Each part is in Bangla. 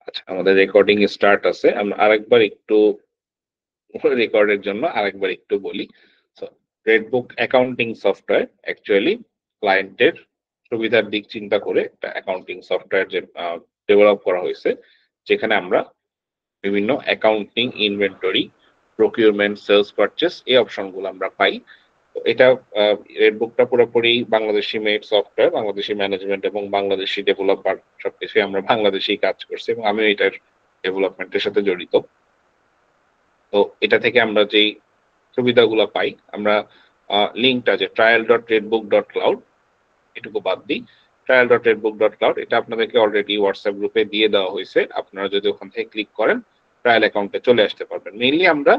আচ্ছা, আমাদের রেকর্ডিং স্টার্ট আছে। আমরা আরেকবার একটু রেকর্ডের জন্য আরেকবার একটু বলি। সো রেডবুক অ্যাকাউন্টিং সফটওয়্যার অ্যাকচুয়ালি ক্লায়েন্টের সুবিধার দিক চিন্তা করে একটা অ্যাকাউন্টিং সফটওয়্যার যে ডেভেলপ করা হয়েছে, যেখানে আমরা বিভিন্ন accounting, inventory, procurement, sales purchase এই অপশনগুলো আমরা পাই। তো এটা রেডবুকটা পুরোপুরি Bangladeshi made software, Bangladeshi management এবং বাংলাদেশি ডেভেলপার সবকিছুই আমরা বাংলাদেশেই কাজ করছি এবং আমিও এটার ডেভেলপমেন্টের সাথে জড়িত। তো এটা থেকে আমরা যেই সুবিধাগুলো পাই, আমরা লিঙ্কটা যে trial.redbook.cloud এটুকু বাদ দিই। trial.redbook.cloud এটা আপনাদেরকে অলরেডি হোয়াটসঅ্যাপ গ্রুপে দিয়ে দেওয়া হয়েছে। আপনারা যদি ওখান থেকে ক্লিক করেন ট্রায়াল অ্যাকাউন্টে চলে আসতে পারবেন। মেইনলি আমরা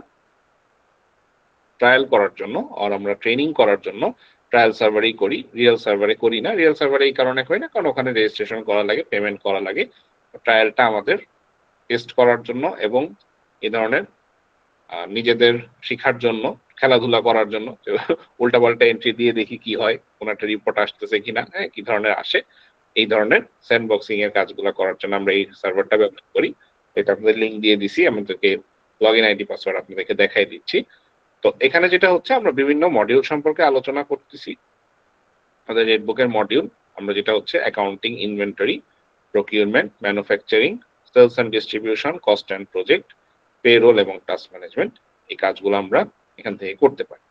ট্রায়াল করার জন্য আর আমরা ট্রেনিং করার জন্য ট্রায়াল সার্ভারেই করি, রিয়েল সার্ভারে করি না। রিয়েল সার্ভারে এই কারণে করি না, কারণ ওখানে রেজিস্ট্রেশন করা লাগে, পেমেন্ট করা লাগে। ট্রায়ালটা আমাদের টেস্ট করার জন্য এবং এই ধরনের নিজেদের শিখার জন্য, খেলাধুলা করার জন্য, উল্টাপাল্টা এন্ট্রি দিয়ে দেখি কি হয়, কোন একটা রিপোর্ট আসতেছে কিনা, হ্যাঁ কি ধরনের আসে, এই ধরনের স্যান্ডবক্সিং এর কাজগুলো করার জন্য আমরা এই সার্ভারটা ব্যবহার করি। এটা আপনাদের লিঙ্ক দিয়ে দিছি, আমাদেরকে লগ ইন আইডি পাসওয়ার্ড আপনাদেরকে দেখাই দিচ্ছি। তো এখানে যেটা হচ্ছে আমরা বিভিন্ন মডিউল সম্পর্কে আলোচনা করতেছি। আমাদের রেডবুকের মডিউল আমরা যেটা হচ্ছে accounting, inventory, procurement, manufacturing, sales and distribution, cost and project, payroll এবং টাস্ক ম্যানেজমেন্ট, এই কাজগুলো আমরা এখান থেকে করতে পারি।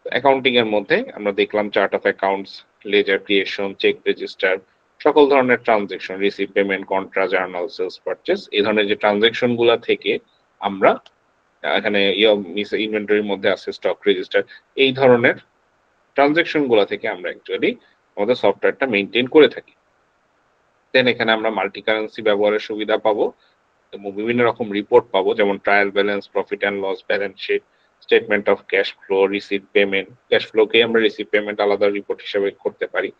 অ্যাকাউন্টিং এর মধ্যে আমরা দেখলাম chart of accounts, ledger creation, cheque register, সকল ধরনের transaction, receive, payment, contra, journal, sales purchase, এই ধরনের যে ট্রানজেকশন গুলা থেকে আমরা এখানে ইনভেন্টরির মধ্যে আছে স্টক রেজিস্টার, এই ধরনের ট্রানজেকশন গুলা থেকে আমরা অ্যাকচুয়ালি আমাদের সফটওয়্যারটা মেনটেন করে থাকি। দেন এখানে আমরা মাল্টি কারেন্সি ব্যবহারের সুবিধা পাবো এবং বিভিন্ন রকম রিপোর্ট পাবো, যেমন trial balance, profit and loss, balance sheet, statement of cash flow, receive payment, cash ফ্লোকে আমরা রিসিভ পেমেন্ট আলাদা রিপোর্ট হিসেবে করতে পারি,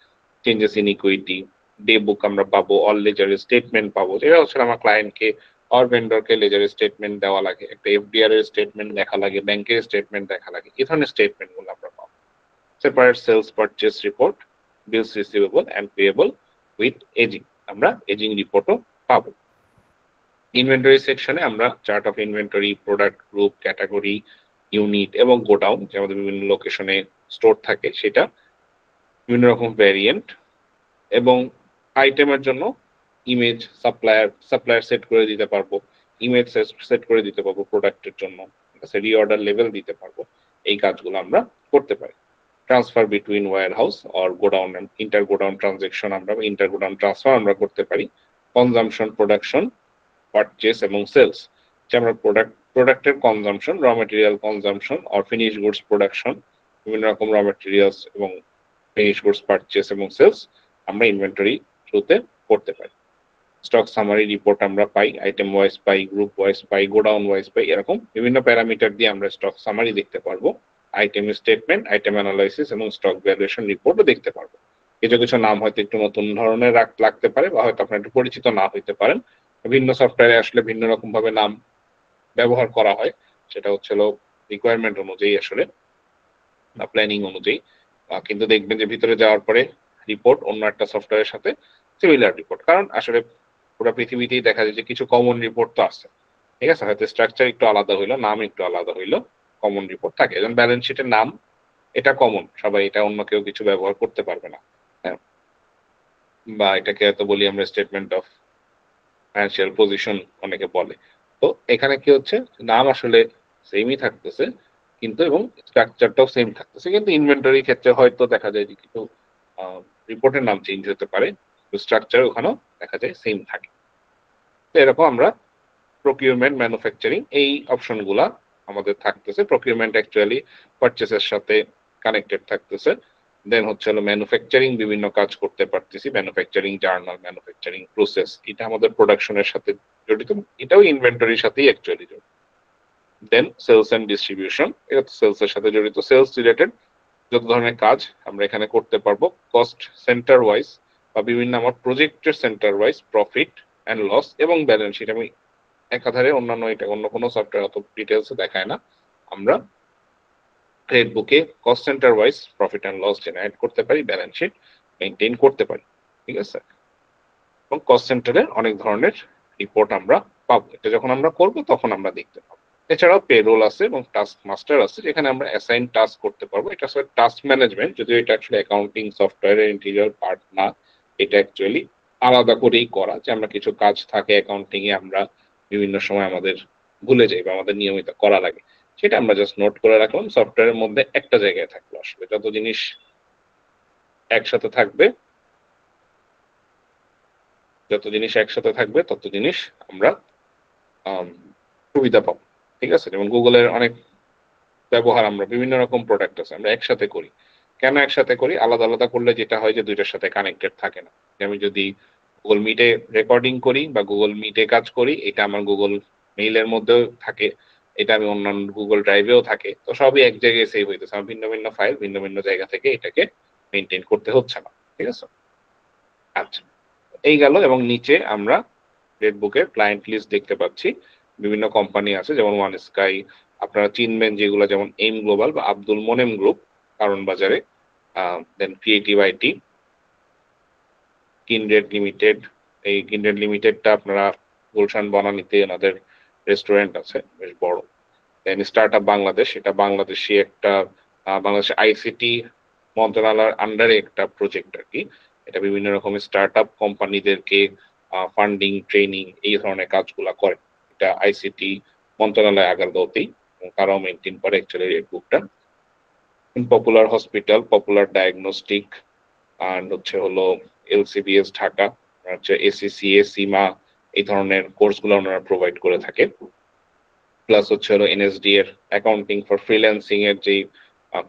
changes in equity, day book আমরা পাবো, অল লেজারের স্টেটমেন্ট পাবো, যেটা হচ্ছে আমার ক্লায়েন্টকে আর ভেন্ডরকে লেজারের স্টেটমেন্ট দেওয়া লাগে, একটা এফডিআর এর স্টেটমেন্ট দেখা লাগে, ব্যাংকের স্টেটমেন্ট দেখা লাগে, এই ধরনের স্টেটমেন্ট গুলো আমরা পাবো। Separate sales purchase report, bills receivable and payable with ageing, আমরা এজিং রিপোর্টও পাবো। ইনভেন্টরি সেকশনে আমরা chart of inventory, product group, category, unit এবং গোডাউন, যে আমাদের বিভিন্ন লোকেশনে স্টোর থাকে সেটা, বিভিন্ন রকম ভ্যারিয়েন্ট এবং আইটেমের জন্য ইমেজ, সাপ্লায়ার সেট করে দিতে পারবো, ইমেজ সেট করে দিতে পারবো প্রোডাক্টের জন্য, রিঅর্ডার লেভেল দিতে পারবো, এই কাজগুলো আমরা করতে পারি। Transfer between warehouse or godown, inter godown transaction আমরা ইন্টার গোডাউন ট্রান্সফার আমরা করতে পারি। কনজামশন, প্রোডাকশন, পারচেস এবং সেলস, যে আমরা প্রোডাক্টের consumption, raw material consumption or finish goods production, বিভিন্ন রকম র মেটেরিয়ালস এবং ফিনিশ গুডস পারচেস এবং সেলস আমরা ইনভেন্টরি থ্রুতে করতে পারি। স্টক সামারি রিপোর্ট আমরা পাই, আইটেম ওয়াইজ পাই, গ্রুপ ওয়াইজ পাই, গোডাউন ওয়াইজ পাই, এরকম বিভিন্ন প্যারামিটার দিয়ে আমরা স্টক সামারি দেখতে পারবো, আইটেম স্টেটমেন্ট, আইটেম অ্যানালাইসিস এবং স্টক ভ্যালুয়েশন রিপোর্টও দেখতে পারবো। কিছু কিছু নাম হয়তো একটু নতুন ধরনের লাগতে পারে বা হয়তো আপনার একটু পরিচিত না হইতে পারেন, ভিন্ন সফটওয়্যারে আসলে ভিন্ন রকম ভাবে নাম ব্যবহার করা হয়, সেটা হচ্ছে রিকোয়ারমেন্ট অনুযায়ী আসলে বা প্ল্যানিং অনুযায়ী। কিন্তু দেখবেন যে ভিতরে যাওয়ার পরে রিপোর্ট অন্য একটা সফটওয়্যারের সাথে সিমিলার রিপোর্ট, কারণ আসলে পুরো পৃথিবীতেই দেখা যায় যে কিছু কমন রিপোর্ট তো আছে, ঠিক আছে, হয়তো স্ট্রাকচার একটু আলাদা হইলো, নাম একটু আলাদা হইলো, কমন রিপোর্ট থাকে। যেমন ব্যালেন্স শিটের নাম এটা কমন, সবাই এটা অন্য কেউ কিছু ব্যবহার করতে পারবে না, হ্যাঁ, বা এটাকে হয়তো বলি আমরা স্টেটমেন্ট অফ ফাইন্যান্সিয়াল পজিশন অনেকে বলে। তো এখানে কি হচ্ছে, নাম আসলে সেমই থাকতেছে কিন্তু এবং স্ট্রাকচারটাও সেম থাকতেছে, কিন্তু ইনভেন্টরির ক্ষেত্রে হয়তো দেখা যায় যে কিছু রিপোর্টের নাম চেঞ্জ হতে পারে, স্ট্রাকচার ওখানেও দেখা যায় সেম থাকে। তো এরকম আমরা প্রকিউরমেন্ট, ম্যানুফ্যাকচারিং এই অপশনগুলা আমাদের থাকতেছে। প্রকিউরমেন্ট অ্যাকচুয়ালি পারচেসের সাথে কানেক্টেড থাকতেছে। দেন হচ্ছে হলো ম্যানুফ্যাকচারিং, বিভিন্ন কাজ করতে পারতেছি, ম্যানুফ্যাকচারিং জার্নাল, ম্যানুফ্যাকচারিং প্রসেস, এটা আমাদের প্রোডাকশনের সাথে জড়িত, এটাও ইনভেন্টরির সাথেই অ্যাকচুয়ালি জড়িত। দেন সেলস অ্যান্ড ডিস্ট্রিবিউশন, এটা তো সেলস এর সাথে জড়িত, সেলস রিলেটেড যত ধরনের কাজ আমরা এখানে করতে পারবো, কস্ট সেন্টার ওয়াইজ বা বিভিন্ন আমার প্রজেক্টের center wise, profit and loss এবং ব্যালেন্স শিট, আমি একাধারে অন্যান্য এটা অন্য কোনো সফটওয়্যার অত ডিটেলসে দেখায় না, আমরা রেডবুকে cost centre wise profit and loss generate করতে পারি, ব্যালেন্স শিট মেনটেন করতে পারি, ঠিক আছে। এবং কস্ট সেন্টারে অনেক ধরনের রিপোর্ট আমরা পাবো। এটা যখন আমরা করব তখন আমরা দেখতে পাবো। এছাড়াও পেরোল আছে এবং টাস্ক মাস্টার আছে, যেখানে আমরা অ্যাসাইন টাস্ক করতে পারবো। এটা আসলে টাস্ক ম্যানেজমেন্ট, যদিও এটা আসলে অ্যাকাউন্টিং সফটওয়্যারের ইন্টিগ্রাল পার্ট না। এটা অ্যাকচুয়ালি আলাদা করেই করা, যে আমরা কিছু কাজ থাকে অ্যাকাউন্টিং এ আমরা বিভিন্ন সময় আমাদের ভুলে যাই বা আমাদের নিয়মিত করা লাগে, সেটা আমরা জাস্ট নোট করে রাখলাম সফটওয়্যারের মধ্যে একটা জায়গায় থাকলো। আসলে যত জিনিস একসাথে থাকবে, তত জিনিস আমরা সুবিধা পাবো। ঠিক আছে, যেমন গুগলের অনেক ব্যবহার, আমরা বিভিন্ন রকম প্রোডাক্ট আছে আমরা একসাথে করি। কেন একসাথে করি? আলাদা আলাদা করলে যেটা হয় যে দুইটার সাথে কানেক্টেড থাকে না। আমি যদি গুগল মিটে রেকর্ডিং করি বা গুগল মিটে কাজ করি, এটা আমার গুগল মেইলের মধ্যেও থাকে, এটা আমি অন্যান্য গুগল ড্রাইভেও থাকে, তো সবই এক জায়গায় সেভ হইতেছে। আমার ভিন্ন ভিন্ন ফাইল ভিন্ন ভিন্ন জায়গা থেকে এটাকে মেনটেন করতে হচ্ছে না। ঠিক আছে, আচ্ছা, এই গেল। এবং নিচে আমরা রেডবুকের ক্লায়েন্ট লিস্ট দেখতে পাচ্ছি। বিভিন্ন কোম্পানি আছে, যেমন ওয়ান স্কাই, আপনারা চিনবেন যেগুলো, যেমন এম গ্লোবাল বা আব্দুল মোনেম গ্রুপ কারণ বাজারে, দেন ক্রিয়েটিভ আইটি, কিনড্রেড লিমিটেড। এই কিনড্রেড লিমিটেডটা আপনারা গুলশান বনানীতে ওনাদের রেস্টুরেন্ট আছে বেশ বড়। দেন স্টার্ট আপ বাংলাদেশ, এটা বাংলাদেশি একটা বাংলাদেশ আইসিটি মন্ত্রণালয়ের আন্ডারে একটা প্রজেক্ট আর কি। এটা বিভিন্ন রকমের স্টার্ট আপ কোম্পানিদেরকে ফান্ডিং, ট্রেনিং, এই ধরনের কাজগুলা করে। এটা আইসিটি মন্ত্রণালয় আগারগাঁওতেই, তারাও মেনটেন করে অ্যাকচুয়ালি রেড বুকটা। পপুলার হসপিটাল, পপুলার ডায়াগনস্টিক, আর হচ্ছে হলো এলসিবিএস ঢাকা, হচ্ছে এসিসিএ, সীমা, এই ধরনের কোর্সগুলো ওনারা প্রোভাইড করে থাকে। প্লাস হচ্ছে হলো এনএসডি এর অ্যাকাউন্টিং ফর ফ্রিল্যান্সিং এর যে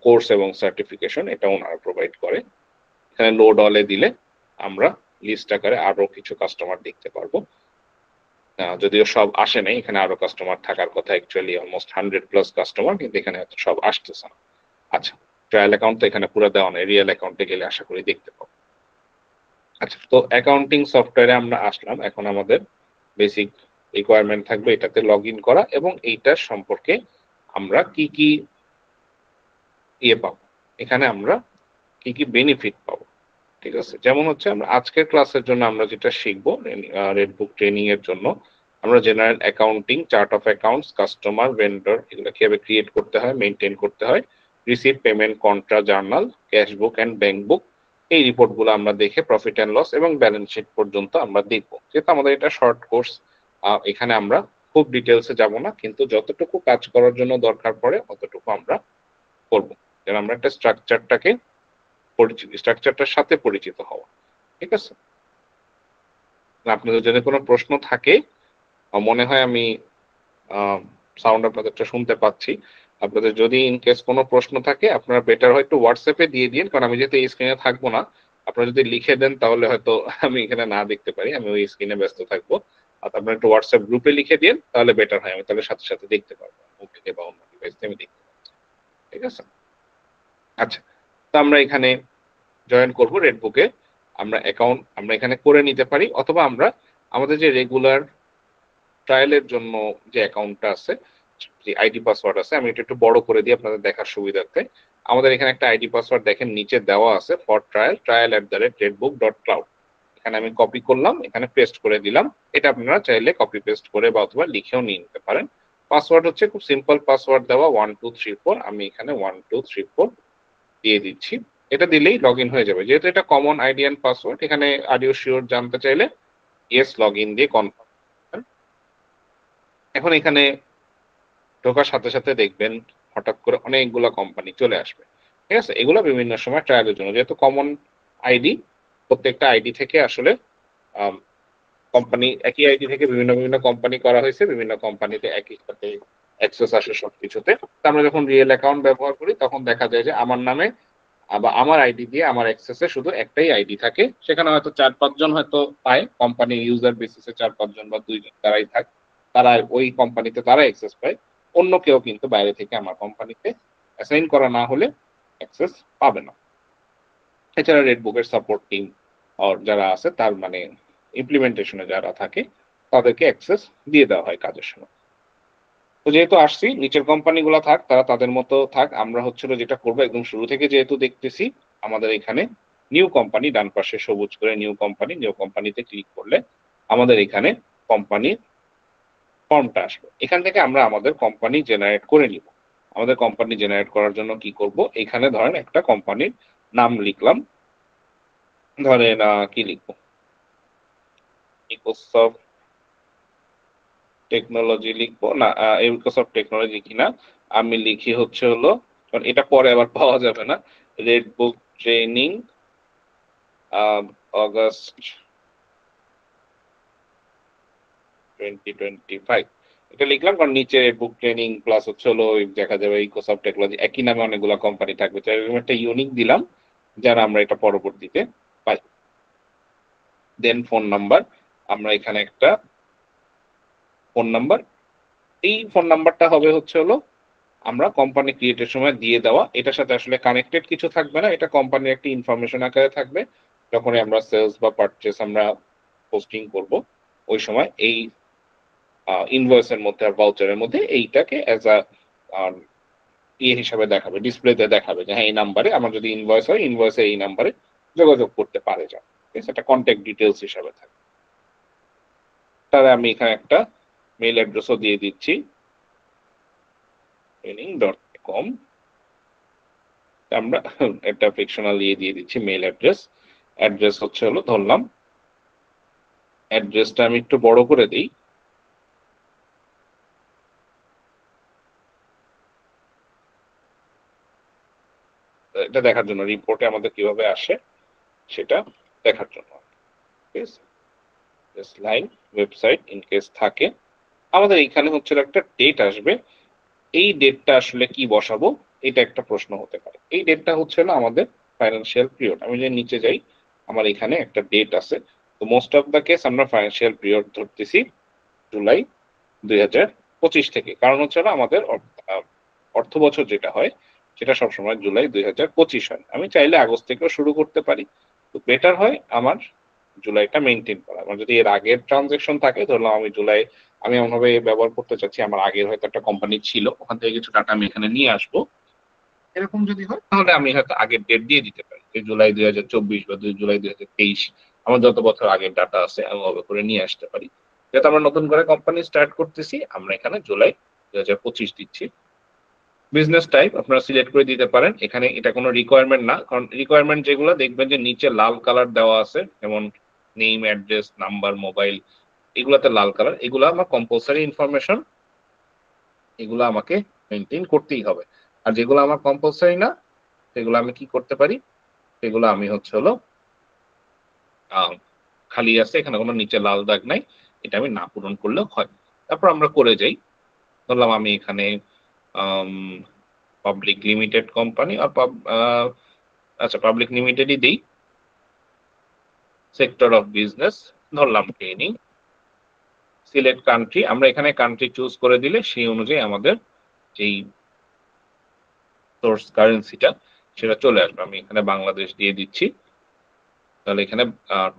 কোর্স এবং সার্টিফিকেশন, এটা ওনারা প্রোভাইড করে। এখানে লোড অলে দিলে আমরা লিস্ট আকারে আরো কিছু কাস্টমার দেখতে পারবো। যদিও সব আসে নাই, এখানে আরো কাস্টমার থাকার কথা, অ্যাকচুয়ালি অলমোস্ট 100+ কাস্টমার, কিন্তু এখানে সব আসতেছে না। আচ্ছা, ট্রায়াল অ্যাকাউন্ট তো এখানে পুরো দেওয়া নেই, রিয়েল অ্যাকাউন্টে গেলে আশা করি দেখতে পাবো। আচ্ছা, তো অ্যাকাউন্টিং সফটওয়্যারে আমরা আসলাম। এখন আমাদের বেসিক রিকোয়ারমেন্ট থাকবে এটাতে লগ ইন করা, এবং এইটার সম্পর্কে আমরা কি কি ইয়ে পাবো, এখানে আমরা কি কি বেনিফিট পাবো। ঠিক আছে, যেমন হচ্ছে আমরা আজকের ক্লাসের জন্য আমরা যেটা শিখবো রেডবুক ট্রেনিং এর জন্য, আমরা general accounting, chart of accounts, customer, vendor, এগুলো কিভাবে ক্রিয়েট করতে হয়, মেনটেন করতে হয়, receive, payment, contra, journal, cash book and bank book, এই রিপোর্টগুলো আমরা দেখে প্রফিট অ্যান্ড লস এবং ব্যালেন্স শিট পর্যন্ত আমরা দেখবো। যেহেতু আমাদের এটা শর্ট কোর্স, এখানে আমরা খুব ডিটেলসে যাব না, কিন্তু যতটুকু কাজ করার জন্য দরকার পড়ে অতটুকু আমরা করবো, যেন আমরা একটা স্ট্রাকচারটার সাথে পরিচিত হওয়া। ঠিক আছে, আপনাদের যদি কোনো প্রশ্ন থাকে, মনে হয় আমি সাউন্ড আপনাদেরটা শুনতে পাচ্ছি, আপনাদের যদি ইন কেস কোনো প্রশ্ন থাকে, আপনারা বেটার হয়তো হোয়াটসঅ্যাপে দিয়ে দিন, কারণ আমি যেহেতু এই স্ক্রিনে থাকবো না, আপনারা যদি লিখে দেন তাহলে হয়তো আমি এখানে না দেখতে পারি, আমি ওই স্ক্রিনে ব্যস্ত থাকবো। আর আপনারা একটু হোয়াটসঅ্যাপ গ্রুপে লিখে দিন, তাহলে বেটার হয়, আমি তাহলে সাথে সাথে দেখতে পারবো, ওকে বা অন্য ডিভাইসে আমি দেখতে পাচ্ছি। ঠিক আছে, আচ্ছা, তো আমরা এখানে জয়েন করব রেডবুকে। আমরা অ্যাকাউন্ট আমরা এখানে করে নিতে পারি, অথবা আমরা আমাদের যে রেগুলার ট্রায়ালের জন্য যে অ্যাকাউন্টটা আছে, যে আইডি পাসওয়ার্ড আছে, আমি এটা একটু বড় করে দিই আপনাদের দেখার সুবিধার্থে। আমাদের এখানে একটা আইডি পাসওয়ার্ড দেখেন নিচে দেওয়া আছে, ফর trial@redbook.cloud। এখানে আমি কপি করলাম, এখানে পেস্ট করে দিলাম। এটা আপনারা চাইলে কপি পেস্ট করে বা অথবা লিখেও নিয়ে নিতে পারেন। পাসওয়ার্ড হচ্ছে খুব সিম্পল পাসওয়ার্ড দেওয়া, 1234। আমি এখানে 1234 দিয়ে দিচ্ছি। এটা দিলেই লগ ইন হয়ে যাবে। যেহেতু এটা কমন আইডি অ্যান্ড পাসওয়ার্ড, এখানে আর ইউ শিওর জানতে চাইলে ইয়েস লগ ইন দিয়ে কনফার্ম। এখন এখানে ঢোকার সাথে সাথে দেখবেন হঠাৎ করে অনেকগুলো কোম্পানি চলে আসবে। ঠিক আছে, এগুলো বিভিন্ন সময় ট্রায়ালের জন্য, যেহেতু কমন আইডি, প্রত্যেকটা আইডি থেকে আসলে কোম্পানি, একই আইডি থেকে বিভিন্ন বিভিন্ন কোম্পানি করা হয়েছে, বিভিন্ন কোম্পানিতে একই সাথে অ্যাক্সেস আসে সবকিছুতে। তো আমরা যখন রিয়েল অ্যাকাউন্ট ব্যবহার করি, তখন দেখা যায় যে আমার নামে বা আমার আইডি দিয়ে আমার অ্যাক্সেসে শুধু একটাই আইডি থাকে। সেখানে হয়তো 4-5 জন হয়তো পায়, কোম্পানি ইউজার বেসিসে 4-5 জন বা 2 জন তারাই থাক, তারা ওই কোম্পানিতে তারা অ্যাক্সেস পায়। অন্য কেউ কিন্তু বাইরে থেকে আমার কোম্পানিতে অ্যাসাইন করা না হলে অ্যাক্সেস পাবে না। এছাড়া রেডবুকের সাপোর্ট টিম যারা আছে, তার মানে ইমপ্লিমেন্টেশনে যারা থাকে, তাদেরকে অ্যাক্সেস দিয়ে দেওয়া হয় কাজের সময়। তো যেহেতু আসছি, নিচের কোম্পানিগুলো থাক, তারা তাদের মতো থাক। আমরা হচ্ছিল যেটা করবো, একদম শুরু থেকে যেহেতু দেখতেছি, আমাদের এখানে নিউ কোম্পানি, ডান পাশে সবুজ করে নিউ কোম্পানিতে ক্লিক করলে আমাদের এখানে কোম্পানির ফর্মটা আসবে। এখান থেকে আমরা আমাদের কোম্পানি জেনারেট করে নিব। আমাদের কোম্পানি জেনারেট করার জন্য কি করব, এখানে ধরেন একটা কোম্পানির নাম লিখলাম, ধরেন কি লিখবো, ইকোসফট টেকনোলজি লিখবো না, ইকোসফট টেকনোলজি কিনা, আমি লিখি হচ্ছে হলো, কারণ এটা পরে আবার পাওয়া যাবে না, রেড বুক ট্রেনিং অগস্ট 2025 এটা লিখলাম, কারণ নিচে বুক ট্রেনিং প্লাস হচ্ছে হলো দেখা যাবে ইকোসফট টেকনোলজি একই নামে অনেকগুলো কোম্পানি থাকবে, তো এরকম একটা ইউনিক দিলাম যেন আমরা এটা পরবর্তীতে পাই। দেন ফোন নাম্বার, আমরা এখানে একটা ফোন নাম্বার, এই ফোন নাম্বারটা হবে হচ্ছে হলো আমরা কোম্পানি ক্রিয়েটের সময় দিয়ে দেওয়া, এটার সাথে আসলে কানেক্টেড কিছু থাকবে না, এটা কোম্পানির একটা ইনফরমেশন আকারে থাকবে। যখনই আমরা সেলস বা পারচেস আমরা পোস্টিং করব ওই সময় এই ইনভয়েসের মধ্যে আর ভাউচারের মধ্যে এইটাকে অ্যাজ আ ইয়ে হিসাবে দেখাবে, ডিসপ্লেতে দেখাবে যে হ্যাঁ এই নাম্বারে আমার যদি ইনভয়েস হয়, ইনভয়েসে এই নাম্বারে যোগাযোগ করতে পারে যা, ঠিক আছে, এটা কন্ট্যাক্ট ডিটেলস হিসাবে থাকে। তাহলে আমি এখানে একটা মেইল অ্যাড্রেসও দিয়ে দিচ্ছি, training.com, আমরা একটা ফিকশনাল দিয়ে দিচ্ছি মেইল অ্যাড্রেস। অ্যাড্রেস হচ্ছে হলো ধরলাম, অ্যাড্রেসটা আমি একটু বড় করে দিই, এটা দেখার জন্য রিপোর্টে আমাদের কিভাবে আসে সেটা দেখার জন্য, ঠিক আছে, লাইন ওয়েবসাইট ইন কেস থাকে। আমাদের এখানে হচ্ছে একটা ডেট আসবে, এই ডেটটা আসলে কি বসাবো এটা একটা প্রশ্ন হতে পারে। এই ডেটটা হচ্ছে না আমাদের ফাইন্যান্সিয়াল পিরিয়ড, আমি যে নিচে যাই আমার এখানে একটা ডেট আছে, তো মোস্ট অফ দ্য কেস আমরা ফাইন্যান্সিয়াল পিরিয়ড ধরতেছি জুলাই 2025 থেকে, কারণ হচ্ছে না আমাদের অর্থ বছর যেটা হয় সেটা সবসময় জুলাই 2025 হয়। আমি চাইলে আগস্ট থেকেও শুরু করতে পারি, তো বেটার হয় আমার জুলাইটা মেনটেন করা। আমার যদি এর আগের ট্রানজেকশন থাকে, ধরলাম আমি জুলাই, আমি এমনভাবে ব্যবহার করতে চাচ্ছি আমার আগের হয়তো একটা কোম্পানি ছিল, ওখান থেকে কিছু টাকা আমি এখানে নিয়ে আসবো, এরকম যদি হয় তাহলে আমি হয়তো আগের ডেট দিয়ে দিতে পারি, যে জুলাই 2024 বা জুলাই 2023, আমার যত বছর আগের ডাটা আছে আমি ওভাবে করে নিয়ে আসতে পারি। যেহেতু আমরা নতুন করে কোম্পানি স্টার্ট করতেছি, আমরা এখানে জুলাই 2025 দিচ্ছি। বিজনেস টাইপ আপনারা সিলেক্ট করে দিতে পারেন, এখানে এটা কোনো রিকোয়ারমেন্ট না, কারণ রিকোয়ারমেন্ট যেগুলো দেখবেন যে নিচে লাল কালার দেওয়া আছে, যেমন নেম, অ্যাড্রেস, নাম্বার, মোবাইল, এগুলাতে লাল কালার, এগুলো আমার কম্পালসারি ইনফরমেশন, এগুলো আমাকে মেনটেন করতেই হবে। আর যেগুলো আমার কম্পালসারি না সেগুলো আমি কি করতে পারি, সেগুলো আমি হচ্ছে হলো খালি আছে, এখানে কোনো নিচে লাল দাগ নাই, এটা আমি না পূরণ করলেও হয়। তারপর আমরা করে যাই, ধরলাম আমি এখানে পাবলিক লিমিটেড কোম্পানি আর আচ্ছা পাবলিক লিমিটেডই দিই, সেক্টর অফ বিজনেস ধরলাম ট্রেনিং, সিলেক্ট কান্ট্রি, আমরা এখানে কান্ট্রি চুজ করে দিলে সেই অনুযায়ী আমাদের যেই সোর্স কারেন্সিটা সেটা চলে আসবে। আমি এখানে বাংলাদেশ দিয়ে দিচ্ছি, তাহলে এখানে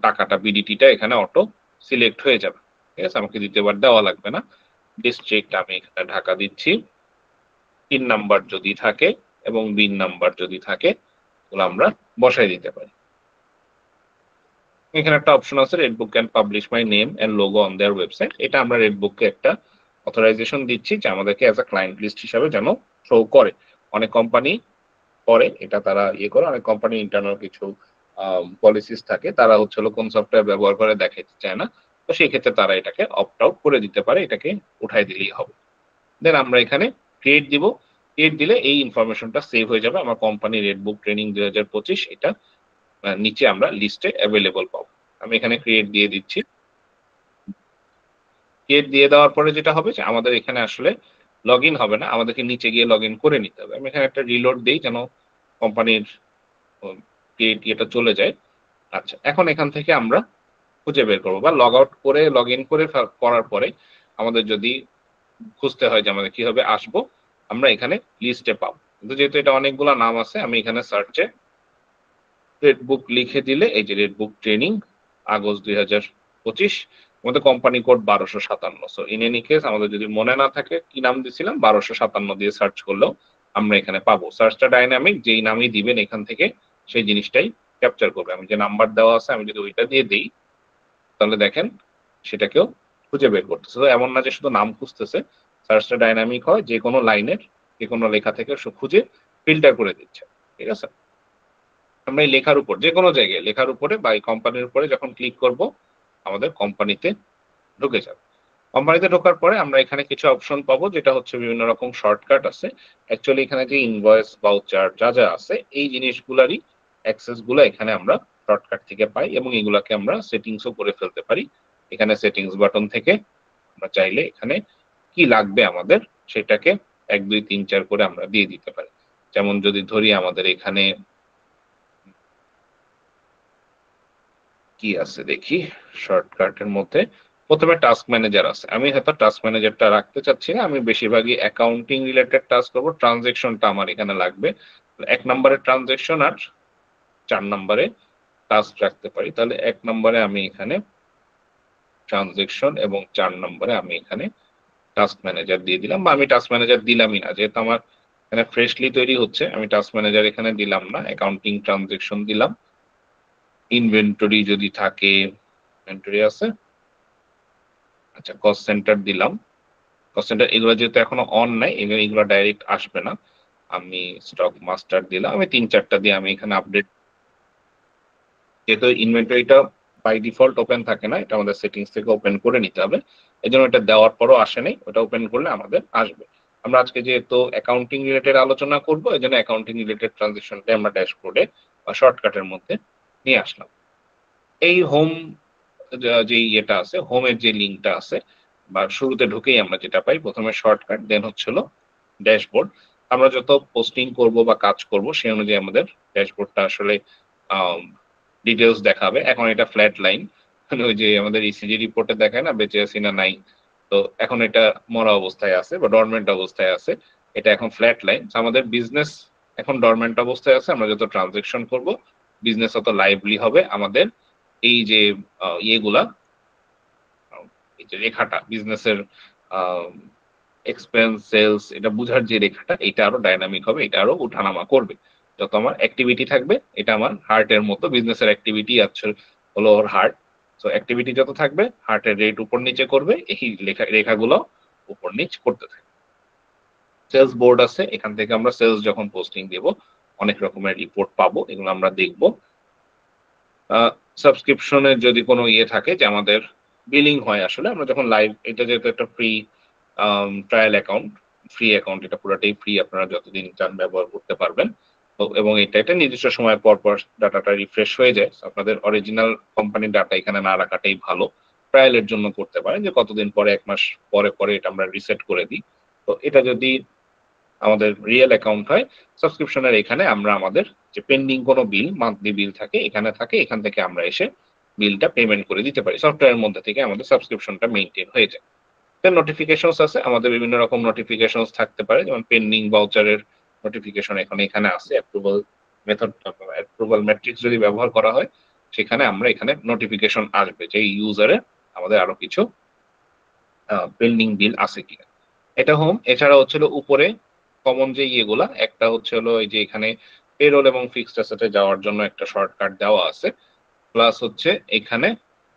টাকাটা বিডিটিটা এখানে অটো সিলেক্ট হয়ে যাবে, ঠিক আছে, আমাকে দ্বিতীয়বার দেওয়া লাগবে না। ডিস্ট্রিক্ট আমি এখানে ঢাকা দিচ্ছি, পিন নাম্বার যদি থাকে এবং বিন নাম্বার যদি থাকে ওগুলো আমরা বসাই দিতে পারি। এখানে একটা অপশন আছে Redbook can publish my name and logo on their website, এটা আমরা রেডবুককে একটা অথরাইজেশন দিচ্ছি যে আমাদেরকে অ্যাজ আ ক্লায়েন্ট লিস্ট হিসাবে যেন শো করে। অনেক কোম্পানি করে এটা, তারা ইয়ে করে, অনেক কোম্পানি ইন্টারনাল কিছু পলিসিস থাকে, তারা হচ্ছে কোন সফটওয়্যার ব্যবহার করে দেখাতে চায় না, তো সেই ক্ষেত্রে তারা এটাকে অপ্ট আউট করে দিতে পারে, এটাকে উঠাই দিলেই হবে। দেন আমরা এখানে ক্রিয়েট দিব, ক্রিয়েট দিলে এই ইনফরমেশনটা সেভ হয়ে যাবে, আমার কোম্পানি রেডবুক ট্রেনিং 2025 এটা নিচে আমরা লিস্টে অ্যাভেলেবল পাবো। আমি এখানে ক্রিয়েট দিয়ে দিচ্ছি, ক্রিয়েট দিয়ে দেওয়ার পরে যেটা হবে যে আমাদের এখানে আসলে লগ ইন হবে না, আমাদেরকে নিচে গিয়ে লগ ইন করে নিতে হবে। আমি এখানে একটা রিলোড দিই যেন কোম্পানির ক্রিয়েট ইয়েটা চলে যায়। আচ্ছা, এখন এখান থেকে আমরা খুঁজে বের করবো, বা লগ আউট করে লগ ইন করে করার পরে আমাদের যদি খুঁজতে হয় যে আমাদের কিভাবে আসবো, আমরা এখানে লিস্টে পাবো, কিন্তু যেহেতু এটা অনেকগুলা নাম আছে আমি এখানে সার্চে রেডবুক লিখে দিলে এই যে রেডবুক ট্রেনিং আগস্ট 2025, আমাদের company code 1257। So in any case আমাদের যদি মনে না থাকে কি নাম দিয়েছিলাম, 1257 দিয়ে সার্চ করলেও আমরা এখানে পাবো। সার্চটা ডাইনামিক, যেই নামই দিবেন এখান থেকে সেই জিনিসটাই ক্যাপচার করবে। আমি যে নাম্বার দেওয়া আছে আমি যদি ওইটা দিয়ে দিই তাহলে দেখেন সেটাকেও খুঁজে বের করতেছে। তো এমন না যে শুধু নাম খুঁজতেছে, সার্চটা ডাইনামিক হয়, যে কোনো লাইনের যে কোনো লেখা থেকে খুঁজে ফিল্টার করে দিচ্ছে। ঠিক আছে? আমরা এই লেখার উপর যে কোনো জায়গায় লেখার উপরে বা এই কোম্পানির উপরে যখন ক্লিক করব, আমাদের কোম্পানিতে ঢুকে যাবে। কোম্পানিতে ঢোকার পরে আমরা এখানে কিছু অপশন পাবো, যেটা হচ্ছে বিভিন্ন রকম শর্টকাট আছে। অ্যাকচুয়ালি এখানে যে ইনভয়েস, ভাউচার যা আছে এই জিনিসগুলারই অ্যাক্সেস গুলা এখানে আমরা শর্টকাট থেকে পাই এবং এগুলাকে আমরা সেটিংসও করে ফেলতে পারি। এখানে সেটিংস বাটন থেকে আমরা চাইলে এখানে কি লাগবে আমাদের সেটাকে ১, ২, ৩, ৪ করে আমরা দিয়ে দিতে পারি। যেমন যদি ধরি আমাদের এখানে কি আছে দেখি শর্টকাটের মধ্যে। ১ম এ টাস্ক ম্যানেজার আছে। আমি হয়তো টাস্ক ম্যানেজারটা রাখতে চাচ্ছি না। আমি বেশিরভাগই অ্যাকাউন্টিং রিলেটেড টাস্ক করব। ট্রান্সেকশনটা আমার এখানে লাগবে। ১ নম্বরে ট্রান্সেকশন আর ৪ নম্বরে টাস্ক রাখতে পারি। তাহলে ১ নম্বরে আমি এখানে ট্রান্সেকশন এবং ৪ নম্বরে আমি এখানে টাস্ক ম্যানেজার দিয়ে দিলাম, বা আমি টাস্ক ম্যানেজার দিলামই না। যেহেতু আমার এখানে ফ্রেশলি তৈরি হচ্ছে, আমি টাস্ক ম্যানেজার এখানে দিলাম না। অ্যাকাউন্টিং ট্রান্সেকশন দিলাম। ইনভেন্টরি যদি থাকে, ইনভেন্টরি আছে। আচ্ছা, কস্ট সেন্টার দিলাম। কস্ট সেন্টার এগুলো যেহেতু এখনো অন নাই, এগুলো ডাইরেক্ট আসবে না। আমি স্টক মাস্টার দিলাম। আমি ৩-৪ টা দিয়ে আমি এখানে আপডেট, যেহেতু ইনভেন্টরিটা বাই ডিফল্ট ওপেন থাকে না, এটা আমাদের সেটিংস থেকে ওপেন করে নিতে হবে। এজন্য এটা দেওয়ার পরও আসে নাই। ওটা ওপেন করলে আমাদের আসবে। আমরা আজকে যেহেতু অ্যাকাউন্টিং রিলেটেড আলোচনা করব, এজন্য অ্যাকাউন্টিং রিলেটেড ট্রানজাকশনটাই আমরা ড্যাশবোর্ডে বা শর্টকাটের মধ্যে নিয়ে আসলাম। এই হোম যে ইয়েটা আছে, হোমের যে লিঙ্কটা আছে বা শুরুতে ঢুকেই আমরা যেটা পাই, ১ম এ শর্টকাট, দেন হচ্ছে হলো ড্যাশবোর্ড। আমরা যত পোস্টিং করব বা কাজ করব সেই অনুযায়ী আমাদের ড্যাশবোর্ডটা আসলে আম ডিটেইলস দেখাবে। এখন এটা ফ্ল্যাট লাইন। মানে ওই যে আমাদের ইসিজি রিপোর্টে দেখায় না বেঁচে আছি না নাই। তো এখন এটা মরা অবস্থায় আছে বা ডরমেন্ট অবস্থায় আছে। এটা এখন ফ্ল্যাট লাইন। আমাদের বিজনেস এখন ডরমেন্ট অবস্থায় আছে। আমরা যত ট্রান্সেকশন করব, বিজনেস তত লাইভলি হবে। আমাদের এই যে ইয়েগুলা, এই যে রেখাটা বিজনেসের আ এক্সপেন্স, সেলস এটা বুঝার যে রেখাটা, এটা আরো ডাইনামিক হবে, এটা আরো উঠানামা করবে। যত আমার অ্যাক্টিভিটি থাকবে, এটা আমার হার্টের মতো, বিজনেসের অ্যাক্টিভিটি হলো ওর হার্ট। সো অ্যাক্টিভিটি যত থাকবে, হার্টের রেট উপর নিচে করবে, এই রেখাগুলো উপর নিচ করতে থাকবে। সেলস বোর্ড আছে, এখান থেকে আমরা সেলস যখন পোস্টিং দেব, অনেক রকমের রিপোর্ট পাবো, এগুলো আমরা দেখব। আ সাবস্ক্রিপশনের যদি কোনো ইয়ে থাকে যে আমাদের বিলিং হয় আসলে, আমরা যখন লাইভ, এটা যেহেতু একটা free trial account, free account, এটা পুরাটাই ফ্রি, আপনারা যতদিন চান ব্যবহার করতে পারবেন। তো এবং এটা একটা নির্দিষ্ট সময় পর ডাটাটা রিফ্রেশ হয়ে যায়। So, আপনাদের অরিজিনাল কোম্পানির ডাটা এখানে না রাখাটাই ভালো। ট্রায়াল এর জন্য করতে পারেন যে কতদিন পরে, ১ মাস পরে এটা আমরা রিসেট করে দিই। তো এটা যদি আমাদের রিয়েল অ্যাকাউন্ট হয়, সাবস্ক্রিপশনের এখানে আমরা আমাদের যে পেন্ডিং কোনো বিল, মান্থলি বিল থাকে, এখানে থাকে, এখান থেকে আমরা এসে বিলটা পেমেন্ট করে দিতে পারি। সফটওয়্যারের মধ্যে থেকে আমাদের সাবস্ক্রিপশনটা মেইনটেইন হয়ে যায়। দেন নোটিফিকেশনস আছে। আমাদের বিভিন্ন রকম নোটিফিকেশনস থাকতে পারে। যেমন পেন্ডিং ভাউচারের নোটিফিকেশন এখানে আছে। অ্যাপ্রুভাল মেথড, অ্যাপ্রুভাল ম্যাট্রিক্স যদি ব্যবহার করা হয়, সেখানে আমরা এখানে নোটিফিকেশন আসবে যে এই ইউজারের আমাদের আরো কিছু পেন্ডিং বিল আছে কিনা। এটা হোম। এছাড়া হচ্ছে হলো উপরে কমন যে ইয়েগুলা, একটা হচ্ছে হলো এই যে এখানে পেরোল এবং ফিক্সড অ্যাসেটে যাওয়ার জন্য একটা শর্টকাট দেওয়া আছে। প্লাস হচ্ছে এখানে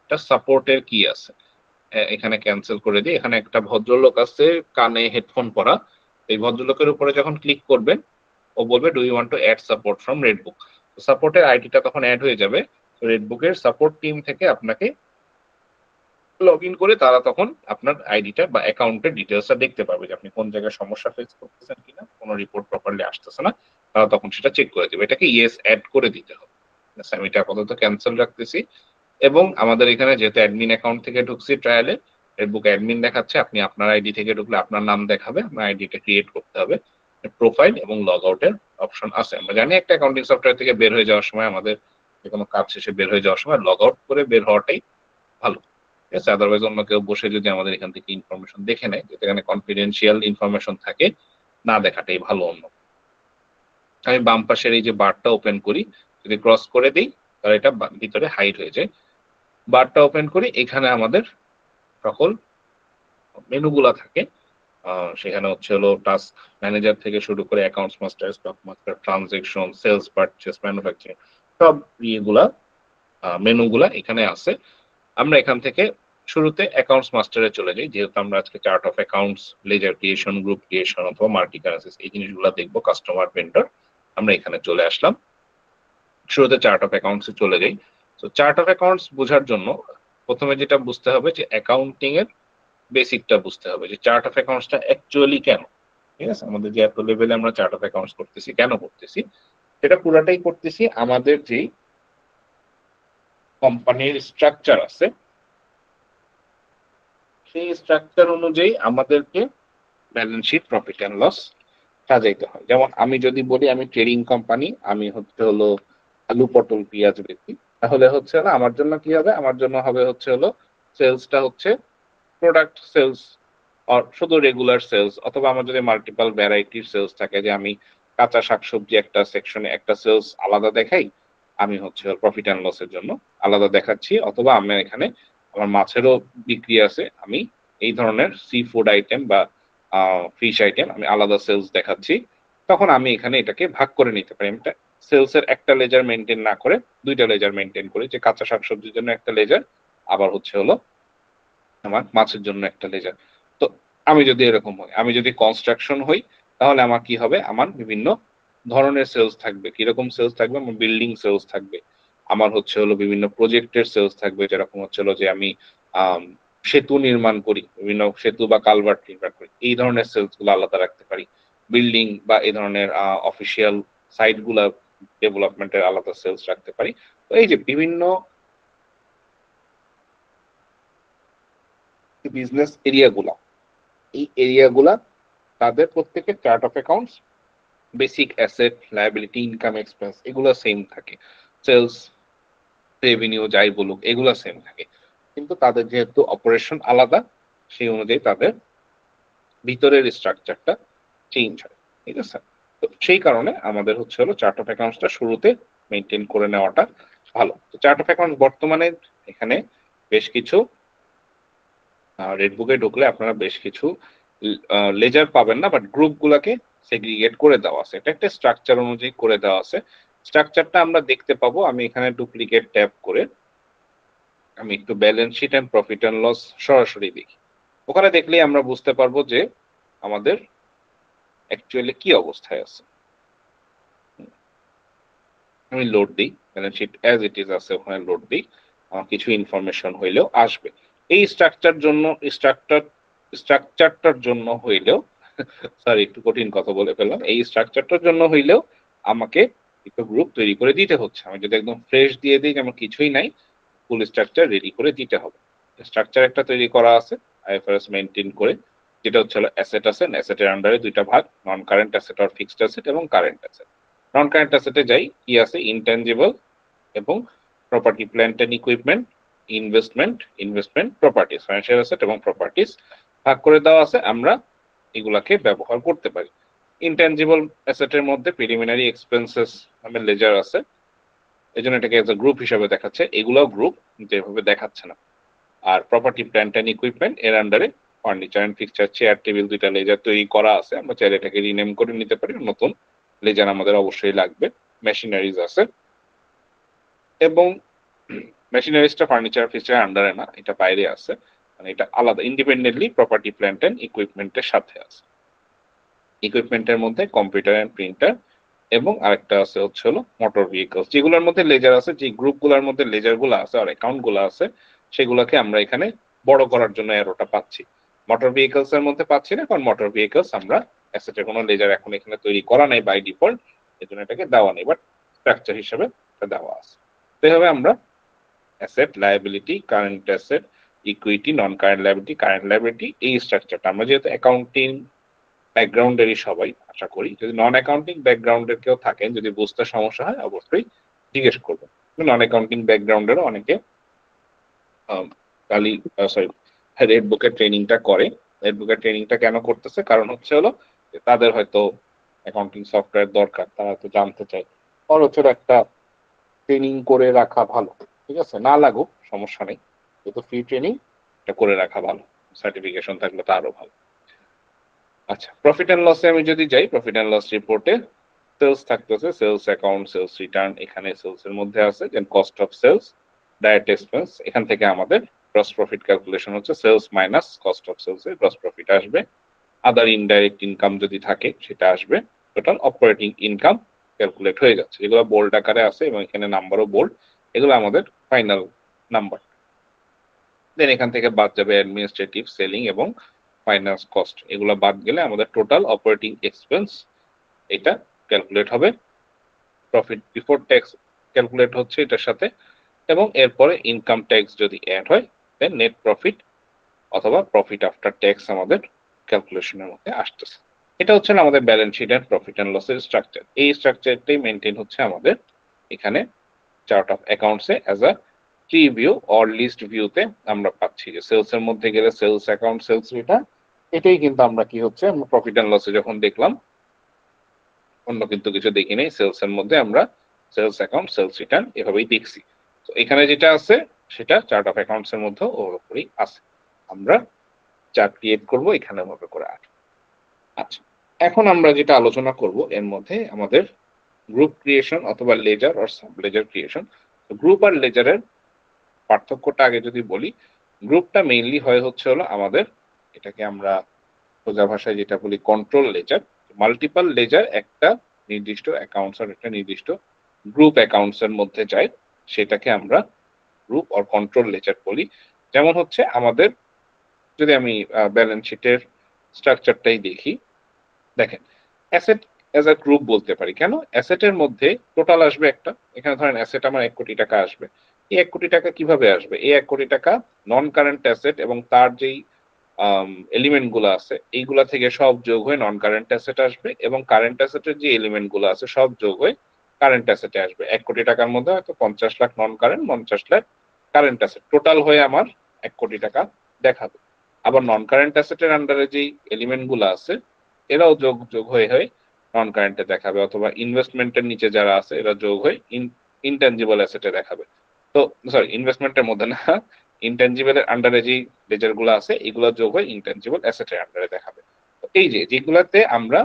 একটা সাপোর্টের কি আছে। এখানে ক্যানসেল করে দিই। এখানে একটা ভদ্রলোক আছে কানে হেডফোন পরা। এই ভদ্রলোকের উপরে যখন ক্লিক করবেন, ও বলবে, "do you want to add support from Redbook?" তো সাপোর্টের আইডিটা তখন এড হয়ে যাবে। রেডবুকের সাপোর্ট টিম থেকে আপনাকে লগইন করে তারা তখন আপনার আইডিটা বা অ্যাকাউন্টের ডিটেইলসটা দেখতে পারবে যে আপনি কোন জায়গায় সমস্যা ফেস করতেছেন কিনা, কোন রিপোর্ট প্রপারলি আসতেছে না। তারা তখন সেটা চেক করে দিবে। এটাকে ইয়েস এড করে দিতে হবে। ব্যাস, আমি এটা আপাতত ক্যানসেল রাখতেছি। এবং আমাদের এখানে যেহেতু অ্যাডমিন অ্যাকাউন্ট থেকে ঢুকছি ট্রায়ালে, ফেসবুক অ্যাডমিন দেখাচ্ছে। আপনি আপনার আইডি থেকে ঢুকলে আপনার নাম দেখাবে। আপনার আইডিটা ক্রিয়েট করতে হবে। প্রোফাইল এবং লগ আউটের অপশন আছে। আমরা জানি একটা অ্যাকাউন্টিং সফটওয়্যার থেকে বের হয়ে যাওয়ার সময়, আমাদের যেকোনো কাজ শেষে বের হয়ে যাওয়ার সময় লগ আউট করে বের হওয়াটাই ভালো। ঠিক আছে? আদারওয়াইজ অন্য কেউ বসে যদি আমাদের এখান থেকে ইনফরমেশন দেখে নেয়, যেটা এখানে কনফিডেনশিয়াল ইনফরমেশন থাকে, না দেখাটাই ভালো অন্য। আমি বাম পাশের এই যে বারটা ওপেন করি, যদি ক্রস করে দেই, তাহলে এটা ভিতরে হাইড হয়ে যায়। বারটা ওপেন করি, এখানে আমাদের সকল মেনুগুলা থাকে। আ সেখানে হচ্ছে হলো টাস্ক ম্যানেজার থেকে শুরু করে accounts master, stock master, transaction, sales, purchase, manufacturing, সব ইয়েগুলা মেনুগুলা এখানে আছে। আমরা এখান থেকে শুরুতে অ্যাকাউন্টস মাস্টারে চলে যাই, যেহেতু আমরা আজকে chart of accounts, ledger creation, group creation অথবা মাল্টি কারেন্সিস এই জিনিসগুলো দেখবো, কাস্টমার ভেন্ডর। আমরা এখানে চলে আসলাম, শুরুতে চার্ট অফ অ্যাকাউন্টসে চলে যাই। তো চার্ট অফ অ্যাকাউন্টস বোঝার জন্য প্রথমে যেটা বুঝতে হবে যে অ্যাকাউন্টিং এর বেসিকটা বুঝতে হবে, যে চার্ট অফ অ্যাকাউন্টসটা অ্যাকচুয়ালি কেন। ঠিক আছে, আমাদের যে এত লেভেলে আমরা চার্ট অফ অ্যাকাউন্টস করতেছি, কেন করতেছি, সেটা পুরাটাই করতেছি আমাদের যে কোম্পানির স্ট্রাকচার আছে, সেই স্ট্রাকচার অনুযায়ী আমাদেরকে balance sheet, profit and loss সাজাইতে হয়। যেমন আমি যদি বলি আমি ট্রেডিং কোম্পানি, আমি হচ্ছে হলো আলু পটল পেঁয়াজ বেচি, তাহলে হচ্ছে হলো আমার জন্য কি হবে, আমার জন্য হবে হচ্ছে হলো সেলসটা হচ্ছে প্রোডাক্ট সেলস আর শুধু রেগুলার সেলস, অথবা আমার যদি মাল্টিপল ভ্যারাইটির সেলস থাকে, যে আমি কাঁচা শাকসবজি একটা সেকশনে একটা সেলস আলাদা দেখাই, আমি হচ্ছে প্রফিট অ্যান্ড লসের জন্য আলাদা দেখাচ্ছি, অথবা আমি এখানে আমার মাছেরও বিক্রি আছে, আমি এই ধরনের সি ফুড আইটেম বা ফিশ আইটেম আমি আলাদা সেলস দেখাচ্ছি, তখন আমি এখানে এটাকে ভাগ করে নিতে পারি। আমি সেলসের একটা লেজার মেনটেন না করে দুইটা লেজার মেনটেন করি, যে কাঁচা শাকসবজির জন্য একটা লেজার, আবার হচ্ছে হলো আমার মাছের জন্য একটা লেজার। তো আমি যদি এরকম হই, আমি যদি কনস্ট্রাকশন হই, তাহলে আমার কি হবে, আমার বিভিন্ন ধরনের সেলস থাকবে। কিরকম সেলস থাকবে, আমার বিল্ডিং সেলস থাকবে, আমার হচ্ছে হলো বিভিন্ন প্রজেক্টের সেলস থাকবে, যেরকম হচ্ছে হলো যে আমি সেতু নির্মাণ করি, বিভিন্ন সেতু বা কালভার্ট নির্মাণ করি, এই ধরনের সেলস গুলো আলাদা রাখতে পারি। বিল্ডিং বা এই ধরনের অফিসিয়াল সাইট গুলা ডেভেলপমেন্টের আলাদা সেলস রাখতে পারি। তো এই যে বিভিন্ন বিজনেস এরিয়াগুলা, এই এরিয়াগুলা তাদের প্রত্যেকের chart of accounts, basic asset, liability, income, expense এগুলো সেম থাকে, সেলস, রেভিনিউ যাই বলুক এগুলো সেম থাকে, কিন্তু তাদের যেহেতু অপারেশন আলাদা, সেই অনুযায়ী তাদের ভিতরের স্ট্রাকচারটা চেঞ্জ হয়। ঠিক আছে, তো সেই কারণে আমাদের হচ্ছে হলো চার্ট অফ অ্যাকাউন্টসটা শুরুতে মেনটেন করে নেওয়াটা ভালো। তো চার্ট অফ অ্যাকাউন্টস বর্তমানে এখানে বেশ কিছু রেড বুকে ঢুকলে আপনারা বেশ কিছু লেজার পাবেন না, বাট গ্রুপ গুলাকে সেগ্রিগেট করে দেওয়া আছে, এটা একটা স্ট্রাকচার অনুযায়ী করে দেওয়া আছে। স্ট্রাকচারটা আমরা দেখতে পাবো, আমি এখানে ডুপ্লিকেট ট্যাপ করে আমি একটু balance sheet and profit and loss সরাসরি দেখি। ওখানে দেখলেই আমরা বুঝতে পারবো যে আমাদের অ্যাকচুয়ালি কি অবস্থায় আছে। আমি লোড দিই, balance sheet as it is আছে ওখানে লোড দিই, আমার কিছু ইনফরমেশন হইলেও আসবে। এই স্ট্রাকচারটার জন্য হইলেও সরি একটু কঠিন কথা বলে ফেললাম, এই স্ট্রাকচারটার জন্য হইলেও আমাকে একটু গ্রুপ তৈরি করে দিতে হচ্ছে। আমি যদি একদম ফ্রেশ দিয়ে দিই, যেমন কিছুই নাই, ফুল স্ট্রাকচার রেডি করে দিতে হবে। স্ট্রাকচার একটা তৈরি করা আছে আইএফআরএস মেনটেন করে, যেটা হচ্ছে অ্যাসেট আছে, অ্যাসেটের আন্ডারে দুইটা ভাগ, নন কারেন্ট অ্যাসেট আর ফিক্সড অ্যাসেট এবং কারেন্ট অ্যাসেট। নন কারেন্ট অ্যাসেটে যাই, কি আছে, ইনট্যানজিবল এবং property, plant and equipment, investment properties, financial asset এবং প্রপার্টিস ভাগ করে দেওয়া আছে, আমরা এগুলাকে ব্যবহার করতে পারি। ইনট্যানজিবল অ্যাসেটের মধ্যে প্রিলিমিনারি এক্সপেন্সেস নামে লেজার আছে, এই জন্য এটাকে এজ এ গ্রুপ হিসাবে দেখাচ্ছে, এগুলাও গ্রুপ, যেভাবে দেখাচ্ছে না। আর প্রপার্টি, প্ল্যান্ট এন্ড ইকুইপমেন্ট এর আন্ডারে furniture and fixture, chair table দুইটা লেজার তৈরি করা আছে, আমরা চাইলে এটাকে রিনেম করে নিতে পারি, নতুন লেজার আমাদের অবশ্যই লাগবে। মেশিনারিজ আছে, এবং মেশিনারিজটা ফার্নিচার ফিক্সচার আন্ডারে না, এটা বাইরে আছে, মানে এটা আলাদা ইন্ডিপেন্ডেন্টলি প্রপার্টি, প্ল্যান্ট এন্ড ইকুইপমেন্টের সাথে আছে। ইকুইপমেন্টের মধ্যে কম্পিউটার এন্ড প্রিন্টার, এবং আরেকটা আছে হচ্ছে হলো মোটর ভেহিকলস, যেগুলোর মধ্যে লেজার আছে, যে গ্রুপগুলোর মধ্যে লেজার গুলো আছে আর অ্যাকাউন্ট গুলো আছে, সেগুলোকে আমরা এখানে বড় করার জন্য এরোটা পাচ্ছি। মোটর ভেহিকলস এর মধ্যে পাচ্ছি না, কারণ মোটর ভেহিকলস আমরা অ্যাসেটের কোনো লেজার এখন এখানে তৈরি করা নাই বাই ডিফল্ট, এই জন্য এটাকে দেওয়া নেই, বাট স্ট্রাকচার হিসেবে এটা দেওয়া আছে। তো এইভাবে আমরা asset, liability, current asset, equity, নন কারেন্ট লায়াবিলিটি, কারেন্ট লায়াবিলিটি, এই স্ট্রাকচারটা আমরা যেহেতু অ্যাকাউন্টিং ব্যাকগ্রাউন্ডেরই সবাই আশা করি, যদি নন অ্যাকাউন্টিং ব্যাকগ্রাউন্ডের কেউ থাকেন, যদি বুঝতে সমস্যা হয় অবশ্যই জিজ্ঞেস করবেন। নন অ্যাকাউন্টিং ব্যাকগ্রাউন্ডেরও অনেকে কালি সরি রেড বুকের ট্রেনিংটা করে। রেড বুকের ট্রেনিংটা কেন করতেছে, কারণ হচ্ছে হলো যে তাদের হয়তো অ্যাকাউন্টিং সফটওয়্যার দরকার, তারা তো জানতে চায়, আর হচ্ছে একটা ট্রেনিং করে রাখা ভালো। ঠিক আছে, না লাগুক সমস্যা নেই, যেহেতু ফ্রি ট্রেনিং, এটা করে রাখা ভালো, সার্টিফিকেশন থাকলে তো আরো ভালো। আচ্ছা, প্রফিট এন্ড লসে আমি যদি যাই, প্রফিট এন্ড লস রিপোর্টে সেলস থাকতেছে, সেলস অ্যাকাউন্ট, সেলস রিটার্ন, এখানে সেলস এর মধ্যে আছে then cost of sales, direct expense, এখান থেকে আমাদের গ্রস প্রফিট ক্যালকুলেশন হচ্ছে sales minus cost of sales এর গ্রস প্রফিট আসবে, আদার ইনডাইরেক্ট ইনকাম যদি থাকে সেটা আসবে, টোটাল অপারেটিং ইনকাম ক্যালকুলেট হয়ে যাচ্ছে। এগুলো বোল্ড আকারে আছে এবং এখানে নাম্বারও বোল্ড, এগুলো আমাদের ফাইনাল নাম্বার। দেন এখান থেকে বাদ যাবে অ্যাডমিনিস্ট্রেটিভ, সেলিং এবং ফাইন্যান্স কস্ট, এগুলো বাদ গেলে আমাদের টোটাল অপারেটিং এক্সপেন্স এটা ক্যালকুলেট হবে, প্রফিট বিফোর ট্যাক্স ক্যালকুলেট হচ্ছে এটার সাথে, এবং এরপরে ইনকাম ট্যাক্স যদি অ্যাড হয় দেন নেট প্রফিট অথবা প্রফিট আফটার ট্যাক্স আমাদের ক্যালকুলেশনের মধ্যে আসতেছে। এটা হচ্ছে আমাদের balance sheet and profit and লসের স্ট্রাকচার। এই স্ট্রাকচারটাই মেনটেন হচ্ছে আমাদের এখানে চার্ট অফ অ্যাকাউন্টসে as a tree view or list ভিউতে আমরা পাচ্ছি যে সেলস এর মধ্যে গেলে সেলস অ্যাকাউন্ট, সেলস রিটার্ন, এটাই কিন্তু আমরা কি হচ্ছে আমরা প্রফিট অ্যান্ড লসে যখন দেখলাম অন্য কিন্তু কিছু দেখি নাই, সেলস এর মধ্যে আমরা সেলস অ্যাকাউন্ট, সেলস রিটার্ন এভাবেই দেখছি। তো এখানে যেটা আছে সেটা চার্ট অফ অ্যাকাউন্টস এর মধ্যে ওর উপরেই আছে। আমরা চার্ট ক্রিয়েট করব এখানে ভাবে করে আসবে। আচ্ছা, এখন আমরা যেটা আলোচনা করব এর মধ্যে আমাদের গ্রুপ ক্রিয়েশন অথবা লেজার আর সাব লেজার ক্রিয়েশন। গ্রুপ আর লেজারের পার্থক্যটা আগে যদি বলি, গ্রুপটা মেইনলি হয় হচ্ছে হলো আমাদের, এটাকে আমরা সোজা ভাষায় যেটা বলি কন্ট্রোল লেজার, মাল্টিপল লেজার একটা নির্দিষ্ট অ্যাকাউন্টস আর একটা নির্দিষ্ট গ্রুপ অ্যাকাউন্টস এর মধ্যে যায়, সেটাকে আমরা গ্রুপ অর কন্ট্রোল লেজার বলি। যেমন হচ্ছে আমাদের যদি আমি ব্যালেন্স শিটের স্ট্রাকচারটাই দেখি, দেখেন অ্যাসেট অ্যাজ আ গ্রুপ বলতে পারি। কেন? অ্যাসেটের মধ্যে টোটাল আসবে একটা, এখানে ধরেন অ্যাসেট আমার 1 কোটি টাকা আসবে। এই 1 কোটি টাকা কিভাবে আসবে? এই 1 কোটি টাকা নন কারেন্ট অ্যাসেট এবং তার যেই এলিমেন্ট গুলো আছে এইগুলা থেকে সব যোগ হয়ে নন কারেন্ট অ্যাসেট আসবে, এবং কারেন্ট অ্যাসেটের যে এলিমেন্ট গুলো আছে সব যোগ হয়ে কারেন্ট অ্যাসেটে আসবে। 1 কোটি টাকার মধ্যে হয়তো 50 লাখ নন current, 50 lakh current asset, total হয়ে আমার 1 কোটি টাকা দেখাবে। আবার নন কারেন্ট অ্যাসেটের আন্ডারে যেই এলিমেন্ট গুলো আছে এরাও যোগ যোগ হয়ে হয়ে নন কারেন্টে দেখাবে, অথবা ইনভেস্টমেন্টের নিচে যারা আছে এরা যোগ হয়ে ইনটেনজিবল অ্যাসেটে দেখাবে। তো সরি, ইনভেস্টমেন্টের মধ্যে না, ইনটেনজিবল এর আন্ডারে যে লেজার গুলো আছে এগুলো যোগ হয়ে ইনটেনজিবল অ্যাসেটের আন্ডারে দেখাবে। তো এই যে যেগুলাতে আমরা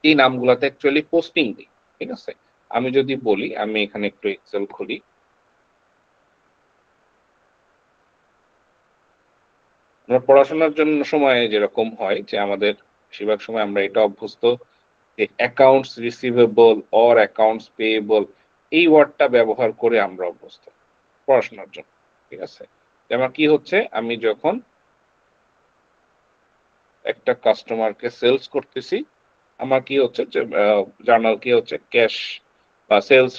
এই নামগুলাতে অ্যাকচুয়ালি পোস্টিং দিই, ঠিক আছে? আমি যদি বলি, আমি এখানে একটু এক্সেল খুলি, আমরা পড়াশোনার জন্য সময় যেরকম হয় যে আমাদের বেশিরভাগ সময় আমরা এটা অভ্যস্ত যে accounts receivable or accounts payable, এই ওয়ার্ডটা ব্যবহার করে আমরা অভ্যস্ত পড়াশোনার জন্য, ঠিক আছে? যেমন কি হচ্ছে, আমি যখন একটা কাস্টমারকে সেলস করতেছি, আমার কি হচ্ছে যে জার্নাল কি হচ্ছে ক্যাশ বা সেলস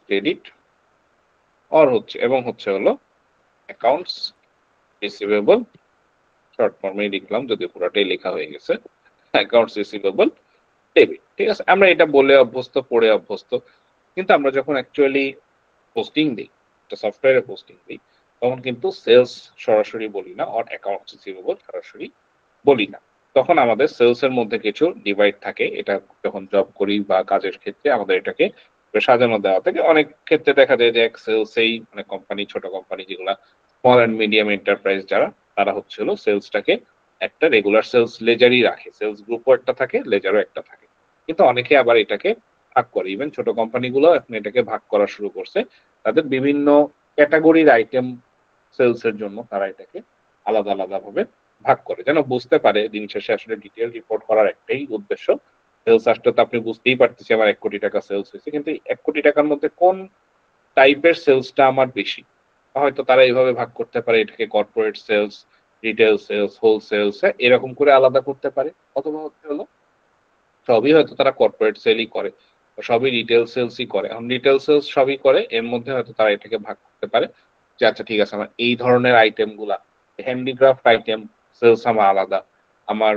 ক্রেডিট অর হচ্ছে এবং হচ্ছে হলো অ্যাকাউন্টস রিসিভেবল, শর্ট ফর্মেই লিখলাম যদি পুরাটাই লেখা হয়ে গেছে, অ্যাকাউন্টস রিসিভেবল ডেবিট, ঠিক আছে? আমরা এটা বলে অভ্যস্ত, পড়ে অভ্যস্ত, কিন্তু আমরা যখন অ্যাকচুয়ালি পোস্টিং দিই, একটা সফটওয়্যারে পোস্টিং দিই, তখন কিন্তু সেলস সরাসরি বলি না অর অ্যাকাউন্টস রিসিভেবল সরাসরি বলি না। তখন আমাদের সেলস এর মধ্যে কিছু ডিভাইড থাকে, এটা যখন জব করি বা কাজের ক্ষেত্রে আমাদের এটাকে সাজানো দেওয়া থাকে। অনেক ক্ষেত্রে দেখা যায় যে এক সেলসেই মানে কোম্পানি, ছোট কোম্পানি যেগুলা স্মল অ্যান্ড মিডিয়াম এন্টারপ্রাইজ যারা, তারা হচ্ছে হলো সেলসটাকে একটা রেগুলার সেলস লেজারই রাখে, সেলস গ্রুপও একটা থাকে, লেজারও একটা থাকে। কিন্তু অনেকে আবার এটাকে ভাগ করে, ইভেন ছোট কোম্পানিগুলো এখন এটাকে ভাগ করা শুরু করছে, তাদের বিভিন্ন ক্যাটাগরির আইটেম সেলস এর জন্য তারা এটাকে আলাদা আলাদা ভাবে ভাগ করে, যেন বুঝতে পারে দিন শেষে আসলে ডিটেইল রিপোর্ট করার একটাই উদ্দেশ্য। সেলস আসলে তো আপনি বুঝতেই পারতেছি আমার 1 কোটি টাকা সেলস হয়েছে, কিন্তু 1 কোটি টাকার মধ্যে কোন টাইপের সেলসটা আমার বেশি, হয়তো তারা এইভাবে ভাগ করতে পারে, এটাকে কর্পোরেট সেলস, রিটেল সেলস, হোলসেলস এরকম করে আলাদা করতে পারে, অথবা হচ্ছে হলো সবই হয়তো তারা কর্পোরেট সেলই করে, সবই রিটেল সেলসই করে। এখন রিটেল সেলস সবই করে, এর মধ্যে হয়তো তারা এটাকে ভাগ করতে পারে যে আচ্ছা ঠিক আছে, আমার এই ধরনের আইটেম গুলা, হ্যান্ডিক্রাফট আইটেম সেলস আমার আলাদা, আমার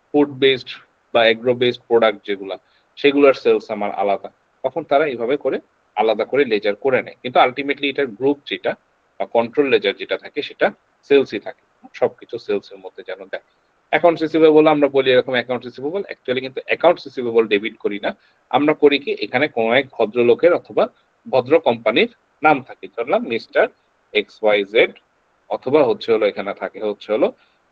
ফুড বেসড বা এগ্রো বেসড প্রোডাক্ট যেগুলা, সেগুলোর সেলস আমার আলাদা। তখন তারা এইভাবে করে আলাদা করে লেজার করে নেয়, কিন্তু আলটিমেটলি এটার গ্রুপ যেটা বা কন্ট্রোল লেজার যেটা থাকে সেটা সেলসই থাকে, সবকিছু সেলস এর মধ্যে যেন দেয়। অ্যাকাউন্টস রিসিভেবল আমরা বলি এরকম অ্যাকাউন্টস রিসিভেবল, অ্যাকচুয়ালি কিন্তু অ্যাকাউন্টস রিসিভেবল ডেবিট করি না, আমরা করি কি এখানে কোনো এক ভদ্রলোকের অথবা ভদ্র কোম্পানির নাম থাকে, ধরলাম মিস্টার এক্স ওয়াই জেড, অথবা হচ্ছে হলো এখানে থাকে হচ্ছে হলো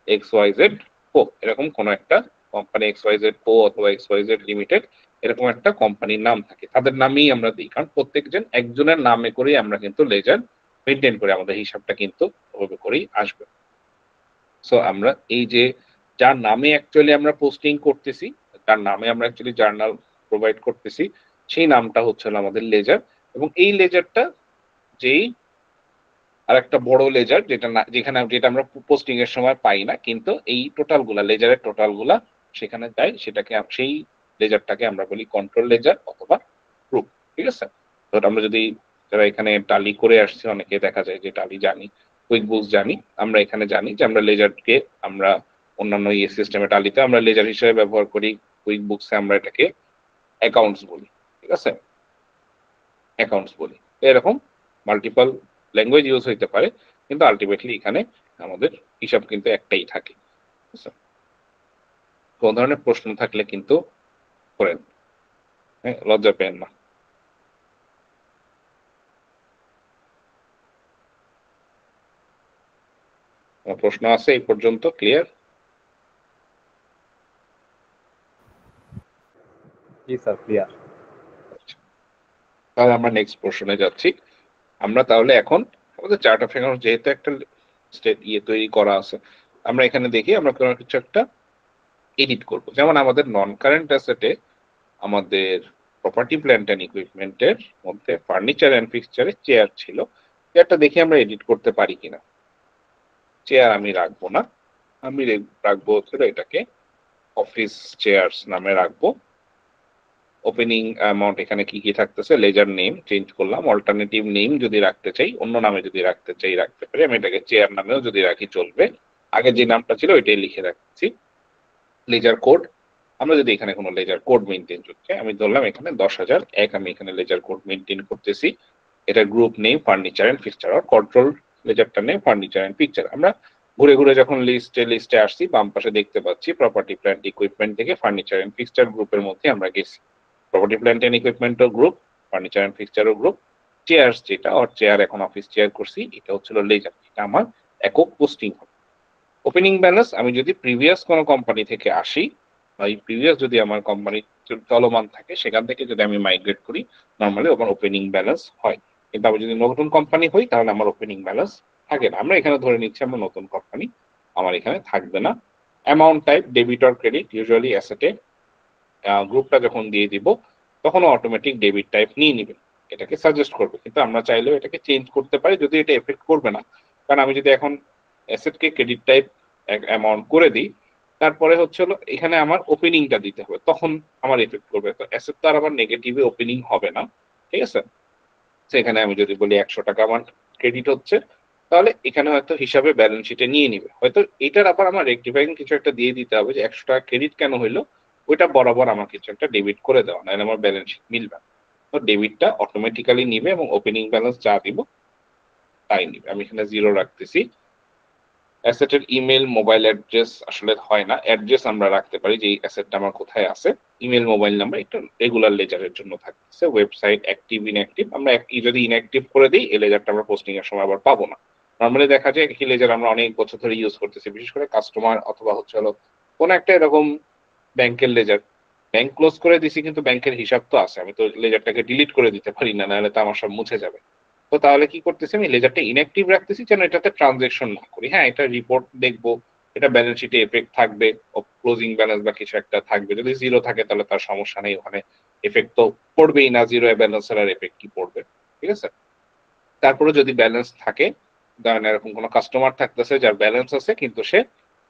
এক্স ওয়াই জেড কো, এরকম কোনো একটা কোম্পানি এক্স ওয়াই জেড কো অথবা এক্স ওয়াই জেড লিমিটেড, এরকম একটা কোম্পানির নাম থাকে, তাদের নামেই আমরা দিই, কারণ প্রত্যেকজন একজনের নামে করেই আমরা কিন্তু লেজার মেনটেন করি, আমাদের হিসাবটা কিন্তু ওভাবে করেই আসবে। সো আমরা এই যে যার নামে অ্যাকচুয়ালি আমরা পোস্টিং করতেছি, যার নামে আমরা অ্যাকচুয়ালি জার্নাল প্রোভাইড করতেছি, সেই নামটা হচ্ছে হলো আমাদের লেজার। এবং এই লেজারটা যেই আরেকটা বড় লেজার যেটা আমরা পোস্টিং এর সময় পাই না, কিন্তু এই টোটাল গুলা লেজারের টোটাল গুলা সেখানে যায়, সেটাকে সেই লেজারটাকে আমরা বলি কন্ট্রোল লেজার অথবা গ্রুপ। ঠিক আছে? তো আমরা যদি যারা এখানে টালি করে আসছে, অনেকে দেখা যায় যে টালি জানি, কুইক বুকস জানি, আমরা এখানে জানি যে আমরা লেজারকে আমরা অন্যান্য ইয়ে সিস্টেমে টালিতে আমরা লেজার হিসেবে ব্যবহার করি, কুইক বুকসে আমরা এটাকে অ্যাকাউন্টস বলি। ঠিক আছে? অ্যাকাউন্টস বলি। এরকম মাল্টিপল ল্যাঙ্গুয়েজ ইউজ হইতে পারে, কিন্তু আলটিমেটলি এখানে আমাদের হিসাব কিন্তু একটাই থাকে। কোন ধরনের প্রশ্ন থাকলে কিন্তু করেন, হ্যাঁ, লজ্জা পেন না। প্রশ্ন আছে এই পর্যন্ত ক্লিয়ার? জি স্যার, ক্লিয়ার। তাহলে আমরা নেক্সট প্রশ্নে যাচ্ছি। আমরা তাহলে এখন আমাদের চার্ট অফ অ্যাকাউন্ট যেহেতু একটা স্টেট ইয়ে তৈরি করা আছে, আমরা এখানে দেখি আমরা কোনো কিছু একটা এডিট করব। যেমন আমাদের নন কারেন্ট অ্যাসেটে আমাদের প্রপার্টি প্ল্যান্ট অ্যান্ড ইকুইপমেন্টের মধ্যে ফার্নিচার অ্যান্ড ফিক্সচারে চেয়ার ছিল, চেয়ারটা দেখি আমরা এডিট করতে পারি কিনা। চেয়ার আমি রাখবো না, আমি রাখবো হচ্ছে এটাকে অফিস চেয়ার্স নামে রাখবো। ওপেনিং অ্যামাউন্ট এখানে কি কি থাকতেছে, লেজার নেম চেঞ্জ করলাম, অল্টারনেটিভ নেম যদি রাখতে চাই, অন্য নামে যদি রাখতে চাই রাখতে পারি, আমি এটাকে চেয়ার নামেও যদি রাখি চলবে, আগে যে নামটা ছিল ওইটাই লিখে রাখছি। লেজার কোড, আমরা যদি এখানে কোনো লেজার কোড মেনটেন করতে, আমি ধরলাম এখানে 10,001 আমি এখানে লেজার কোড মেনটেন করতেছি। এটা group name furniture and fixture, আর কন্ট্রোল লেজারটা নেম ফার্নিচার এন্ড পিকচার। আমরা ঘুরে ঘুরে যখন লিস্টে আসছি, বাম পাশে দেখতে পাচ্ছি প্রপার্টি প্ল্যান্ট ইকুইপমেন্ট থেকে ফার্নিচার এন্ড ফিক্সচার গ্রুপের মধ্যে আমরা গেছি। প্রপার্টি প্ল্যান্ট এন্ড ইকুইপমেন্টও গ্রুপ, ফার্নিচার এন্ড ফিক্সচারও গ্রুপ, চেয়ার্স যেটা আর চেয়ার এখন অফিস চেয়ার করছি, এটা হচ্ছিল লেজার, এটা আমার একক পোস্টিং হবে। ওপেনিং ব্যালেন্স আমি যদি প্রিভিয়াস কোনো কোম্পানি থেকে আসি, বা এই প্রিভিয়াস যদি আমার কোম্পানি চলমান থাকে সেখান থেকে যদি আমি মাইগ্রেট করি, নর্মালি আমার ওপেনিং ব্যালেন্স হয়। কিন্তু আমি যদি নতুন কোম্পানি হই তাহলে আমার ওপেনিং ব্যালেন্স থাকে না। আমরা এখানে ধরে নিচ্ছি আমরা নতুন কোম্পানি, আমার এখানে থাকবে না। Amount type debit or credit, usually অ্যাসেটে গ্রুপটা যখন দিয়ে দিব তখন অটোমেটিক ডেবিট টাইপ নিয়ে নিবে, এটাকে সাজেস্ট করবে, কিন্তু আমরা চাইলেও এটাকে চেঞ্জ করতে পারি, যদি এটা এফেক্ট করবে না। কারণ আমি যদি এখন অ্যাসেটকে ক্রেডিট টাইপ অ্যামাউন্ট করে দিই, তারপরে হচ্ছে হলো এখানে আমার ওপেনিংটা দিতে হবে, তখন আমার এফেক্ট করবে। তো অ্যাসেট তো আর আমার নেগেটিভে ওপেনিং হবে না। ঠিক আছে? সেখানে আমি যদি বলি 100 টাকা আমার ক্রেডিট হচ্ছে, তাহলে এখানে হয়তো হিসাবে ব্যালেন্স শিটে নিয়ে নিবে, হয়তো এটার আবার আমার রেক্টিফাইং কিছু একটা দিয়ে দিতে হবে যে 100 টাকা ক্রেডিট কেন হইলো, ওইটা বরাবর আমার কিছু একটা ডেবিট করে দেওয়া, নাহলে আমার ব্যালেন্স শিট মিলবে না। তো ডেবিটটা অটোমেটিক্যালি নিবে এবং ওপেনিং ব্যালেন্স যা দিব তাই নিবে। আমি এখানে 0 রাখতেছি। অ্যাসেটের ইমেল মোবাইল অ্যাড্রেস আসলে হয় না, অ্যাড্রেস আমরা রাখতে পারি যে এই অ্যাসেটটা আমার কোথায় আছে। ইমেল মোবাইল নাম্বার একটা রেগুলার লেজারের জন্য থাকতেছে। ওয়েবসাইট অ্যাক্টিভ ইনঅ্যাক্টিভ, আমরা যদি ইনঅ্যাক্টিভ করে দিই এই লেজারটা আমরা পোস্টিং এর সময় আবার পাবো না। নর্মালি দেখা যায় একই লেজার আমরা অনেক বছর ধরে ইউজ করতেছি, বিশেষ করে কাস্টমার অথবা হচ্ছে হলো কোন একটা এরকম ব্যাংকের লেজার, ব্যাংক ক্লোজ করে দিছি কিন্তু ব্যাংকের হিসাব তো আছে, আমি তো লেজারটাকে ডিলিট করে দিতে পারি না, নাহলে তো আমার সব মুছে যাবে। তো তাহলে কি করতেছি, আমি লেজারটা ইনঅ্যাক্টিভ রাখতেছি যেন এটাতে ট্রানজেকশন না করি। হ্যাঁ, এটা রিপোর্ট দেখবো, এটা ব্যালেন্স শিটে এফেক্ট থাকবে, ক্লোজিং ব্যালেন্স বা কিছু একটা থাকবে। যদি 0 থাকে তাহলে তার সমস্যা নেই, ওখানে এফেক্ট তো পড়বেই না, 0 ব্যালেন্সের আর এফেক্ট কি পড়বে। ঠিক আছে? তারপরে যদি ব্যালেন্স থাকে, ধরেন এরকম কোনো কাস্টমার থাকতেছে যার ব্যালেন্স আছে কিন্তু সে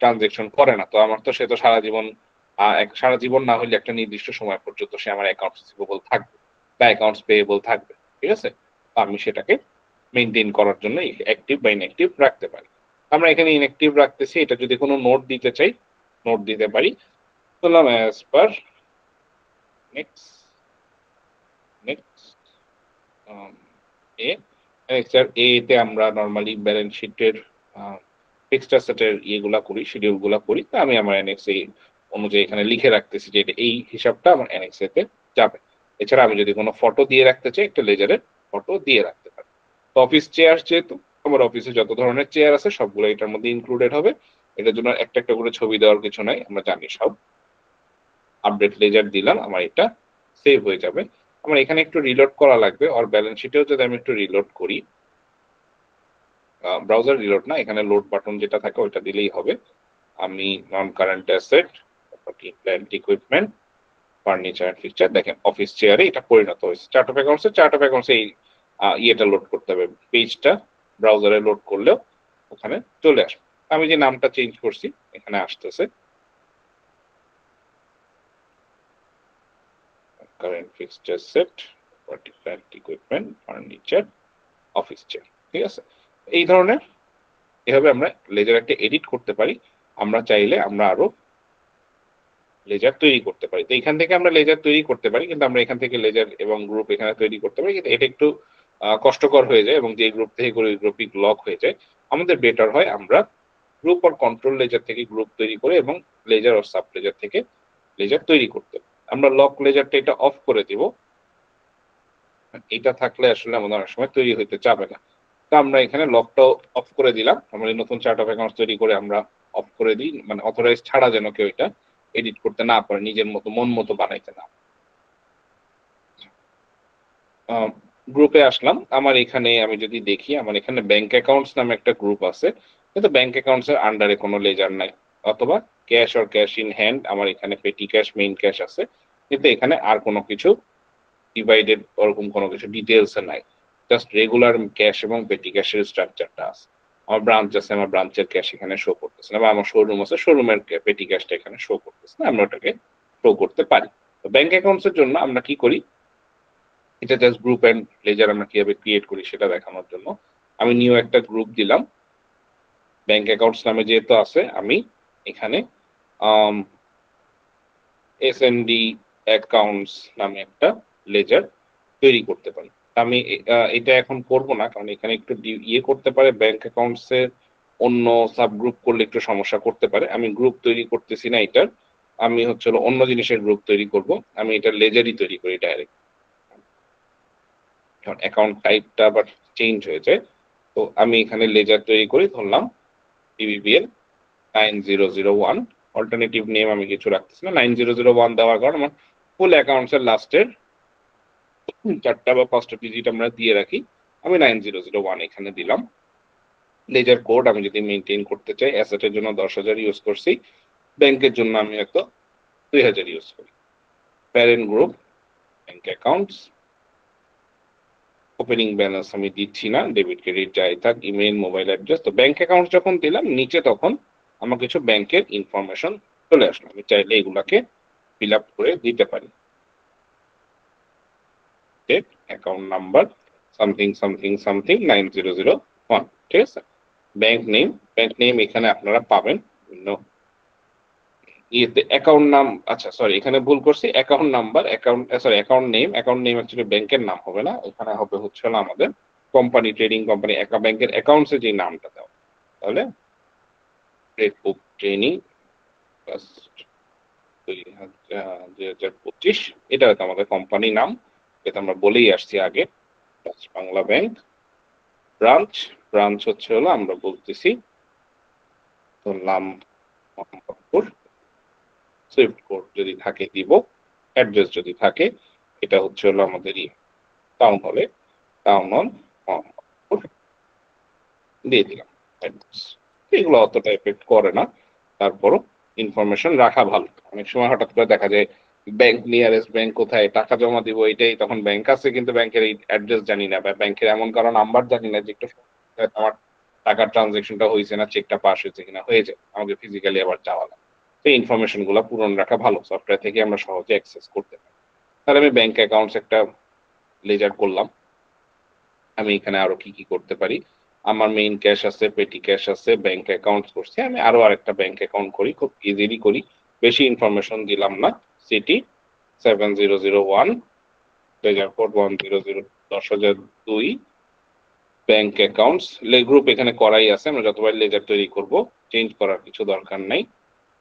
ট্রানজেকশন করে না, তো আমার তো সে তো সারা জীবন না হলে একটা নির্দিষ্ট সময় পর্যন্ত সে আমার অ্যাকাউন্টস রিসিভেবল থাকবে বা অ্যাকাউন্টস পেয়েবল থাকবে। ঠিক আছে? তো আমি সেটাকে মেনটেন করার জন্য অ্যাক্টিভ বা ইনঅ্যাক্টিভ রাখতে পারি। আমরা এখানে ইনঅ্যাক্টিভ রাখতেছি, এটা যদি কোনো নোট দিতে চাই নোট দিতে পারি। বললাম অ্যাজ পার নেক্সট নেক্সট এতে আমরা নর্মালি ব্যালেন্স শিটের ফিক্সড অ্যাসেটের ইয়েগুলা করি, শিডিউল গুলা করি। তা আমি আমার এনএক্স অনুযায়ী এখানে লিখে রাখতেছি যে এই হিসাবটা আমার এনএক্স এতে যাবে। এছাড়া আমি যদি কোনো ফটো দিয়ে রাখতে চাই, একটা লেজারের ফটো দিয়ে রাখতে পারি। তো অফিস চেয়ার যেহেতু আমার অফিসে যত ধরনের চেয়ার আছে সবগুলো এটার মধ্যে ইনক্লুডেড হবে। এটার জন্য একটা একটা করে ছবি দেওয়ার কিছু নাই, আমরা জানি সব। আপডেট লেজার দিলাম, আমার এটা সেভ হয়ে যাবে। আমার এখানে একটু রিলোড করা লাগবে, আর ব্যালেন্স শিটেও যদি আমি একটু রিলোড করি, ব্রাউজার রিলোড না, এখানে লোড বাটন যেটা থাকে ওইটা দিলেই হবে। আমি non current asset, plant equipment, furniture and fixture, দেখেন অফিস চেয়ারে এটা পরিণত হয়েছে। চার্ট অফ অ্যাকাউন্টসে এই ইয়েটা লোড করতে হবে, পেজটা ব্রাউজারে লোড করলেও ওখানে চলে আসবে। আমি যে নামটা চেঞ্জ করছি এখানে আসতেছে current fixture set, plant equipment, furniture, office chair, ঠিক আছে। এই ধরনের এভাবে আমরা লেজার একটা এডিট করতে পারি। আমরা চাইলে আমরা আরো লেজার তৈরি করতে পারি। তো এখান থেকে আমরা লেজার তৈরি করতে পারি, কিন্তু আমরা এখান থেকে লেজার এবং গ্রুপ এখানে তৈরি করতে পারি, কিন্তু এটা একটু কষ্টকর হয়ে যায় এবং যে গ্রুপ থেকে করে ওই গ্রুপিং লক হয়ে যায়। আমাদের বেটার হয় আমরা গ্রুপ আর কন্ট্রোল লেজার থেকে গ্রুপ তৈরি করে এবং লেজার আর সাব লেজার থেকে লেজার তৈরি করতে। আমরা লক লেজারটা এটা অফ করে দিব, এটা থাকলে আসলে আমাদের অনেক সময় তৈরি হইতে চাবে না। তো আমরা এখানে লকটাও অফ করে দিলাম। আমরা এই নতুন চার্ট অফ অ্যাকাউন্টস তৈরি করে আমরা অফ করে দিই, মানে অথরাইজ ছাড়া যেন কেউ এটা এডিট করতে না পারে, নিজের মতো মন মতো বানাইতে না। গ্রুপে আসলাম, আমার এখানে আমি যদি দেখি আমার এখানে ব্যাংক অ্যাকাউন্টস নামে একটা গ্রুপ আছে, কিন্তু ব্যাংক অ্যাকাউন্টস এর আন্ডারে কোনো লেজার নাই, অথবা cash or cash in hand, আমার এখানে পেটি ক্যাশ, মেইন ক্যাশ আছে, কিন্তু এখানে আর কোনো কিছু ডিভাইডেড ওরকম কোনো কিছু ডিটেলস নাই, জাস্ট রেগুলার ক্যাশ এবং পেটি ক্যাশের স্ট্রাকচারটা আছে। আমার ব্রাঞ্চ আছে, আমার ব্রাঞ্চের ক্যাশ এখানে শো করতেছে না, বা আমার শোরুম আছে, শোরুমের পেটি ক্যাশটা এখানে শো করতেছে না, আমরা ওটাকে শো করতে পারি। তো ব্যাংক অ্যাকাউন্টস এর জন্য আমরা কি করি, এটা জাস্ট গ্রুপ এন্ড লেজার আমরা কিভাবে ক্রিয়েট করি সেটা দেখানোর জন্য আমি নিউ একটা গ্রুপ দিলাম। ব্যাংক অ্যাকাউন্টস নামে যেহেতু আছে, আমি এখানে এসএনডি অ্যাকাউন্টস নামে একটা লেজার তৈরি করতে পারি। আমি এটা এখন করব না, কারণ এখানে একটু ইয়ে করতে পারে, ব্যাংক অ্যাকাউন্টস এর অন্য সাব গ্রুপ করলে একটু সমস্যা করতে পারে। আমি গ্রুপ তৈরি করতেছি না এটার, আমি হচ্ছে অন্য জিনিসের গ্রুপ তৈরি করব। আমি এটা লেজারই তৈরি করি ডাইরেক্ট, কারণ অ্যাকাউন্ট টাইপটা আবার চেঞ্জ হয়ে যায়। তো আমি এখানে লেজার তৈরি করি, ধরলাম বিবিবিএল 9001, অল্টারনেটিভ নেম আমি কিছু রাখতেছি না, 9001 দেওয়ার কারণ আমার ফুল অ্যাকাউন্টস এর লাস্টের চারটা বা পাঁচটা ডিজিট আমরা দিয়ে রাখি। আমি 9001 এখানে দিলাম। লেজার কোড আমি যদি মেনটেন করতে চাই, অ্যাসেটের জন্য 10,000 ইউজ করছি, ব্যাংকের জন্য আমি হয়তো 2,000 ইউজ করি। Parent group bank accounts, opening balance আমি দিচ্ছি না, ডেবিট ক্রেডিট যাই থাক, ইমেল, মোবাইল অ্যাড্রেস। তো ব্যাংক অ্যাকাউন্ট যখন দিলাম নিচে, তখন আমার কিছু ব্যাংকের ইনফরমেশন চলে আসলো, আমি চাইলে এগুলাকে ফিল আপ করে দিতে পারি। Account number something something something 9001, ঠিক আছে। ব্যাংক নেম এখানে আপনারা পাবেন বিভিন্ন ইয়েতে। অ্যাকাউন্ট নাম, আচ্ছা সরি এখানে ভুল করছি, account number, account name actually ব্যাংকের নাম হবে না, এখানে হবে হচ্ছে আমাদের কোম্পানি, ট্রেডিং কোম্পানি, ব্যাংকের অ্যাকাউন্টসে যে নামটা দেওয়া, তাহলে বুক ট্রেনিং 2025, এটা হয়তো আমাদের কোম্পানি নাম, এটা আমরা বলেই আসছি আগে। বাংলা ব্যাংক ব্রাঞ্চ হচ্ছে আমরা বলতেছি নাম মোহাম্মদপুর, সুইফট কোড যদি থাকে দিব, অ্যাড্রেস যদি থাকে, এটা হচ্ছে আমাদের টাউন হল মোহাম্মদপুর দিয়ে দিলাম অ্যাড্রেস। এগুলো অতটা এফেক্ট করে না, তারপরও ইনফরমেশন রাখা ভালো। অনেক সময় হঠাৎ করে দেখা যায় ব্যাংক, নিয়ারেস্ট ব্যাংক কোথায়, টাকা জমা দিব এটাই, তখন ব্যাংক আছে কিন্তু ব্যাংকের এই অ্যাড্রেস জানি না, বা ব্যাংকের এমন কারো নাম্বার জানি না যে একটু আমার টাকার ট্রানজেকশনটা হয়েছে না, চেকটা পাস হয়েছে কিনা, হয়ে যায় আমাকে ফিজিক্যালি আবার যাওয়া লাগে। তো ইনফরমেশন গুলো পূরণ রাখা ভালো, সফটওয়্যার থেকে আমরা সহজে অ্যাক্সেস করতে পারি। তাহলে আমি ব্যাংক অ্যাকাউন্টস একটা লেজার করলাম। আমি এখানে আরো কি কি করতে পারি, আমার মেইন ক্যাশ আছে, পেটি ক্যাশ আছে, ব্যাংক অ্যাকাউন্ট করছি, আমি আরো আরেকটা ব্যাংক অ্যাকাউন্ট করি, খুব ইজিলি করি, বেশি ইনফরমেশন দিলাম না। CT 7001, ledger code 1001002, bank accounts, group এখানে করাই আছে, আমরা যতবার লেজার তৈরি করব চেঞ্জ করার কিছু দরকার নাই।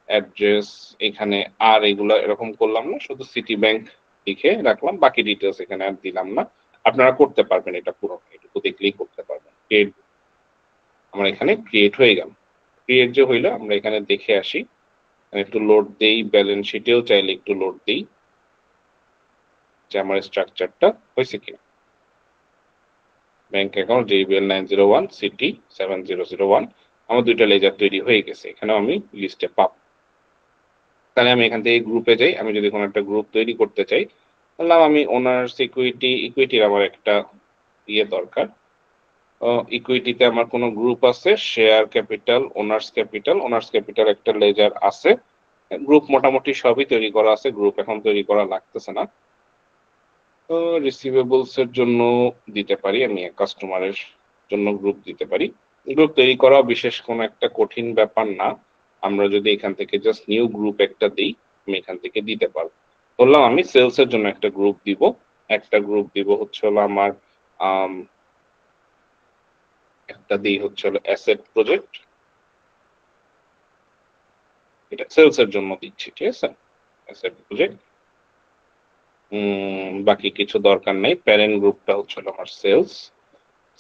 অ্যাড্রেস এখানে আর এগুলো এরকম করলাম না, শুধু সিটি ব্যাংক লিখে রাখলাম, বাকি ডিটেলস এখানে আর দিলাম না। আপনারা করতে পারবেন এটা পুরো, এটুকু দেখলেই করতে পারবেন। আমার এখানে ক্রিয়েট হয়ে গেল। ক্রিয়েট যে হইলো, আমরা এখানে দেখে আসি, একটু লোড দেই, ব্যালেন্স শিটেও চাইলে একটু লোড দেই। যে আমার স্ট্রাকচারটা হয়েছে কিনা। ব্যাংক অ্যাকাউন্ট JBL 901 সিটি 7001 আমার দুইটা লেজার তৈরি হয়ে গেছে, এখানে আমি লিস্টে পাব। তাহলে আমি এখান থেকে গ্রুপে যাই, আমি যদি কোনো একটা গ্রুপ তৈরি করতে চাই, বললাম আমি ওনার্স ইকুইটির আমার একটা ইয়ে দরকার। ইকুইটিতে আমার কোনো গ্রুপ আছে, শেয়ার ক্যাপিটাল, ওনার্স ক্যাপিটাল একটা লেজার আছে। গ্রুপ মোটামুটি সবই তৈরি করা আছে, গ্রুপ এখন তৈরি করা লাগতেছে না। তো রিসিভেবলস এর জন্য দিতে পারি, আমি কাস্টমারের জন্য গ্রুপ দিতে পারি। গ্রুপ তৈরি করা বিশেষ কোনো একটা কঠিন ব্যাপার না, আমরা যদি এখান থেকে জাস্ট নিউ গ্রুপ একটা দিই, আমি এখান থেকে দিতে পারবো। বললাম আমি সেলস এর জন্য একটা গ্রুপ দিব, হচ্ছে হলো আমার একটা দিই হচ্ছে হলো অ্যাসেট প্রজেক্ট, এটা সেলস এর জন্য দিচ্ছি, ঠিক আছে, অ্যাসেট প্রজেক্ট। বাকি কিছু দরকার নেই, প্যারেন্ট গ্রুপটা হচ্ছে আমার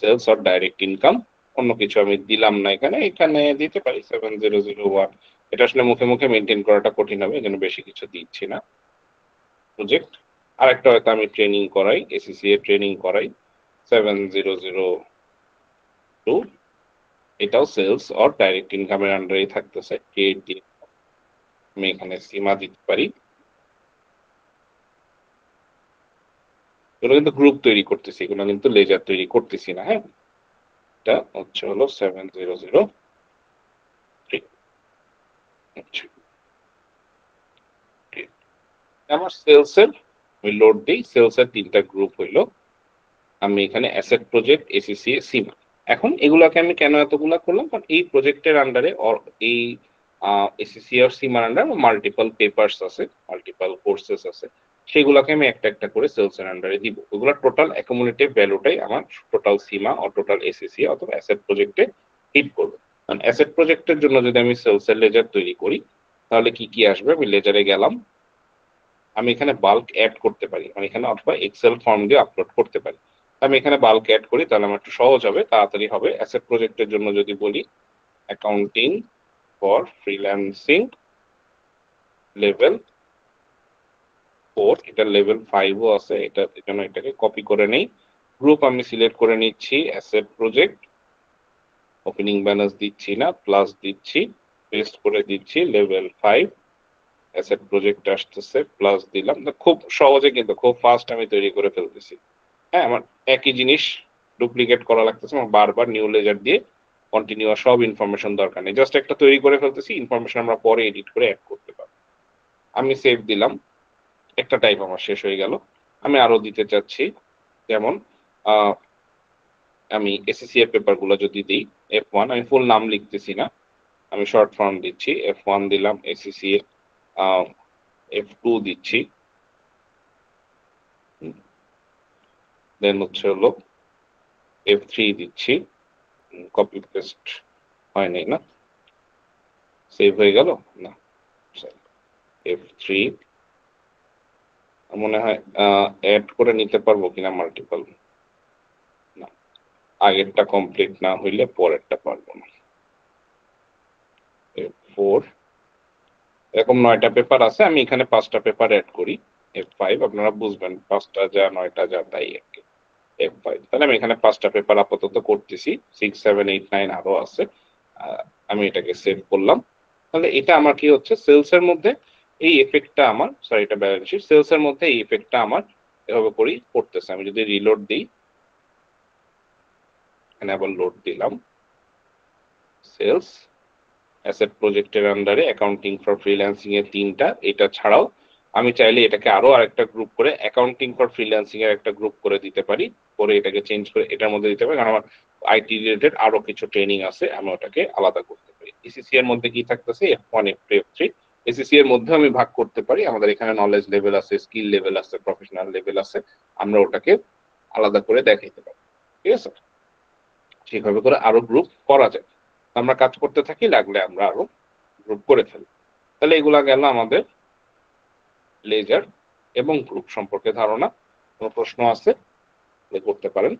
সেলস অর ডাইরেক্ট ইনকাম, অন্য কিছু আমি দিলাম না এখানে, এখানে দিতে পারি 7001। এটা আসলে মুখে মুখে মেনটেন করাটা কঠিন হবে, এজন্য বেশি কিছু দিচ্ছি না। প্রজেক্ট আরেকটা হয়তো আমি ট্রেনিং করাই, এসিসি এর ট্রেনিং করাই 7002, এটাও সেলস অর ডাইরেক্ট ইনকামের আন্ডারেই থাকতেছে। আমি এখানে সীমা দিতে পারি, এগুলো কিন্তু গ্রুপ তৈরি করতেছি, এগুলো কিন্তু লেজার তৈরি করতেছি না। হ্যাঁ, এটা হচ্ছে হলো 7003। আমার সেলসের আমি লোড দিই, সেলসের তিনটা গ্রুপ হইলো, আমি এখানে অ্যাসেট প্রজেক্ট, এসিসি, সীমা। এখন এগুলাকে আমি কেন এতগুলা করলাম, কারণ এই প্রজেক্টের আন্ডারে এই এসিসি আর সীমার আন্ডারে মাল্টিপল পেপারস আছে, মাল্টিপল কোর্সেস আছে, সেগুলোকে আমি একটা একটা করে সেলস এর আন্ডারে দিব। ওগুলো টোটাল অ্যাকুমুলেটিভ ভ্যালুটাই আমার টোটাল সীমা ও টোটাল এসিসি অথবা অ্যাসেট প্রজেক্টে হিট করবে। কারণ অ্যাসেট প্রজেক্টের জন্য যদি আমি সেলস এর লেজার তৈরি করি, তাহলে কি কি আসবে, আমি লেজারে গেলাম, আমি এখানে বাল্ক অ্যাড করতে পারি, আমি এখানে অথবা এক্সেল ফর্ম দিয়ে আপলোড করতে পারি। আমি এখানে বাল্ক অ্যাড করি, তাহলে আমার একটু সহজ হবে, তাড়াতাড়ি হবে। অ্যাসেট প্রজেক্টের জন্য যদি বলি অ্যাকাউন্টিং ফর ফ্রিল্যান্সিং লেভেল 4, এটা লেভেল 5ও আছে, এটা জন্য এটাকে কপি করে নেই। গ্রুপ আমি সিলেক্ট করে নিচ্ছি অ্যাসেট প্রজেক্ট, ওপেনিং ব্যালেন্স দিচ্ছি না, প্লাস দিচ্ছি, পেস্ট করে দিচ্ছি লেভেল 5, অ্যাসেট প্রজেক্ট আসতেছে, প্লাস দিলাম। খুব সহজে কিন্তু খুব ফাস্ট আমি তৈরি করে ফেলতেছি। হ্যাঁ, আমার একই জিনিস ডুপ্লিকেট করা লাগতেছে, আমার বারবার নিউ লেজার দিয়ে কন্টিনিউয়াস সব ইনফরমেশন দরকার নেই, জাস্ট একটা তৈরি করে ফেলতেছি, ইনফরমেশন আমরা পরে এডিট করে অ্যাড করতে পারবো। আমি সেভ দিলাম, একটা টাইপ আমার শেষ হয়ে গেল। আমি আরো দিতে চাচ্ছি, যেমন আমি এসএসসি এর পেপার গুলো যদি দিই F1, আমি ফুল নাম লিখতেছি না, আমি শর্ট ফর্ম দিচ্ছি, F1 দিলাম, এসএসসি এর F2 দিচ্ছি, দেন হচ্ছে হলো F3 দিচ্ছি, কপি পেস্ট হয় নাই না, সেভ হয়ে গেল না, F3 মনে হয় অ্যাড করে নিতে পারবো কিনা মাল্টিপল, না, আগেরটা কমপ্লিট না হইলে পরেরটা পারবো না। F4, এরকম 9টা পেপার আছে, আমি এখানে 5টা পেপার অ্যাড করি। F5 আপনারা বুঝবেন, 5টা যা 9টা যা তাই আর কি। F5, তাহলে আমি এখানে 5টা পেপার আপাতত করতেছি, 6, 7, 8, 9 আরো আছে। আমি এটাকে সেভ করলাম। তাহলে এটা আমার কি হচ্ছে, সেলস এর মধ্যে এই এফেক্টটা আমার, সরি এটা ব্যালেন্স শিট, সেলস এর মধ্যে এই এফেক্টটা আমার এভাবে করেই করতেছে। আমি যদি রিলোড দিই, এখানে আবার লোড দিলাম, সেলস অ্যাসেট প্রজেক্টের আন্ডারে অ্যাকাউন্টিং ফর ফ্রিল্যান্সিং এর 3টা, এটা ছাড়াও আমি চাইলে এটাকে আরো আরেকটা গ্রুপ করে অ্যাকাউন্টিং ফর ফ্রিল্যান্সিং এর একটা গ্রুপ করে দিতে পারি, পরে এটাকে চেঞ্জ করে এটার মধ্যে দিতে পারি, কারণ আমার আইটি রিলেটেড আরো কিছু ট্রেনিং আছে, আমি ওটাকে আলাদা করতে পারি। এসিসি এর মধ্যে কি থাকতেছে, F1, F2, F3। এসিসি এর মধ্যে আমি ভাগ করতে পারি, আমাদের এখানে নলেজ লেভেল আছে, স্কিল লেভেল আছে, প্রফেশনাল লেভেল আছে, আমরা ওটাকে আলাদা করে দেখাইতে পারি, ঠিক আছে। সেভাবে করে আরো গ্রুপ করা যায়, আমরা কাজ করতে থাকি, লাগলে আমরা আরো গ্রুপ করে ফেলি। তাহলে এগুলা গেল আমাদের লেজার এবং গ্রুপ সম্পর্কে ধারণা। কোনো প্রশ্ন আছে করতে পারেন।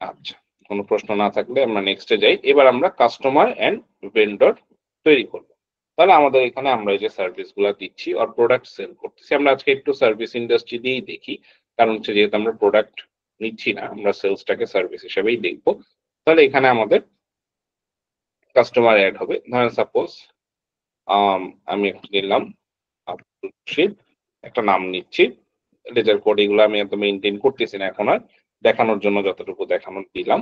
আচ্ছা, কোনো প্রশ্ন না থাকলে আমরা নেক্সটে যাই। এবার আমরা কাস্টমার এন্ড ভেন্ডর তৈরি করব। তাহলে আমাদের এখানে আমরা এই যে সার্ভিসগুলা দিচ্ছি আর প্রোডাক্ট সেল করতেছি। আমরা আজকে একটু সার্ভিস ইন্ডাস্ট্রি দিয়েই দেখি। কারণ হচ্ছে যেহেতু আমরা প্রোডাক্ট নিচ্ছি না, আমরা সেলসটাকে সার্ভিস হিসেবেই দেখব। তাহলে এখানে আমাদের কাস্টমার এড হবে। ধরেন সাপোজ আম আমি একটা নিলাম আব্দুল রশিদ, একটা নাম নিচ্ছি। লেজার কোড এগুলো আমি এত মেইনটেইন করতেছি না এখন আর। দেখানোর জন্য যতটুকু দেখানোর দিলাম।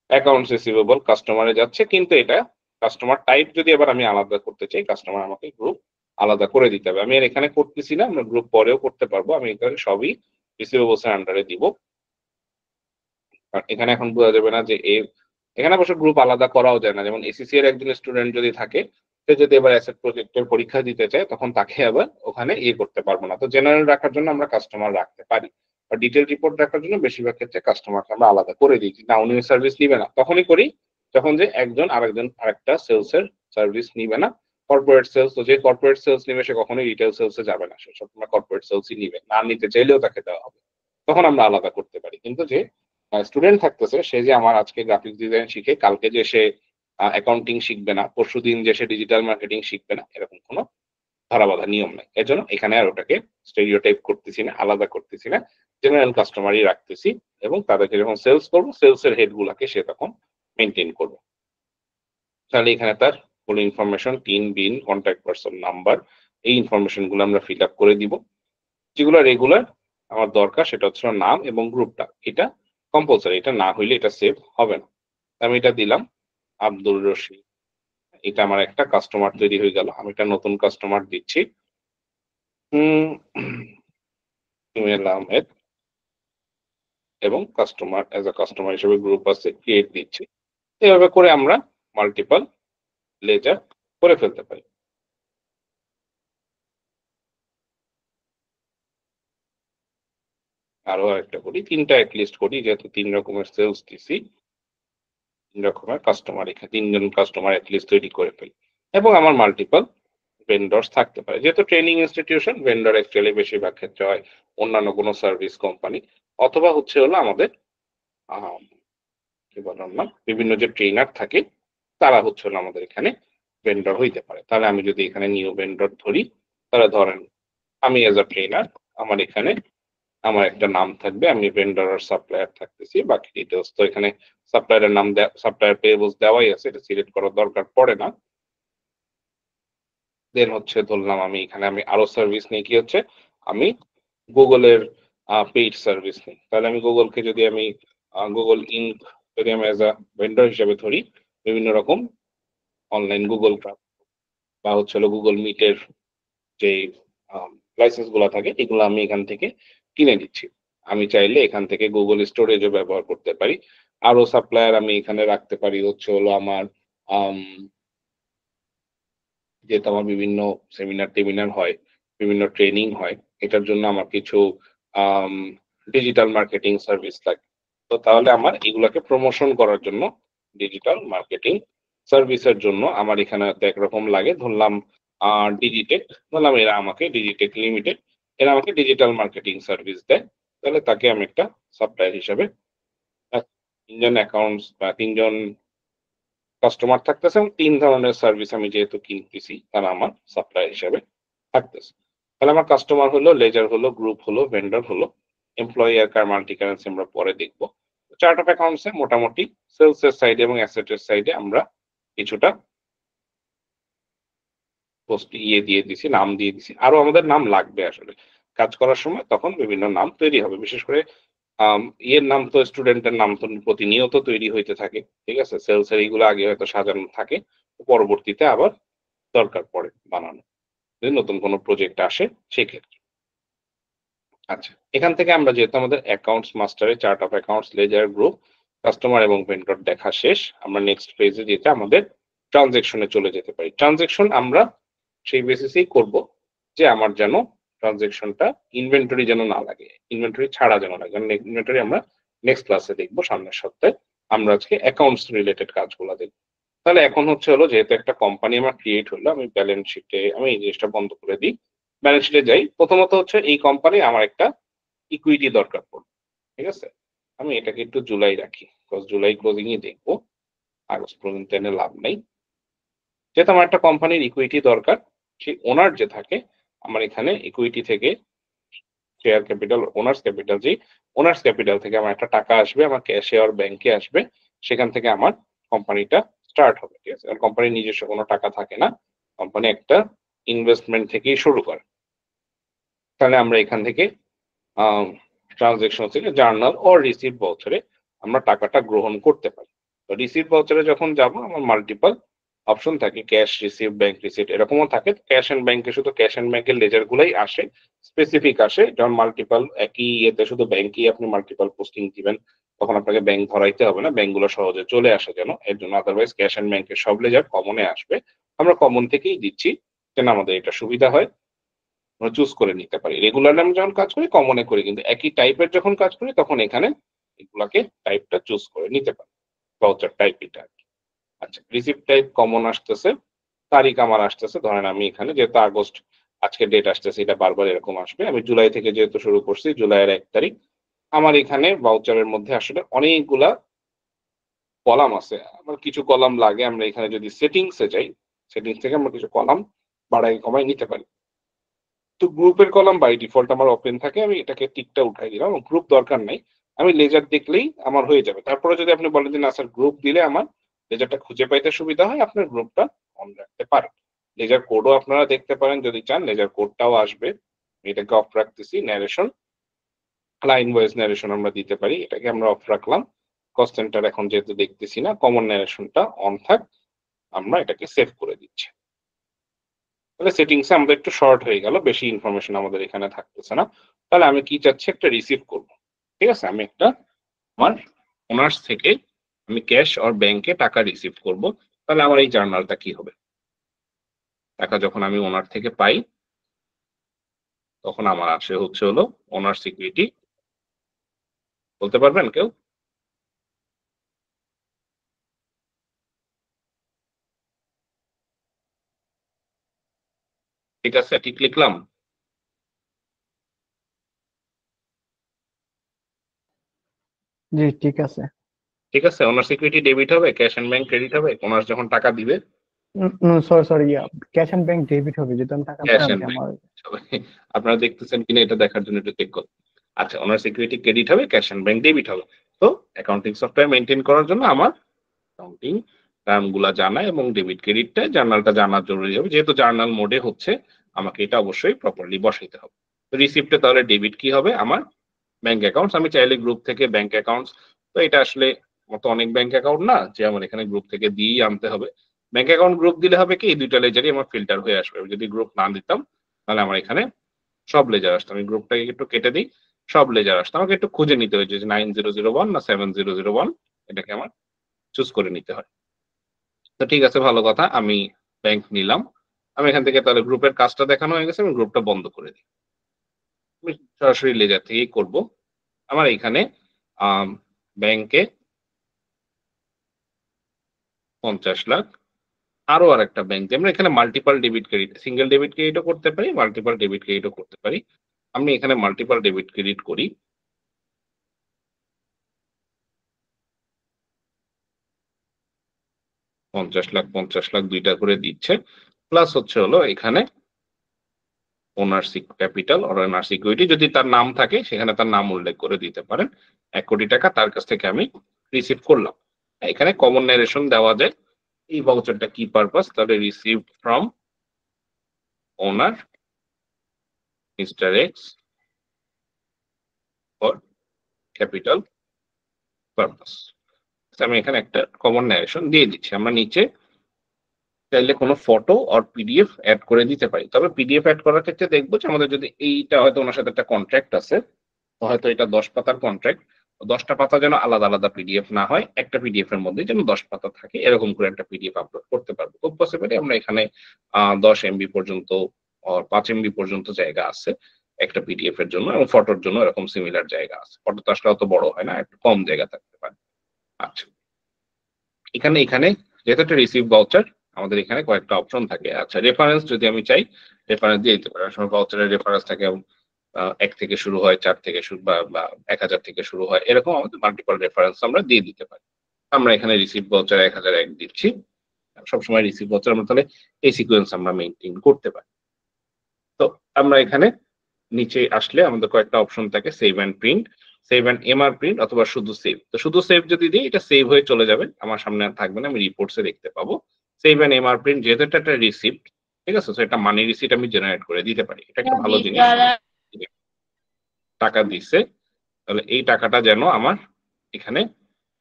অ্যাকাউন্টস রিসিভেবল কাস্টমারে যাচ্ছে কিন্তু এটা কাস্টমার টাইপ যদি আবার আমি আলাদা করতে চাই, কাস্টমার আমাকে গ্রুপ আলাদা করে দিতে হবে। আমি আর এখানে করতেছি না, আমরা গ্রুপ পরেও করতে পারবো। আমি এখানে সবই রিসিভেবলস এর আন্ডারে দিব। আর এখানে এখন বোঝা যাবে না যে এখানে অবশ্য গ্রুপ আলাদা করাও যায় না। যেমন এসিসি এর একজন স্টুডেন্ট যদি থাকে, সে যদি এবার অ্যাসেট প্রজেক্টের পরীক্ষা দিতে চায়, তখন তাকে আবার ওখানে করতে পারবো না। তো জেনারেল রাখার জন্য আমরা কাস্টমার রাখতে পারি। আর ডিটেইল রিপোর্ট রাখার জন্য বেশিরভাগ ক্ষেত্রে কাস্টমারকে আমরা আলাদা করে দিই। না উনি সার্ভিস নিবে না। তখনই করি যখন যে একজন আরেকটা সেলস এর সার্ভিস নিবে না। কর্পোরেট সেলস, তো যে কর্পোরেট সেলস নিবে সে কখনোই রিটেইল সেলস এ যাবে না। সে সবসময় কর্পোরেট সেলসই নিবে। না নিতে চাইলেও তাকে দেওয়া হবে। তখন আমরা আলাদা করতে পারি। কিন্তু যে স্টুডেন্ট থাকতেছে সে যে আমার আজকে গ্রাফিক্স ডিজাইন শিখে কালকে যে সে অ্যাকাউন্টিং শিখবে না, পরশুদিন যে সে ডিজিটাল মার্কেটিং শিখবে না, এরকম কোনো ধরাবাঁধা নিয়ম নাই। এজন্য এখানে আর ওটাকে স্টেরিওটাইপ করতেছি না, আলাদা করতেছি না। জেনারেল কাস্টমারই রাখতেছি এবং তাদেরকে যখন সেলস করব, সেলস এর হেড গুলাকে সে তখন মেইনটেইন করবে। তাহলে এখানে তার ফুল ইনফরমেশন, টিন, বিন, কন্টাক্ট পারসন নাম্বার, এই ইনফরমেশন গুলো আমরা ফিল আপ করে দিব। যেগুলো রেগুলার আমার দরকার সেটা হচ্ছে নাম এবং গ্রুপটা। এটা কম্পালসরি, এটা না হইলে এটা সেভ হবে না। আমি এটা দিলাম আব্দুল রশিদ। এটা আমার একটা কাস্টমার তৈরি হয়ে গেল। আমি একটা নতুন কাস্টমার দিচ্ছি। হুম, ইমেল আহমেদ এবং কাস্টমার অ্যাজ আ কাস্টমার হিসেবে গ্রুপ আছে, ক্রিয়েট দিচ্ছি। এভাবে করে আমরা মাল্টিপল লেজার করে ফেলতে পারি। আরো একটা করি, ৩ টা এট লিস্ট করি যেহেতু ৩ রকমের সেলস দিছি। ৩ রকমের কাস্টমার, এখানে ৩ জন কাস্টমার এট লিস্ট তৈরি করে ফেলি। এবং আমার মাল্টিপল ভেন্ডরস থাকতে পারে। যেহেতু ট্রেনিং ইনস্টিটিউশন, ভেন্ডর অ্যাকচুয়ালি বেশিরভাগ ক্ষেত্রে হয় অন্যান্য কোনো সার্ভিস কোম্পানি অথবা হচ্ছে হলো আমাদের আম কি বলে ওর নাম? বিভিন্ন যে ট্রেইনার থাকে তারা হচ্ছে হলো আমাদের এখানে ভেন্ডর হইতে পারে। তাহলে আমি যদি এখানে নিউ ভেন্ডর ধরি, তাহলে ধরেন আমি এজ আ ট্রেইনার আমার এখানে আমার একটা নাম থাকবে। আমি ভেন্ডর আর সাপ্লায়ার থাকতেছি। বাকি ডিটেইলস তো এখানে সাপ্লায়ারের নাম সাপ্লায়ার পেয়েবলস দেওয়াই আছে। এটা সিলেক্ট করার দরকার পড়ে না। দেন হচ্ছে ধরলাম আমি এখানে আমি আরো সার্ভিস নেই কি হচ্ছে আমি গুগলের পেইড সার্ভিস নেই। তাহলে আমি গুগলকে যদি আমি গুগল ইনক যদি আমি অ্যাজ আ ভেন্ডর হিসেবে ধরি, বিভিন্ন রকম অনলাইন গুগল ক্লাস বা হচ্ছে হলো গুগল মিটের যে লাইসেন্স গুলা থাকে এগুলো আমি এখান থেকে কিনে নিচ্ছি। আমি চাইলে এখান থেকে গুগল স্টোরেজও ব্যবহার করতে পারি। আরো সাপ্লায়ার আমি এখানে রাখতে পারি হচ্ছে হলো আমার আম যেহেতু আমার বিভিন্ন সেমিনার-টেমিনার হয়, বিভিন্ন ট্রেনিং হয়, এটার জন্য আমার কিছু আম ডিজিটাল মার্কেটিং সার্ভিস লাগে। তো তাহলে আমার এগুলাকে প্রমোশন করার জন্য ডিজিটাল মার্কেটিং সার্ভিসের জন্য আমার এখানে হয়তো একরকম লাগে। ধরলাম আ ডিজিটেক, ধরলাম এরা আমাকে ডিজিটেক লিমিটেড, এরা আমাকে ডিজিটাল মার্কেটিং সার্ভিস দেয়। তাহলে তাকে আমি একটা সাপ্লায়ার হিসেবে ৩ জন অ্যাকাউন্টস বা ৩ জন কাস্টমার থাকতেছে এবং ৩ ধরনের সার্ভিস আমি যেহেতু কিনতেছি, তারা আমার সাপ্লায়ার হিসেবে থাকতেছে। তাহলে আমার কাস্টমার হলো, লেজার হলো, গ্রুপ হলো, ভেন্ডর হলো, এমপ্লয়ি আর মাল্টি কারেন্সি আমরা পরে দেখব। চার্ট অফ অ্যাকাউন্টস এ মোটামুটি সেলস এর সাইডে এবং অ্যাসেট এর সাইডে আমরা কিছুটা পোস্ট দিয়ে দিছি, নাম দিয়ে দিছি। আরো আমাদের নাম লাগবে আসলে। কাজ করার সময় তখন বিভিন্ন নাম তৈরি হবে। বিশেষ করে নাম তো স্টুডেন্টের নাম তো প্রতিনিয়ত তৈরি হইতে থাকে। ঠিক আছে? সেলস এর এগুলো আগে হয়তো সাজানো থাকে। পরবর্তীতে আবার দরকার পড়ে বানানো। যদি নতুন কোনো প্রজেক্ট আসে সেক্ষেত্রে। আচ্ছা। এখান থেকে আমরা যেহেতু আমাদের অ্যাকাউন্টস মাস্টারে chart of accounts, ledger, group, customer এবং ভেন্ডর দেখা শেষ। আমরা নেক্সট পেজে যেটা আমাদের ট্রান্সেকশন এ চলে যেতে পারি। ট্রান্সেকশন আমরা সেই বেসিসেই করব যে আমার যেন ট্রান্সেকশনটা ইনভেন্টরি যেন না লাগে। ইনভেন্টরি ছাড়া যেন লাগে। কারণ ইনভেন্টরি আমরা নেক্সট ক্লাসে দেখব সামনের সপ্তাহে। আমরা আজকে অ্যাকাউন্টস রিলেটেড কাজগুলা দেখব। তাহলে এখন হচ্ছে হলো যেহেতু একটা কোম্পানি আমার ক্রিয়েট হলো, আমি ব্যালেন্স শিটে আমি এই জিনিসটা বন্ধ করে দিই। ব্যালেন্স শিটে যাই। প্রথমত হচ্ছে এই কোম্পানি আমার একটা ইকুইটি দরকার পড়বে। ঠিক আছে? আমি এটাকে একটু জুলাই রাখি। বিকজ জুলাই ক্লোজিং ই দেখব। আগস্ট পর্যন্ত এনে লাভ নাই। যেহেতু আমার একটা কোম্পানির ইকুইটি দরকার, সেই ওনার যে থাকে আমার এখানে ইকুইটি থেকে শেয়ার ক্যাপিটাল, ওনার্স ক্যাপিটাল থেকে আমার একটা টাকা আসবে, আমার শেয়ার ব্যাংকে আসবে, সেখান থেকে আমার কোম্পানিটা স্টার্ট হবে। ঠিক আছে, কোম্পানির নিজস্ব কোনো টাকা থাকে না, কোম্পানি একটা ইনভেস্টমেন্ট থেকেই শুরু করে। তাহলে আমরা এখান থেকে ট্রানজেকশন থেকে জার্নাল ও রিসিপ্ট ভাউচারে আমরা টাকাটা গ্রহণ করতে পারি। তো রিসিপ্ট ভাউচারে যখন যাব আমার মাল্টিপল অপশন থাকে, ক্যাশ রিসিপ্ট, ব্যাংক রিসিপ্ট এরকমও থাকে। ক্যাশ এন্ড ব্যাংকে শুধু ক্যাশ এন্ড ব্যাংকের লেজার গুলাই আসে, স্পেসিফিক আসে। যেমন মাল্টিপল একই ইয়েতে শুধু ব্যাংকেই আপনি মাল্টিপল পোস্টিং দিবেন, তখন আপনাকে ব্যাংক ধরাইতে হবে না, ব্যাংকগুলো সহজে চলে আসে যেন, এর জন্য। আদারওয়াইজ ক্যাশ এন্ড ব্যাংকের সব লেজার কমনে আসবে, আমরা কমন থেকেই দিচ্ছি যেন আমাদের এটা সুবিধা হয়, আমরা চুজ করে নিতে পারি। রেগুলার আমি যখন কাজ করি কমনে করি, কিন্তু একই টাইপের যখন কাজ করি তখন এখানে এগুলাকে টাইপটা চুজ করে নিতে পারি, ভাউচার টাইপ এটা। আচ্ছা, রিসিপ্ট টাইপ কমন আসতেছে, তারিখ আমার আসতেছে, ধরেন আমি এখানে যেহেতু আগস্ট আজকে ডেট আসতেছে, এটা বারবার এরকম আসবে। আমি জুলাই থেকে যেহেতু শুরু করছি, জুলাইয়ের 1 তারিখ। আমার এখানে ভাউচারের মধ্যে আসলে অনেকগুলা কলাম আছে, আমার কিছু কলাম লাগে। আমরা এখানে যদি সেটিংসে যাই, সেটিংস থেকে আমরা কিছু কলাম বাড়াই কমাই নিতে পারি। তো গ্রুপের কলাম বাই ডিফল্ট আমার ওপেন থাকে, আমি এটাকে টিকটা উঠাই দিলাম, গ্রুপ দরকার নাই, আমি লেজার দেখলেই আমার হয়ে যাবে। তারপরে যদি আপনি বলেন যে না স্যার গ্রুপ দিলে আমার লেজারটা খুঁজে পাইতে সুবিধা হয়, আপনার গ্রুপটা অন রাখতে পারেন। লেজার কোডও আপনারা দেখতে পারেন যদি চান, লেজার কোডটাও আসবে। এটাকে অফ রাখতেছি। ন্যারেশন, লাইন ওয়াইজ ন্যারেশন আমরা দিতে পারি, এটাকে আমরা অফ রাখলাম। কস্ট সেন্টার এখন যেহেতু দেখতেছি না, কমন ন্যারেশনটা অন থাক, আমরা এটাকে সেভ করে দিচ্ছি। তাহলে সেটিংসে আমাদের একটু শর্ট হয়ে গেল, বেশি ইনফরমেশন আমাদের এখানে থাকতেছে না। তাহলে আমি কি চাচ্ছি, একটা রিসিভ করব। ঠিক আছে, আমি একটা আমার ওনার্স থেকে আমি ক্যাশ অর ব্যাংকে টাকা রিসিভ করব। তাহলে আমার এই জার্নালটা কি হবে? টাকা যখন আমি ওনার থেকে পাই তখন আমার আসে হচ্ছে হলো ওনার সিকিউরিটি। বলতে পারবেন কেউ? ঠিক আছে, ঠিক লিখলাম? জি ঠিক আছে। ঠিক আছে, ওনার সিকিউরিটি ডেবিট হবে, ক্যাশ এন্ড ব্যাংক ক্রেডিট হবে। ওনার যখন টাকা দিবে sorry sorry, cash and bank debit হবে, যদি আমি টাকা ক্যাশ পাই এন্ড আমাকে ব্যাংক, আমার। আপনারা দেখতেছেন কিনা এটা দেখার জন্য একটু চেক করুন। আচ্ছা, ওনার সিকিউরিটি ক্রেডিট হবে, ক্যাশ এন্ড ব্যাংক ডেবিট হবে। তো অ্যাকাউন্টিং সফটওয়্যার মেনটেন করার জন্য আমার অ্যাকাউন্টিং টার্ম গুলা জানা এবং ডেবিট ক্রেডিটটা জার্নালটা জানা জরুরি হবে। যেহেতু জার্নাল মোডে হচ্ছে, আমাকে এটা অবশ্যই প্রপারলি বসাইতে হবে। তো রিসিপ্টে তাহলে ডেবিট কি হবে? আমার ব্যাংক অ্যাকাউন্টস। আমি চাইলে গ্রুপ থেকে ব্যাংক অ্যাকাউন্টস, তো এটা আসলে মতো অনেক ব্যাংক অ্যাকাউন্ট না যে আমার এখানে গ্রুপ থেকে দিয়েই আনতে হবে। ব্যাংক অ্যাকাউন্ট গ্রুপ দিলে হবে কি, এই দুইটা লেজারই আমার ফিল্টার হয়ে আসবে। আমি যদি গ্রুপ না দিতাম তাহলে আমার এখানে সব লেজার আসতো। আমি গ্রুপটাকে একটু কেটে দিই, সব লেজার আসতো। আমাকে একটু খুঁজে নিতে হয়েছে যে 9001 না 7001, এটাকে আমার চুজ করে নিতে হয়। তো ঠিক আছে, ভালো কথা, আমি ব্যাংক নিলাম। আমি এখান থেকে তাহলে গ্রুপের কাজটা দেখানো হয়ে গেছে, আমি গ্রুপটা বন্ধ করে দিই। আমি সরাসরি লেজার থেকেই করব। আমার এখানে ব্যাংকে 50 লাখ, আরো আরেকটা ব্যাংক, আমরা এখানে multiple debit credit, single debit ক্রেডিটও করতে পারি, মাল্টিপাল ডেবিট ক্রেডিটও করতে পারি। আমি এখানে মাল্টিপাল ডেবিট ক্রেডিট করি। 50 লাখ 50 লাখ দুইটা করে দিচ্ছে, প্লাস হচ্ছে হলো এখানে ওনারশিপ ক্যাপিটাল আর ওনার সিকিউরিটি, যদি তার নাম থাকে সেখানে তার নাম উল্লেখ করে দিতে পারেন। 1 কোটি টাকা তার কাছ থেকে আমি রিসিভ করলাম। এখানে কমন ন্যারেশন দেওয়া যায়, এই ভাউচারটা কি পারপাস, তাহলে receive from owner mister x for capital purpose. আমি এখানে একটা কমন ন্যারেশন দিয়ে দিচ্ছি। আমরা নিচে চাইলে কোনো ফটো আর পিডিএফ অ্যাড করে দিতে পারি, তবে পিডিএফ অ্যাড করার ক্ষেত্রে দেখবো যে আমাদের যদি এইটা হয়তো ওনার সাথে একটা কন্ট্রাক্ট আছে, হয়তো এটা 10 পাতার কন্ট্রাক্ট, 10টা পাতা যেন আলাদা আলাদা পিডিএফ না হয়, একটা পিডিএফ এর মধ্যে যেন 10 পাতা থাকে, এরকম করে একটা পিডিএফ আপলোড করতে পারবো। খুব পসিবলি আমরা এখানে 10 MB পর্যন্ত 5 MB পর্যন্ত জায়গা আছে একটা পিডিএফ এর জন্য, এবং ফটোর জন্য এরকম সিমিলার জায়গা আছে। ফটো তো আসলে অত বড় হয় না, একটু কম জায়গা থাকতে পারে। আচ্ছা, এখানে এখানে যেহেতু একটা রিসিভ ভাউচার, আমাদের এখানে কয়েকটা অপশন থাকে। আচ্ছা, রেফারেন্স যদি আমি চাই, রেফারেন্স দিয়ে দিতে পারি। অনেক সময় ভাউচারের রেফারেন্স থাকে 1 থেকে শুরু হয়, 4 থেকে শুরু, বা 1000 থেকে শুরু হয়, এরকম আমাদের মাল্টিপল রেফারেন্স আমরা দিয়ে দিতে পারি। আমরা এখানে রিসিভ ভাউচার 1001 দিচ্ছি। সবসময় রিসিভ ভাউচার আমরা তাহলে এই সিকোয়েন্স আমরা মেনটেন করতে পারি। তো আমরা এখানে নিচে আসলে আমাদের কয়েকটা অপশন থাকে, save and print, save and MR print অথবা শুধু সেভ। তো শুধু সেভ যদি দিই এটা সেভ হয়ে চলে যাবে, আমার সামনে আর থাকবে না, আমি রিপোর্টসে দেখতে পাবো। সেভ অ্যান্ড এমআর প্রিন্ট যেহেতু এটা একটা রিসিপ্ট, ঠিক আছে, তো এটা মানি রিসিট আমি জেনারেট করে দিতে পারি, এটা একটা ভালো জিনিস। টাকা দিছে, তাহলে এই টাকাটা যেন আমার এখানে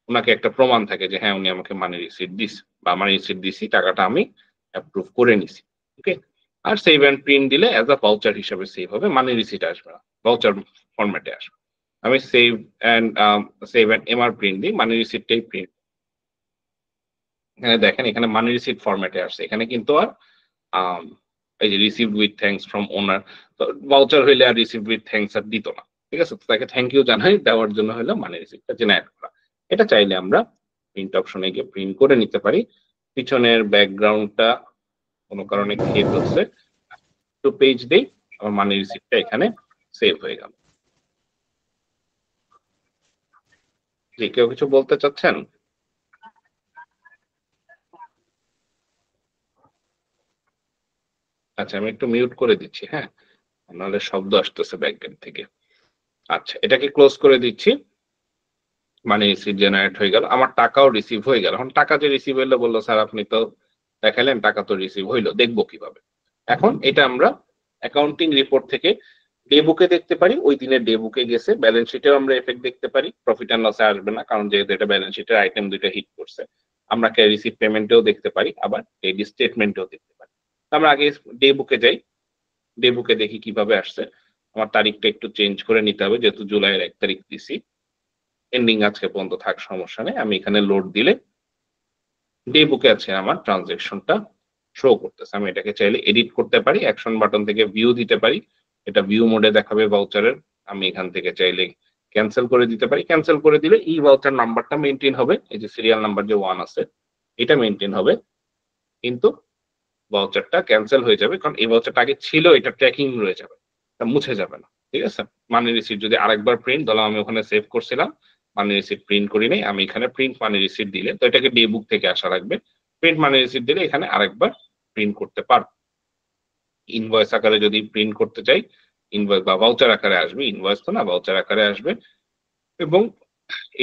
ওনাকে একটা প্রমাণ থাকে যে হ্যাঁ উনি আমাকে মানি রিসিট দিস বা মানি রিসিট দিছি, টাকাটা আমি অ্যাপ্রুভ করে নিছি। ওকে, আর সেভ অ্যান্ড প্রিন্ট দিলে অ্যাজ আ ভাউচার হিসাবে সেভ হবে, মানি রিসিট আসবে না, ভাউচার ফরম্যাটে আসবে। আমি সেভ অ্যান্ড এমআর প্রিন্ট দিই, মানি রিসিটটাই প্রিন্ট। এখানে দেখেন এখানে মানি রিসিট ফরম্যাটে আসছে, এখানে কিন্তু আর এই যে রিসিভড উইথ থ্যাঙ্কস ফ্রম ওনার, তো ভাউচার হইলে আর রিসিভড উইথ থ্যাঙ্কস আর দিত না, ঠিক আছে, তো তাকে থ্যাংক ইউ জানাই দেওয়ার জন্য হলো মানি রিসিপ্টটা জেনারেট করা। এটা চাইলে আমরা প্রিন্ট অপশনে গিয়ে প্রিন্ট করে নিতে পারি। পিছনের ব্যাকগ্রাউন্ডটা কোনো কারণে খেয়ে ফেলছে, তো পেজ দেই, আমার মানি রিসিপ্টটা এখানে সেভ হয়ে গেল। জি, কেউ কিছু বলতে চাচ্ছেন? আচ্ছা, আমি একটু মিউট করে দিচ্ছি, হ্যাঁ, নাহলে শব্দ আসতেছে ব্যাকগ্রাউন্ড থেকে। আচ্ছা, এটাকে ক্লোজ করে দিচ্ছি, মানি রিসিভ জেনারেট হয়ে গেল, আমার টাকাও রিসিভ হয়ে গেল। এখন টাকা যে রিসিভ হইলো, বললো স্যার আপনি তো দেখালেন টাকা তো রিসিভ হইলো, দেখবো কিভাবে? এখন এটা আমরা অ্যাকাউন্টিং রিপোর্ট থেকে ডে বুকে দেখতে পারি, ওই দিনের ডে বুকে গেছে, ব্যালেন্স শিটেও আমরা এফেক্ট দেখতে পারি, প্রফিট অ্যান্ড লসে আসবে না কারণ যেহেতু এটা ব্যালেন্স শিটের আইটেম দুইটা হিট করছে। আমরা রিসিভ পেমেন্টেও দেখতে পারি, আবার ডেইলি স্টেটমেন্টেও দেখতে পারি। আমরা আগে ডে বুকে যাই, ডে বুকে দেখি কিভাবে আসছে। আমার তারিখটা একটু চেঞ্জ করে নিতে হবে, যেহেতু জুলাইয়ের 1 তারিখ দিছি, এন্ডিং আজকে পর্যন্ত থাক, সমস্যা নেই। আমি এখানে লোড দিলে ডে বুকে আছে আমার ট্রানজেকশনটা শো করতেছে। আমি এটাকে চাইলে এডিট করতে পারি, অ্যাকশন বাটন থেকে ভিউ দিতে পারি, এটা ভিউ মোডে দেখাবে ভাউচারের। আমি এখান থেকে চাইলে ক্যান্সেল করে দিতে পারি, ক্যান্সেল করে দিলে এই ভাউচার নাম্বারটা মেনটেন হবে, এই যে সিরিয়াল নাম্বার যে 1 আছে এটা মেনটেন হবে, কিন্তু ভাউচারটা ক্যান্সেল হয়ে যাবে কারণ এই ভাউচারটা আগে ছিল, এটা ট্র্যাকিং রয়ে যাবে, এটা মুছে যাবে না, ঠিক আছে। মানি রিসিট যদি আরেকবার প্রিন্ট, ধরলাম আমি ওখানে সেভ করছিলাম, মানি রিসিট প্রিন্ট করি নাই, আমি এখানে প্রিন্ট মানি রিসিট দিলে, তো এটাকে ডে বুক থেকে আসা লাগবে, প্রিন্ট মানি রিসিট দিলে এখানে আরেকবার প্রিন্ট করতে পারবো। ইনভয়েস আকারে যদি প্রিন্ট করতে চাই, ইনভয়েস বা ভাউচার আকারে আসবে, ইনভয়েস তো না, ভাউচার আকারে আসবে। এবং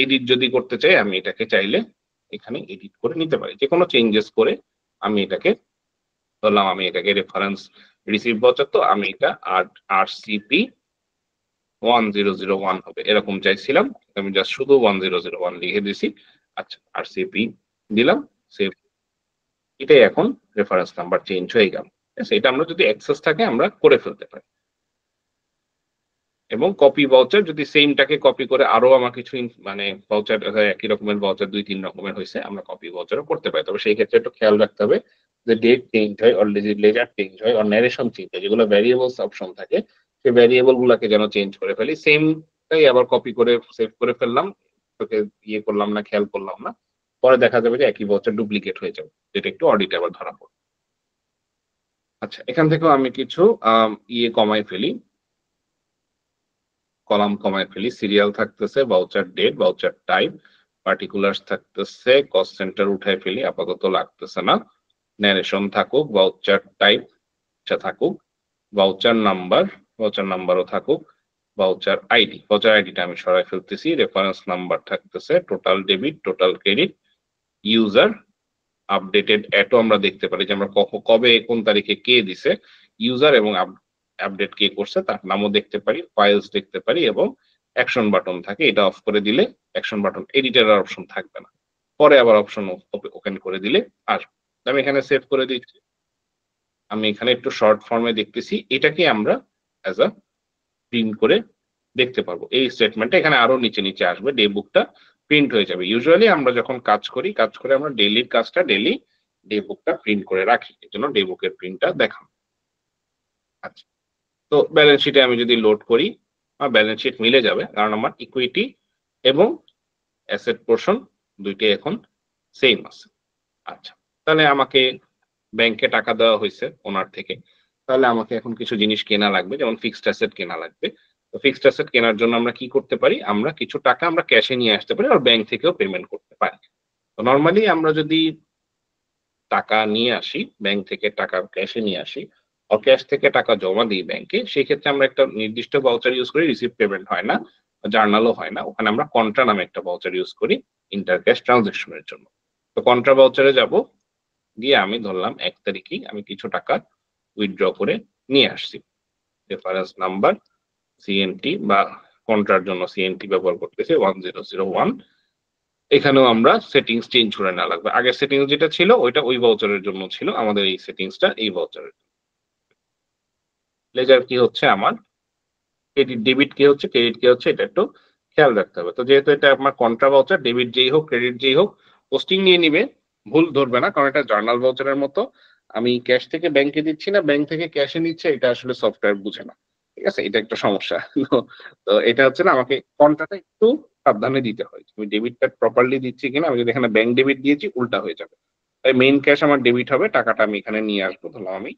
এডিট যদি করতে চাই, আমি এটাকে চাইলে এখানে এডিট করে নিতে পারি, যে কোনো চেঞ্জেস করে আমি এটাকে, ধরলাম আমি এটাকে রেফারেন্স রিসিভ ভাউচার, তো আমি এটা RCP 1001 হবে এরকম চাইছিলাম, আমি জাস্ট শুধু 1001 লিখে দিছি। আচ্ছা, RCP দিলাম, সেভ, এটাই এখন রেফারেন্স নাম্বার চেঞ্জ হয়ে গেল। এটা আমরা যদি অ্যাক্সেস থাকে আমরা করে ফেলতে পারি। এবং কপি ভাউচার যদি সেমটাকে কপি করে আরো আমার কিছু মানে ভাউচার একই রকমের ভাউচার 2-3 রকমের হয়েছে, আমরা কপি ভাউচারও করতে পারি। তবে সেই ক্ষেত্রে একটু খেয়াল রাখতে হবে যে ডেট চেঞ্জ হয়, অর লেজার চেঞ্জ হয়, অর ন্যারেশন চেঞ্জ হয়, যেগুলো ভ্যারিয়েবলস অপশন থাকে সেই ভ্যারিয়েবল গুলাকে যেন চেঞ্জ করে ফেলি, সেমটাই আবার কপি করে সেভ করে ফেললাম, তোকে ইয়ে করলাম না, খেয়াল করলাম না, পরে দেখা যাবে যে একই ভাউচার ডুপ্লিকেট হয়ে যাবে, যেটা একটু অডিটে আবার ধরা পড়ে। আচ্ছা, এখান থেকেও আমি কিছু ইয়ে কমাই ফেলি, কলাম কমায় ফেলি, সিরিয়াল থাকতেছে, voucher date, voucher type, particulars থাকতেছে, কস্ট সেন্টার উঠাই ফেলি, আপাতত লাগতেছে না, ন্যারেশন থাকুক, ভাউচার টাইপ থাকুক, ভাউচার নাম্বারও থাকুক, ভাউচার আইডিটা আমি সরাই ফেলতেছি, রেফারেন্স নাম্বার থাকতেছে, total debit, total credit, user, updated অ্যাটও আমরা দেখতে পারি যে আমরা কবে কোন তারিখে কে দিছে, ইউজার এবং আপডেট কে করছে তার নামও দেখতে পারি, ফাইলস দেখতে পারি, এবং অ্যাকশন বাটন থাকে, এটা অফ করে দিলে অ্যাকশন বাটন এডিটর অপশন থাকবে না, পরে আবার অপশন ওপেন করে দিলে আসবে। আমি এখানে সেভ করে দিচ্ছি, আমি এখানে একটু শর্ট ফর্মে দেখতেছি, এটাকে আমরা অ্যাজ আ প্রিন্ট করে দেখতে পারবো। এই স্টেটমেন্টটা এখানে আরো নিচে নিচে আসবে, ডে বুকটা প্রিন্ট হয়ে যাবে। ইউজুয়ালি আমরা যখন কাজ করে আমরা ডেইলির কাজটা ডেইলি ডে বুকটা প্রিন্ট করে রাখি, এর জন্য ডে বুকের প্রিন্টটা দেখানো। আচ্ছা, তো ব্যালেন্স শিটে আমি যদি লোড করি, আমার ব্যালেন্স শিট মিলে যাবে কারণ আমার ইকুইটি এবং অ্যাসেট পোর্শন দুইটাই এখন সেম আছে। আচ্ছা, তাহলে আমাকে ব্যাংকে টাকা দেওয়া হয়েছে ওনার থেকে, তাহলে আমাকে এখন কিছু জিনিস কেনা লাগবে, যেমন ফিক্সড অ্যাসেট কেনা লাগবে। তো ফিক্সড অ্যাসেট কেনার জন্য আমরা কি করতে পারি, আমরা কিছু টাকা আমরা ক্যাশে নিয়ে আসতে পারি আর ব্যাংক থেকেও পেমেন্ট করতে পারি। তো নর্মালি আমরা যদি টাকা নিয়ে আসি, ব্যাংক থেকে টাকা ক্যাশে নিয়ে আসি, ক্যাশ থেকে টাকা জমা দিই ব্যাংকে, সেই ক্ষেত্রে আমরা একটা নির্দিষ্ট ভাউচার ইউজ করি, রিসিভ পেমেন্ট হয় না, জার্নালও হয় না। ওখানে আমরা কন্ট্রা নামে একটা ভাউচার ইউজ করি ইন্টার ক্যাশ ট্রানজাকশনের জন্য। তো কন্ট্রা ভাউচারে যাব, গিয়ে আমি ধরলাম 1 তারিখেই আমি কিছু টাকা উইথড্র করে নিয়ে আসছি। রেফারেন্স নাম্বার সিএনটি বা কন্ট্রার জন্য সিএনটি ব্যবহার করতেছি 1001। এখানেও আমরা সেটিংস চেঞ্জ করে নেওয়া লাগবে। আগের সেটিংস যেটা ছিল ওইটা ওই ভাউচারের জন্য ছিল, আমাদের এই সেটিংসটা এই ভাউচারের। লেজার কি হচ্ছে আমার, ক্রেডিট ডেবিট কি হচ্ছে, ক্রেডিট কি হচ্ছে, এটা একটু খেয়াল রাখতে হবে। তো যেহেতু এটা আমার কন্ট্রা ভাউচার, ডেবিট যেই হোক ক্রেডিট যেই হোক পোস্টিং নিয়ে নিবে, ভুল ধরবে না, কারণ এটা জার্নাল ভাউচারের মতো। আমি ক্যাশ থেকে ব্যাংকে দিচ্ছি না, ব্যাংক থেকে ক্যাশে নিচ্ছে, এটা আসলে সফটওয়্যার বুঝে না। ঠিক আছে, এটা একটা সমস্যা। তো এটা হচ্ছে না, আমাকে কন্ট্রাটা একটু সাবধানে দিতে হয়। আমি ডেবিট কার্ড প্রপারলি দিচ্ছি কিনা, আমি যদি এখানে ব্যাংক ডেবিট দিয়েছি উল্টা হয়ে যাবে। তাই মেইন ক্যাশ আমার ডেবিট হবে, টাকাটা আমি এখানে নিয়ে আসবো। ধরলাম আমি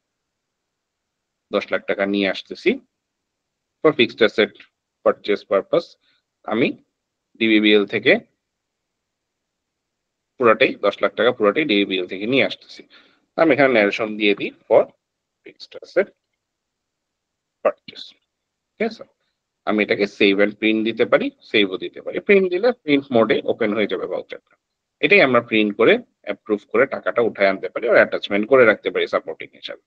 10 লাখ টাকা নিয়ে আসতেছি for fixed asset purchase purpose. আমি ডিবিবিএল থেকে পুরাটাই 10 লাখ টাকা পুরাটাই ডিবিবিএল থেকে নিয়ে আসতেছি। আমি এখানে ন্যারেশন দিয়ে দিই ফর ফিক্সড অ্যাসেট পারচেজ। ঠিক আছে, আমি এটাকে সেভ এন্ড প্রিন্ট দিতে পারি, সেভও দিতে পারি। প্রিন্ট দিলে প্রিন্ট মোডে ওপেন হয়ে যাবে ভাউচারটা। এটাই আমরা প্রিন্ট করে অ্যাপ্রুভ করে টাকাটা উঠায় আনতে পারি আর অ্যাটাচমেন্ট করে রাখতে পারি সাপোর্টিং হিসাবে।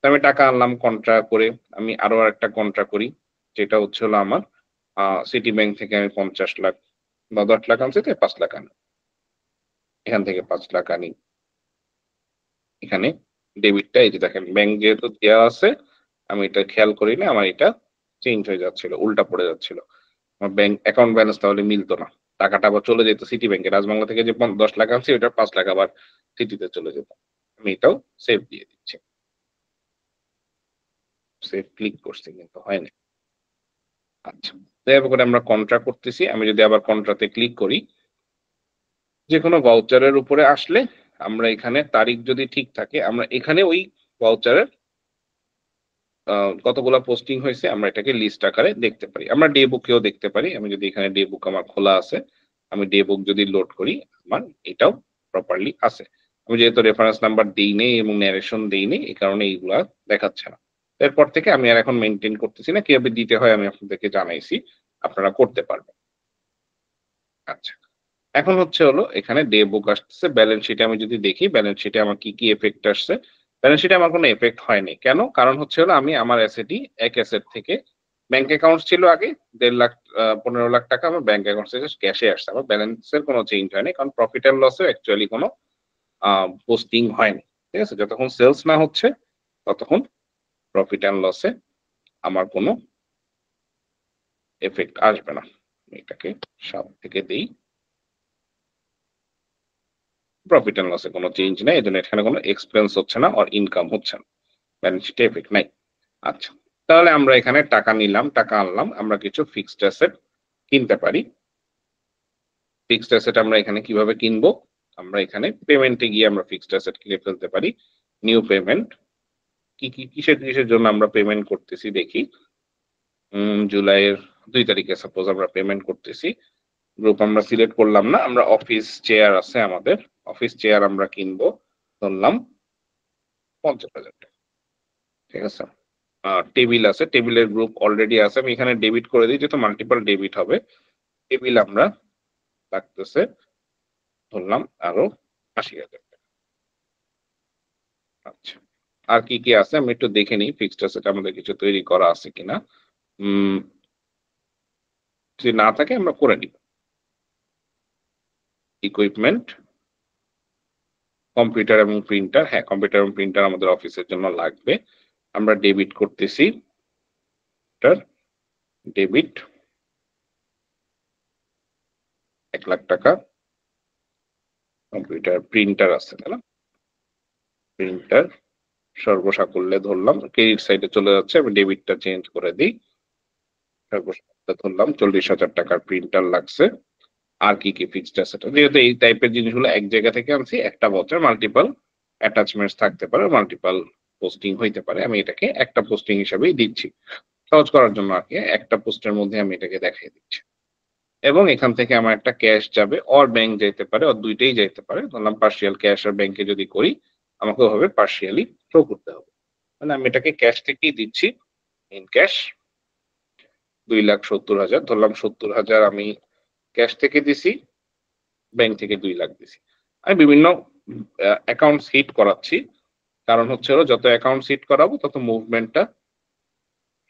তো আমি টাকা আনলাম কন্ট্রা করে, আমি আরো একটা কন্ট্রা করি, যেটা হচ্ছে হলো আমার সিটি ব্যাংক থেকে আমি 50 লাখ বা 10 লাখ আনছি, তাই 5 লাখ আনি। এখান থেকে 5 লাখ আনি, এখানে ডেবিটটা এই যে দেখেন ব্যাংক যেহেতু দেওয়া আছে, আমি এটা খেয়াল করি না, আমার এটা চেঞ্জ হয়ে যাচ্ছিল, উল্টা পড়ে যাচ্ছিল। আমার ব্যাংক অ্যাকাউন্ট ব্যালেন্স তাহলে মিলতো না, টাকাটা আবার চলে যেত সিটি ব্যাংকে। রাজবাংলা থেকে যে 10 লাখ আনছি ওটার 5 লাখ আবার সিটিতে চলে যেত। আমি এটাও সেভ দিয়ে দিচ্ছি, সেভ ক্লিক করছি কিন্তু হয়নি। আচ্ছা, এভাবে করে আমরা কন্ট্রা করতেছি। আমি যদি আবার কন্ট্রাতে ক্লিক করি, যে কোনো ভাউচারের উপরে আসলে আমরা এখানে তারিখ যদি ঠিক থাকে, আমরা এখানে ওই ভাউচারের কতগুলা পোস্টিং হয়েছে আমরা এটাকে লিস্ট আকারে দেখতে পারি। আমরা ডে বুকেও দেখতে পারি। আমি যদি এখানে ডে বুক আমার খোলা আছে, আমি ডে বুক যদি লোড করি, আমার এটাও প্রপারলি আছে। আমি যেহেতু রেফারেন্স নাম্বার দেই নেই এবং ন্যারেশন দেই নেই, এই কারণে এইগুলা দেখাচ্ছে না। এরপর থেকে আমি আর এখন মেইনটেইন করতেছি না, কিভাবে দিতে হয় আমি আপনাদেরকে জানাইছি, আপনারা করতে পারবেন। আচ্ছা, এখন হচ্ছে হলো এখানে ডে বুক আসতেছে, ব্যালেন্স শিটে আমি যদি দেখি ব্যালেন্স শিটে আমার কি কি এফেক্ট আসছে। ব্যালেন্স শিটে আমার কোনো এফেক্ট হয়নি। কেন? কারণ হচ্ছে হলো আমি আমার অ্যাসেটই এক অ্যাসেট থেকে ব্যাংক অ্যাকাউন্ট ছিল আগে 1.5 লাখ 15 লাখ টাকা আমার ব্যাংক অ্যাকাউন্ট থেকে ক্যাশে আসছে। আমার ব্যালেন্সের কোনো চেঞ্জ হয়নি। কারণ প্রফিট এন্ড লসে অ্যাকচুয়ালি কোনো পোস্টিং হয়নি। ঠিক আছে? যতক্ষণ সেলস না হচ্ছে ততক্ষণ প্রফিট এন্ড লসে আমার কোনো এফেক্ট আসবে না। আমি এটাকে 7 থেকে দেই। প্রফিট এন্ড লসে কোনো চেঞ্জ নাই। এজন্য এখানে কোনো এক্সপেন্স হচ্ছে না আর ইনকাম হচ্ছে না। ব্যালেন্স শিটে এফেক্ট নাই। আচ্ছা। তাহলে আমরা এখানে টাকা নিলাম, টাকা আনলাম। আমরা কিছু ফিক্সড অ্যাসেট কিনতে পারি। ফিক্সড অ্যাসেট আমরা এখানে কিভাবে কিনবো? আমরা এখানে পেমেন্টে গিয়ে আমরা ফিক্সড অ্যাসেট কিনে ফেলতে পারি। নিউ পেমেন্ট কিসের জন্য আমরা পেমেন্ট করতেছি দেখি। জুলাইয়ের 2 তারিখে সাপোজ আমরা পেমেন্ট করতেছি। গ্রুপ আমরা সিলেক্ট করলাম না। আমরা অফিস চেয়ার আছে আমাদের। অফিস চেয়ার আমরা কিনবো। ধরলাম 50,000 টাকা। ঠিক আছে? টেবিল আছে। টেবিলের গ্রুপ অলরেডি আছে। আমি এখানে ডেবিট করে দিই, যেহেতু মাল্টিপল ডেবিট হবে। টেবিল আমরা লাগতেছে ধরলাম আরো 80,000 টাকা। আচ্ছা। আর কি আছে আমি একটু দেখে নিই ফিক্সড অ্যাসেট আমাদের কিছু তৈরি করা আছে কিনা। উম যদি না থাকে আমরা করে নিব। ইকুইপমেন্ট, কম্পিউটার এবং প্রিন্টার। হ্যাঁ, কম্পিউটার এবং প্রিন্টার আমাদের অফিসের জন্য লাগবে। আমরা ডেবিট করতেছি। ডেবিট 1 লাখ টাকা। কম্পিউটার প্রিন্টার আছে তাই না? প্রিন্টার সর্বসাকুল্যে ধরলাম, ক্রেডিট সাইডে চলে যাচ্ছে, আমি ডেবিটটা চেঞ্জ করে দিই। সর্বসাকুল্যে ধরলাম 40,000 টাকার প্রিন্টার লাগছে। আর কি ফিক্সড অ্যাসেট, যেহেতু এই টাইপের জিনিসগুলো এক জায়গা থেকে আনছি, একটা ভাউচার মাল্টিপল অ্যাটাচমেন্টস থাকতে পারে, মাল্টিপল পোস্টিং হইতে পারে, আমি এটাকে একটা পোস্টিং হিসেবেই দিচ্ছি সহজ করার জন্য আর কি। একটা পোস্টের মধ্যে আমি এটাকে দেখিয়ে দিচ্ছি। এবং এখান থেকে আমার একটা ক্যাশ যাবে, অর ব্যাংক যাইতে পারে, অর দুইটাই যাইতে পারে। ধরলাম পার্সিয়াল ক্যাশ আর ব্যাংকে যদি করি, আমাকে ওভাবে পার্শিয়ালি শো করতে হবে। মানে আমি এটাকে ক্যাশ থেকেই দিচ্ছি, ইন ক্যাশ 2,70,000 ধরলাম 70,000 আমি ক্যাশ থেকে দিছি, ব্যাংক থেকে 2 লাখ দিছি। আমি বিভিন্ন অ্যাকাউন্টস হিট করাচ্ছি। কারণ হচ্ছে হলো যত অ্যাকাউন্টস হিট করাবো তত মুভমেন্টটা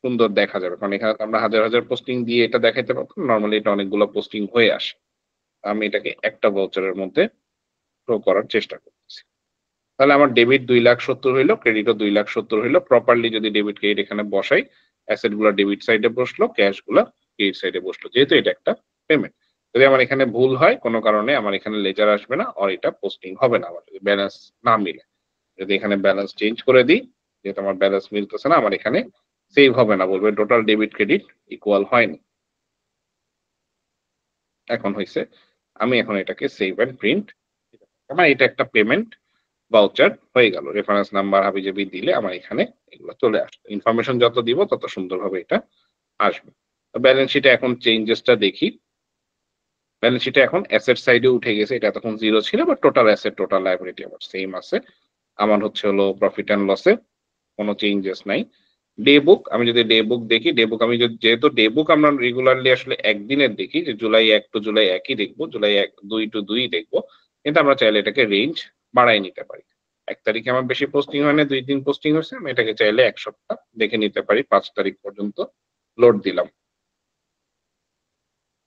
সুন্দর দেখা যাবে। কারণ এখানে তো আমরা হাজার, হাজার পোস্টিং দিয়ে এটা দেখাইতে পারবো না। নরমালি এটা অনেকগুলো পোস্টিং হয়ে আসে। আমি এটাকে একটা ভাউচারের মধ্যে শো করার চেষ্টা করতেছি। তাহলে আমার ডেবিট 2,70,000 হইলো, ক্রেডিটও 2,70,000 হইলো। প্রপারলি যদি ডেবিট ক্রেডিট এখানে বসাই, অ্যাসেট গুলা ডেবিট সাইডে বসলো, ক্যাশ গুলা ক্রেডিট সাইডে বসলো। যেহেতু এটা একটা পেমেন্ট। যদি আমার এখানে ভুল হয় কোনো কারণে আমার এখানে লেজার আসবে না আর এটা পোস্টিং হবে না আমার যদি ব্যালেন্স না মিলে। যদি এখানে ব্যালেন্স চেঞ্জ করে দিই, যেহেতু আমার ব্যালেন্স মিলতেছে না, আমার এখানে সেভ হবে না, বলবে টোটাল ডেবিট ক্রেডিট ইকুয়াল হয়নি। এখন হইছে, আমি এখন এটাকে সেভ এন্ড প্রিন্ট, আমার এটা একটা পেমেন্ট ভাউচার হয়ে গেল। রেফারেন্স নাম্বার হাবিজাবি দিলে আমার এখানে এগুলো চলে আসবে। ইনফরমেশন যত দিব তত সুন্দরভাবে এটা আসবে। ব্যালেন্স শিটে এখন চেঞ্জেসটা দেখি। ব্যালেন্স শিটে এখন অ্যাসেট সাইডে উঠে গেছে, এটা তখন 0 ছিল, but total asset total liability আমার সেম আছে। আমার হচ্ছে হলো প্রফিট এন্ড লসে কোনো চেঞ্জেস নাই। ডে বুক, আমি যদি ডে বুক দেখি, ডে বুক আমি যেহেতু ডে বুক আমরা রেগুলারলি আসলে একদিনের দেখি, যে জুলাই 1 টু জুলাই 1ই দেখবো, জুলাই 1 2 টু 2ই দেখবো, কিন্তু আমরা চাইলে এটাকে রেঞ্জ বাড়াই নিতে পারি। 1 তারিখে আমার বেশি পোস্টিং হয় না, 2 দিন পোস্টিং হয়েছে, আমি এটাকে চাইলে 1 সপ্তাহ দেখে নিতে পারি, 5 তারিখ পর্যন্ত লোড দিলাম।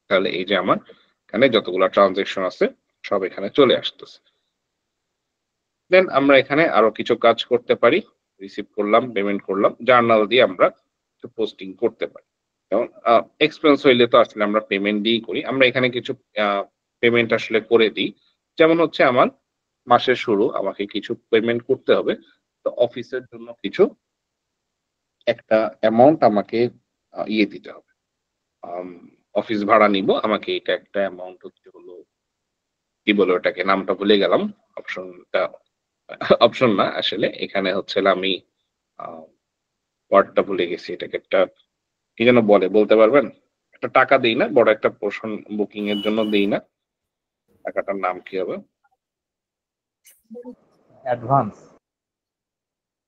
তাহলে এই যে আমার এখানে যতগুলো ট্রানজেকশন আছে সব এখানে চলে আসতেছে। দেন আমরা এখানে আরো কিছু কাজ করতে পারি। রিসিভ করলাম, পেমেন্ট করলাম, জার্নাল দিয়ে আমরা পোস্টিং করতে পারি। যেমন এক্সপেন্স হইলে তো আসলে আমরা পেমেন্ট দিয়েই করি। আমরা এখানে কিছু পেমেন্ট আসলে করে দিই। যেমন হচ্ছে আমার মাসের শুরু, আমাকে কিছু পেমেন্ট করতে হবে। তো অফিসের জন্য কিছু একটা অ্যামাউন্ট আমাকে ইয়ে দিতে হবে। অফিস ভাড়া নিব, আমাকে এটা একটা অ্যামাউন্ট হচ্ছে হলো, কি বলে ওটাকে, নামটা ভুলে গেলাম। অপশনটা অপশন না আসলে, এখানে হচ্ছে আমি ওয়ার্ডটা ভুলে গেছি, এটাকে একটা কি যেন বলে, বলতে পারবেন? একটা টাকা দেই না, বড় একটা পোর্শন বুকিং এর জন্য দেই না, টাকাটার নাম কি হবে? Advance.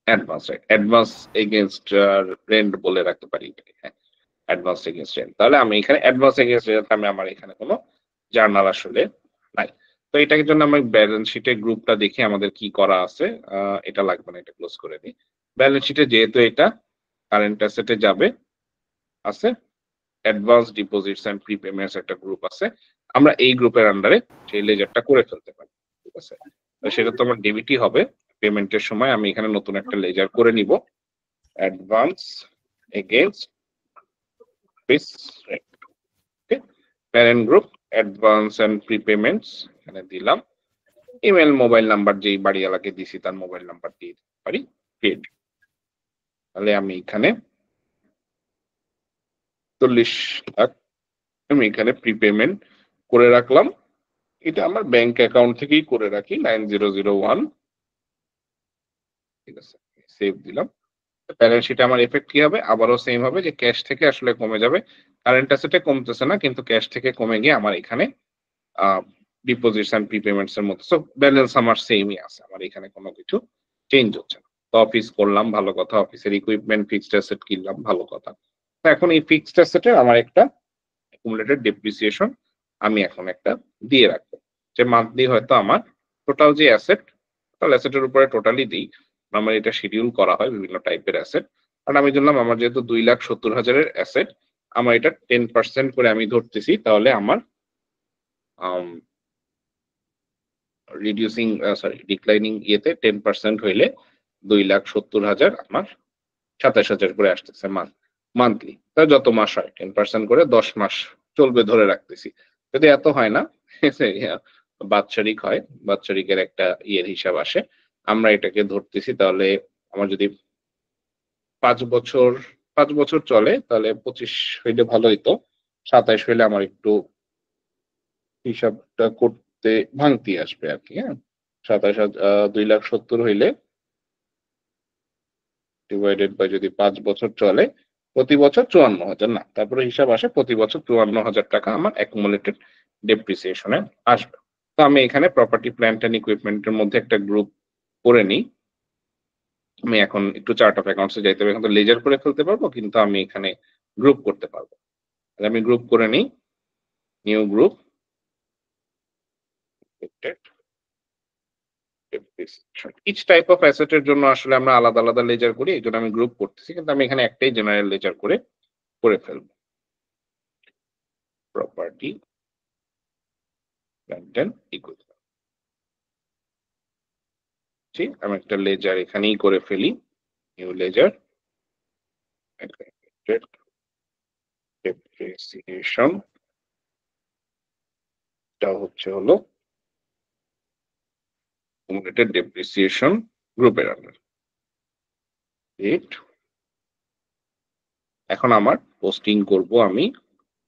Advance, right. Advance against rent বলে রাখতে পারি এটাকে, হ্যাঁ, অ্যাডভান্স এগেইনস্ট রেন্ট। তাহলে আমি এখানে অ্যাডভান্স এগেইনস্ট রেন্ট, আমি আমার এখানে কোনো জার্নাল আসলে নাই। তো এটার জন্য আমি ব্যালেন্স শিটের গ্রুপটা দেখি আমাদের কি করা আছে। এটা লাগবে না, এটা ক্লোজ করে দিই। ব্যালেন্স শিটে যেহেতু এটা কারেন্ট অ্যাসেটে যাবে, আছে অ্যাডভান্স ডিপোজিটস এন্ড প্রিপেমেন্টস একটা গ্রুপ আছে, আমরা এই গ্রুপের আন্ডারে সেই লেজারটা করে ফেলতে পারি। ঠিক আছে, তো সেটা তো আমার ডেবিটই হবে। পেমেন্টের সময় আমি এখানে নতুন একটা লেজার করে নিব, advance against this rate. Okay, parent group advance and prepayments এখানে দিলাম। ইমেল মোবাইল নাম্বার যেই বাড়িওয়ালাকে দিছি তার মোবাইল নাম্বার দিয়ে দিতে পারি, পেড। তাহলে আমি এখানে 40 লাখ আমি এখানে প্রিপেমেন্ট করে রাখলাম। এটা আমার ব্যাংক অ্যাকাউন্ট থেকেই করে রাখি, 9001। ঠিক আছে, সেভ দিলাম। ব্যালেন্স শিটে আমার এফেক্ট কি হবে? আবারও সেম হবে, যে ক্যাশ থেকে আসলে কমে যাবে। কারেন্ট অ্যাসেটে কমতেছে না, কিন্তু ক্যাশ থেকে কমে গিয়ে আমার এখানে ডিপোজিটস এন্ড প্রিপেমেন্টস এর মধ্যে, সো ব্যালেন্স আমার সেমই আছে, আমার এখানে কোনো কিছু চেঞ্জ হচ্ছে না। তো অফিস করলাম, ভালো কথা, অফিসের ইকুইপমেন্ট ফিক্সড অ্যাসেট কিনলাম, ভালো কথা। তো এখন এই ফিক্সড অ্যাসেটে আমার একটা অ্যাকুমুলেটেড ডেপ্রিসিয়েশন আমি এখন একটা দিয়ে রাখবো, যে মান্থলি হয়তো আমার টোটাল যে অ্যাসেট, টোটাল অ্যাসেটের উপরে টোটালি দিই, আমার এটা শিডিউল করা হয় বিভিন্ন টাইপের অ্যাসেট। আর আমি ধরলাম আমার যেহেতু 2,70,000 অ্যাসেট, আমার এটা 10% করে আমি ধরতেছি, তাহলে আমার রিডিউসিং সরি ডিক্লাইনিং ইয়েতে 10% হইলে 2,70,000 আমার 27,000 করে আসতেছে মান্থলি। তা যত মাস হয় 10% করে 10 মাস চলবে ধরে রাখতেছি। যদি এত হয় না, বাৎসরিক হয়, বাৎসরিকের একটা ইয়ের হিসাব আসে, আমরা এটাকে ধরতেছি। তাহলে আমার যদি 5 বছর চলে, তাহলে 25 হইলে ভালো হইতো, 27 হইলে আমার একটু হিসাবটা করতে ভাঙতি আসবে আর কি। হ্যাঁ, 2,70,000 হইলে ডিভাইডেড বাই যদি 5 বছর চলে, প্রতি বছর 54,000 না, তারপরে হিসাব আসে প্রতি বছর 54,000 টাকা আমার অ্যাকুমুলেটেড ডেপ্রিসিয়েশনে আসবে। তো আমি এখানে প্রপার্টি প্ল্যান্ট এন্ড ইকুইপমেন্টের মধ্যে একটা গ্রুপ করে নিই, আমি এখন একটু চার্ট অফ অ্যাকাউন্টসে যাইতে হবে। এখন তো লেজার করে ফেলতে পারবো, কিন্তু আমি এখানে গ্রুপ করতে পারবো। তাহলে আমি গ্রুপ করে নিই, new group, each type of অ্যাসেটের জন্য আসলে আমরা আলাদা আলাদা লেজার করি, এই জন্য আমি গ্রুপ করতেছি, কিন্তু আমি এখানে একটাই জেনারেল লেজার করে ফেলবো। প্রপার্টি ইকুইটি, আমি একটা লেজার এখানেই করে ফেলি, নিউ লেজার, ডেপ্রিসিয়েশন টা হচ্ছে হলো accumulated depreciation গ্রুপের আন্ডার। এখন আমার পোস্টিং করব, আমি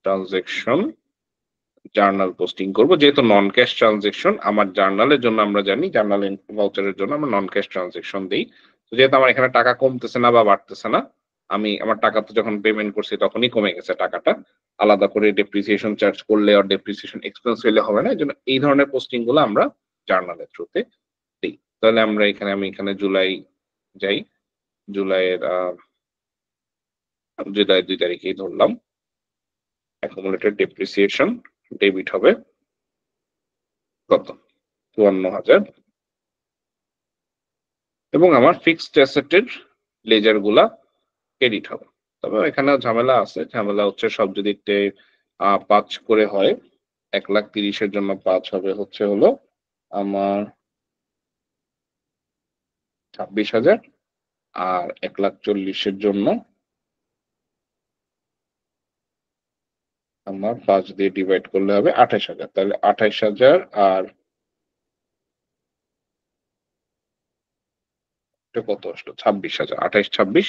ট্রানজ্যাকশন জার্নাল পোস্টিং করব, যেহেতু নন ক্যাশ ট্রানজ্যাকশন আমার জার্নালের জন্য, আমরা জানি জার্নাল ভাউচারের জন্য আমরা নন ক্যাশ ট্রানজ্যাকশন দিই। তো যেহেতু আমার এখানে টাকা কমতেছে না বা বাড়তেছে না, আমি আমার টাকা তো যখন পেমেন্ট করছি তখনই কমে গেছে টাকাটা, আলাদা করে ডেপ্রিসিয়েশন চার্জ করলে আর ডেপ্রিসিয়েশন এক্সপেন্স হইলে হবে না, এই জন্য এই ধরনের পোস্টিং গুলো আমরা জার্নালের থ্রুতে দিই। তাহলে আমরা আমি এখানে জুলাই যাই, জুলাইয়ের 2 তারিখেই ধরলাম, অ্যাকুমুলেটেড ডেপ্রিসিয়েশন ডেবিট হবে কত, 54,000, এবং আমার ফিক্সড অ্যাসেটের লেজার গুলা ক্রেডিট হবে। তবে এখানে ঝামেলা আছে, ঝামেলা হচ্ছে সব যদি 5 করে হয়, 1,30,000 জন্য 5 হবে হচ্ছে হলো আমার 26,000, আর 1,40,000 জন্য আমার 5 দিয়ে ডিভাইড করলে হবে 28,000। তাহলে 28,000 আর কত আসলো, 26,000, 28, 26,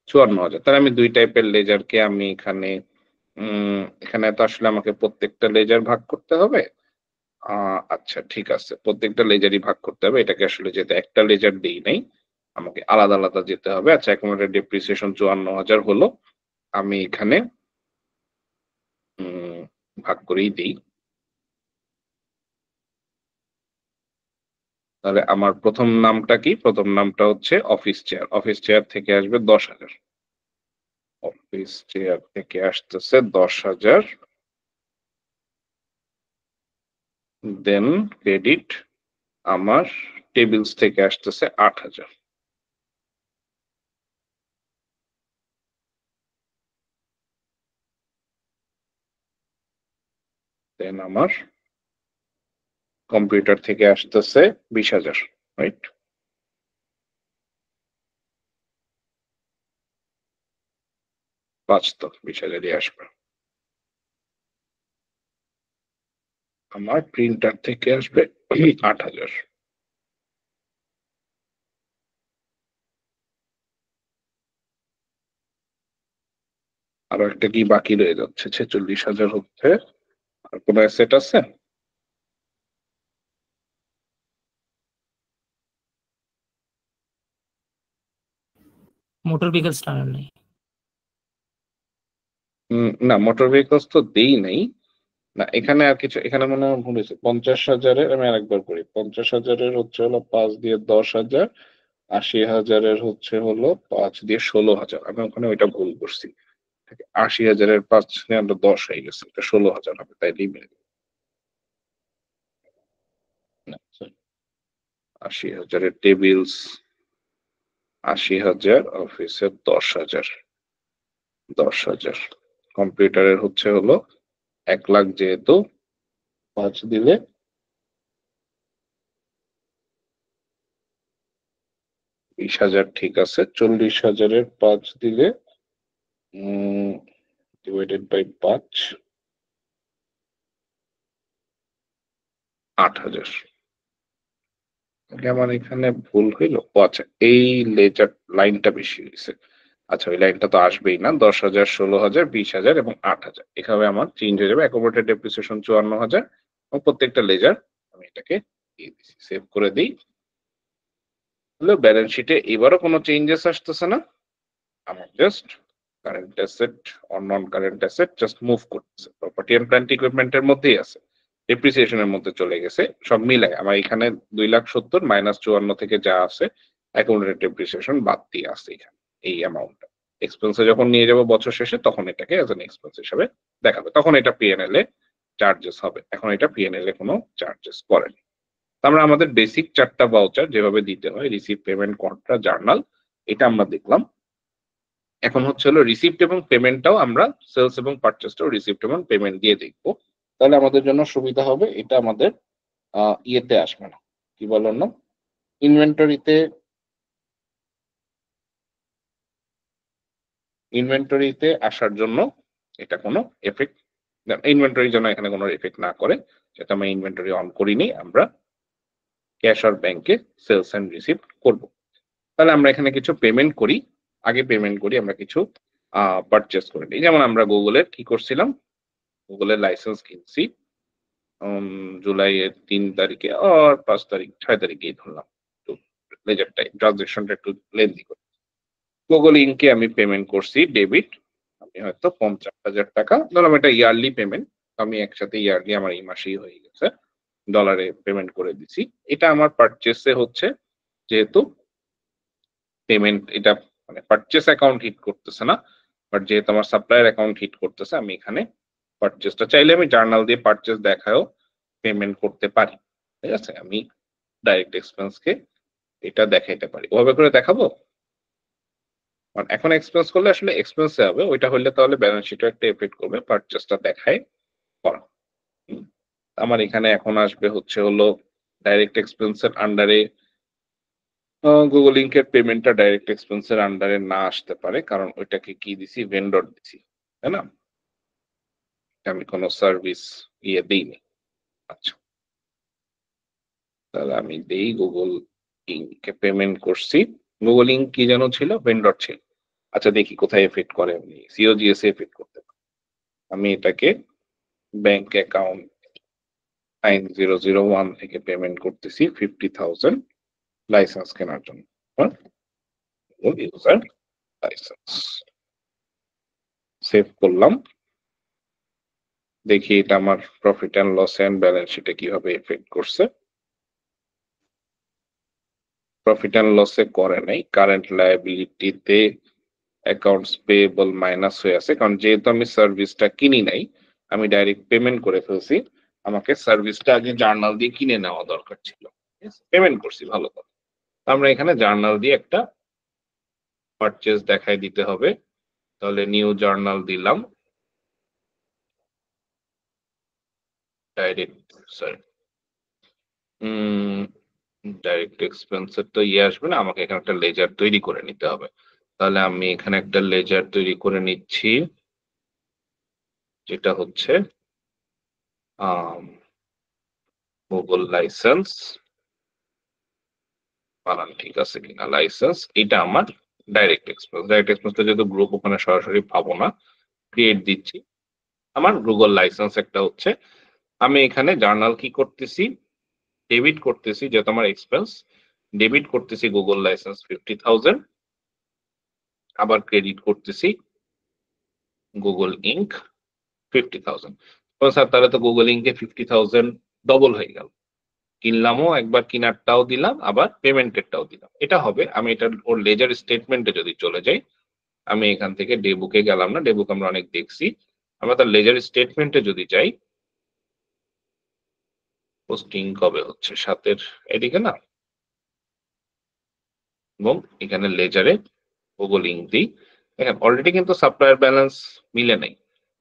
54,000। তাহলে আমি 2 টাইপের লেজারকে আমি এখানে এখানে তো আসলে আমাকে প্রত্যেকটা লেজার ভাগ করতে হবে। আচ্ছা ঠিক আছে, প্রত্যেকটা লেজারই ভাগ করতে হবে, এটাকে আসলে যেহেতু একটা লেজার দেই নাই, আমাকে আলাদা আলাদা যেতে হবে। আচ্ছা, অ্যাকুমুলেটেড ডেপ্রিসিয়েশন 54,000 হলো, আমি এখানে ভাগ করেই দিই। তাহলে আমার প্রথম নামটা কি, প্রথম নামটা হচ্ছে অফিস চেয়ার, অফিস চেয়ার থেকে আসবে 10,000, অফিস চেয়ার থেকে আসতেছে 10,000, দেন ক্রেডিট আমার টেবিলস থেকে আসতেছে 8,000, দেন আমার কম্পিউটার থেকে আসতেছে 20,000, রাইট? তো 20,000ই আসবে। আমার প্রিন্টার থেকে আসবে 8,000, আরো একটা কি বাকি রয়ে যাচ্ছে, 46,000 হচ্ছে। আর কোন অ্যাসেট আছে? মোটর ভেহিকলস টানার নাই। না, মোটর ভেহিকলস তো দেই নাই না। এখানে আর কিছু, এখানে মনে হয় ভুল হয়েছে। 50,000-এর আমি আরেকবার করি, 50,000-এর হচ্ছে হলো 5 দিয়ে 10,000, 80,000-এর হচ্ছে হলো 5 দিয়ে 16,000। আমি ওখানে ওইটা ভুল করছি, 80,000-এর 5 দিয়ে 10 হয়ে গেছে, এটা 16,000 হবে, তাই লিমিট 80,000-এর টেবিলস 80,000, অফিসের 10,000, 10,000, কম্পিউটারের হচ্ছে হলো 1 লাখ, যেহেতু 5 দিলে 20,000, ঠিক আছে। 40,000-এর 5 দিলে ডিভাইডেড বাই 5, 8,000। আমার এখানে ভুল হইলো, আচ্ছা এই লেজার লাইনটা বেশি হয়েছে। আচ্ছা, ওই লাইনটা তো আসবেই না। 10,000, 16,000, 20,000 এবং 8,000 এভাবে আমার চেঞ্জ হয়ে যাবে। অ্যাকুমুলেটেড ডেপ্রিসিয়েশন 54,000, এবং প্রত্যেকটা লেজার আমি এটাকে দিয়ে দিচ্ছি, সেভ করে দিই। হলো ব্যালেন্স শিটে এবারও কোনো চেঞ্জেস আসতেছে না, আমার just current asset or non current asset just move করতেছে, প্রপার্টি এন্ড প্ল্যান্ট ইকুইপমেন্টের মধ্যেই আছে। ডেপ্রিসিয়েশনের মধ্যে চলে গেছে, সব মিলাই আমার এখানে 2,70,000 মাইনাস 54 থেকে যা আছে অ্যাকাউন্টের ডেপ্রিসিয়েশন বাদ দিয়ে আছে এখানে এই অ্যামাউন্টটা। এক্সপেন্সে যখন নিয়ে যাব বছর শেষে তখন এটাকে অ্যাজ এন এক্সপেন্স হিসাবে দেখাবে, তখন এটা পিএনএল এ চার্জেস হবে, এখন এটা পিএনএল এ কোনো চার্জেস করেনি। আমরা আমাদের বেসিক 4টা ভাউচার যেভাবে দিতে হয়, রিসিভ, পেমেন্ট, কন্ট্রা, জার্নাল, এটা আমরা দেখলাম। এখন হচ্ছে হলো রিসিপ্ট এবং পেমেন্টটাও আমরা সেলস এবং পারচেসটাও রিসিপ্ট এবং পেমেন্ট দিয়ে দেখবো, তাহলে আমাদের জন্য সুবিধা হবে। এটা আমাদের ইয়েতে আসবে না, কি বলেন না, ইনভেন্টরিতে আসার জন্য এটা কোনো এফেক্ট, ইনভেন্টরির জন্য এখানে কোনো এফেক্ট না করে, যেটা আমরা ইনভেন্টরি অন করিনি, আমরা ক্যাশ আর ব্যাংকে সেলস এন্ড রিসিপ্ট করব। তাহলে আমরা এখানে কিছু পেমেন্ট করি, আগে পেমেন্ট করি, আমরা কিছু পারচেস করে নিই। যেমন আমরা গুগলের কি করছিলাম, গুগলের লাইসেন্স কিনছি জুলাইয়ের 3 তারিখে আর 5 তারিখ 6 তারিখেই ধরলাম, একটু লেজার টাইম, ট্রানজাকশনটা একটু লেন্দি করে গুগল ইনকে আমি পেমেন্ট করছি ডেবিট, আমি হয়তো 50,000 টাকা ধরলাম, এটা ইয়ারলি পেমেন্ট, আমি একসাথে ইয়ারলি আমার এই মাসেই হয়ে গেছে, ডলারে পেমেন্ট করে দিছি। এটা আমার পারচেসে হচ্ছে, যেহেতু পেমেন্ট এটা মানে পারচেস অ্যাকাউন্ট হিট করতেছে না, বাট যেহেতু আমার সাপ্লায়ার অ্যাকাউন্ট হিট করতেছে, আমি এখানে পারচেসটা চাইলে আমি জার্নাল দিয়ে পারচেস দেখায়ও পেমেন্ট করতে পারি, ঠিক আছে, আমি ডাইরেক্ট এক্সপেন্সকে এটা দেখাইতে পারি, ওভাবে করে দেখাবো। এখন এক্সপেন্স করলে আসলে এক্সপেন্সে হবে, ওইটা হলে তাহলে ব্যালেন্স শিটে একটা এফেক্ট করবে, পারচেসটা দেখায় করা। আমার এখানে এখন আসবে হচ্ছে হলো ডাইরেক্ট এক্সপেন্সের আন্ডারে, গুগল ইনকের পেমেন্টটা ডাইরেক্ট এক্সপেন্সের আন্ডারে না আসতে পারে, কারণ ওইটাকে কি দিছি, ভেন্ডর দিছি, তাই না, আমি কোনো সার্ভিস ইয়ে দিইনি। আচ্ছা, তাহলে আমি দেই গুগল ইনকে পেমেন্ট করছি, গুগল ইনক কি যেন ছিল, ভেন্ডর ছিল। আচ্ছা দেখি কোথায় এফেক্ট করে, আমি সিওজিএস এফেক্ট করতে পারি, আমি এটাকে ব্যাংক অ্যাকাউন্ট 9001 থেকে পেমেন্ট করতেছি 50,000 লাইসেন্স কেনার জন্য, ইউজার লাইসেন্স সেভ করলাম। দেখি এটা আমার profit and loss and balance শিটে কিভাবে এফেক্ট করছে। প্রফিট অ্যান্ড লসে করে নাই, কারেন্ট লায়াবিলিটিতে অ্যাকাউন্টস পেয়েবল মাইনাস হয়ে আছে, কারণ যেহেতু আমি সার্ভিসটা কিনি নাই, আমি ডাইরেক্ট পেমেন্ট করে ফেলছি, আমাকে সার্ভিসটা আগে জার্নাল দিয়ে কিনে নেওয়া দরকার ছিল, পেমেন্ট করছি ভালো কথা। আমরা এখানে জার্নাল দিয়ে একটা পারচেজ দেখাই দিতে হবে, তাহলে নিউ জার্নাল দিলাম, ডাইরেক্ট এক্সপেন্সের তো ইয়ে আসবে না, আমাকে এখানে একটা লেজার তৈরি করে নিতে হবে, তাহলে আমি এখানে একটা লেজার তৈরি করে নিচ্ছি, যেটা হচ্ছে গুগল লাইসেন্স, বানান ঠিক আছে কিনা, লাইসেন্স, এটা আমার ডাইরেক্ট এক্সপেন্স। ডাইরেক্ট এক্সপেন্সটা যেহেতু গ্রুপ ওখানে সরাসরি পাবো না, ক্রিয়েট দিচ্ছি, আমার গুগল লাইসেন্স একটা হচ্ছে। আমি এখানে জার্নাল কি করতেছি, ডেবিট করতেছি, যেহেতু আমার এক্সপেন্স, ডেবিট করতেছি গুগল লাইসেন্স 50,000, আবার ক্রেডিট করতেছি গুগল ইনক 50,000। স্যার তাহলে তো গুগল ইনকে 50,000 ডবল হয়ে গেল, কিনলামও একবার, কিনারটাও দিলাম, আবার পেমেন্টেরটাও দিলাম, এটা হবে। আমি এটা ওর লেজার স্টেটমেন্টে যদি চলে যাই, আমি এখান থেকে ডেবুকে গেলাম না, ডেবুক আমরা অনেক দেখছি, আমরা তার লেজার স্টেটমেন্টে যদি যাই, পোস্টিং কবে হচ্ছে 7-এর এদিকে না, এবং এখানে লেজারে গুগল ইনক দিই, দেখেন অলরেডি কিন্তু সাপ্লায়ার ব্যালেন্স মিলে নাই,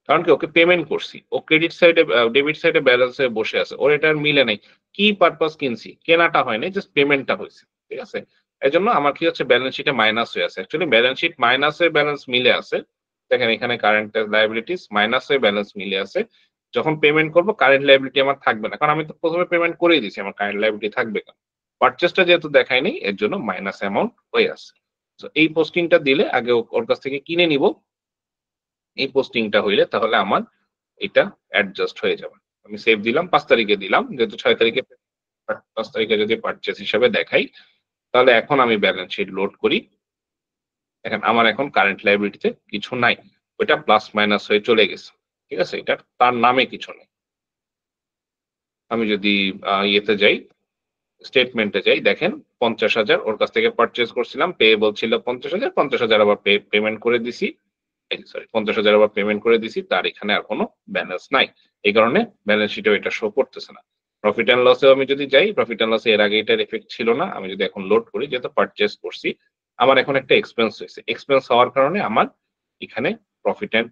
কারণ কি ওকে পেমেন্ট করছি, ও ক্রেডিট সাইডে ডেবিট সাইডে ব্যালেন্সে বসে আছে, ওর এটা আর মিলে নাই, কি পারপাস কিনছি, কেনাটা হয় নাই, জাস্ট পেমেন্টটা হয়েছে, ঠিক আছে। এই জন্য আমার কি হচ্ছে, ব্যালেন্স শিটে মাইনাস হয়ে আছে, অ্যাকচুয়ালি ব্যালেন্স শিট মাইনাসে ব্যালেন্স মিলে আছে, দেখেন এখানে কারেন্ট লায়াবিলিটিস মাইনাসে ব্যালেন্স মিলে আছে, যখন পেমেন্ট করবো কারেন্ট লায়াবিলিটি আমার থাকবে না, কারণ আমি তো প্রথমে পেমেন্ট করেই দিয়েছি, আমার কারেন্ট লায়াবিলিটি থাকবে কেন, পারচেসটা যেহেতু দেখায়নি এর জন্য মাইনাস অ্যামাউন্ট হয়ে আছে। তো এই পোস্টিংটা দিলে আগে ওর কাছ থেকে কিনে নিব, এই পোস্টিংটা হইলে তাহলে আমার এটা অ্যাডজাস্ট হয়ে যাবে। আমি সেভ দিলাম, 5 তারিখে দিলাম, যেহেতু 6 তারিখে, 5 তারিখে যদি পারচেস হিসাবে দেখাই, তাহলে এখন আমি ব্যালেন্স শিট লোড করি, দেখেন আমার এখন কারেন্ট লায়াবিলিটিতে কিছু নাই, ওইটা প্লাস মাইনাস হয়ে চলে গেছে, ঠিক আছে, এটা তার নামে কিছু নেই। আমি যদি ইয়েতে যাই, স্টেটমেন্টে যাই, দেখেন 50,000 ওর কাছ থেকে পারচেজ করছিলাম, পেয়েবল ছিল 50,000, 50,000 আবার পেমেন্ট করে দিছি, সরি 50,000 আবার পেমেন্ট করে দিছি, তার এখানে আর কোনো ব্যালেন্স নাই। এই কারণে ব্যালেন্স শিটেও এটা শো করতেছে না। প্রফিট অ্যান্ড লসেও আমি যদি যাই, প্রফিট অ্যান্ড লসে এর আগে এটার এফেক্ট ছিল না। আমি যদি এখন লোড করি, যেহেতু পারচেজ করছি, আমার এখন একটা এক্সপেন্স হয়েছে। এক্সপেন্স হওয়ার কারণে আমার এখানে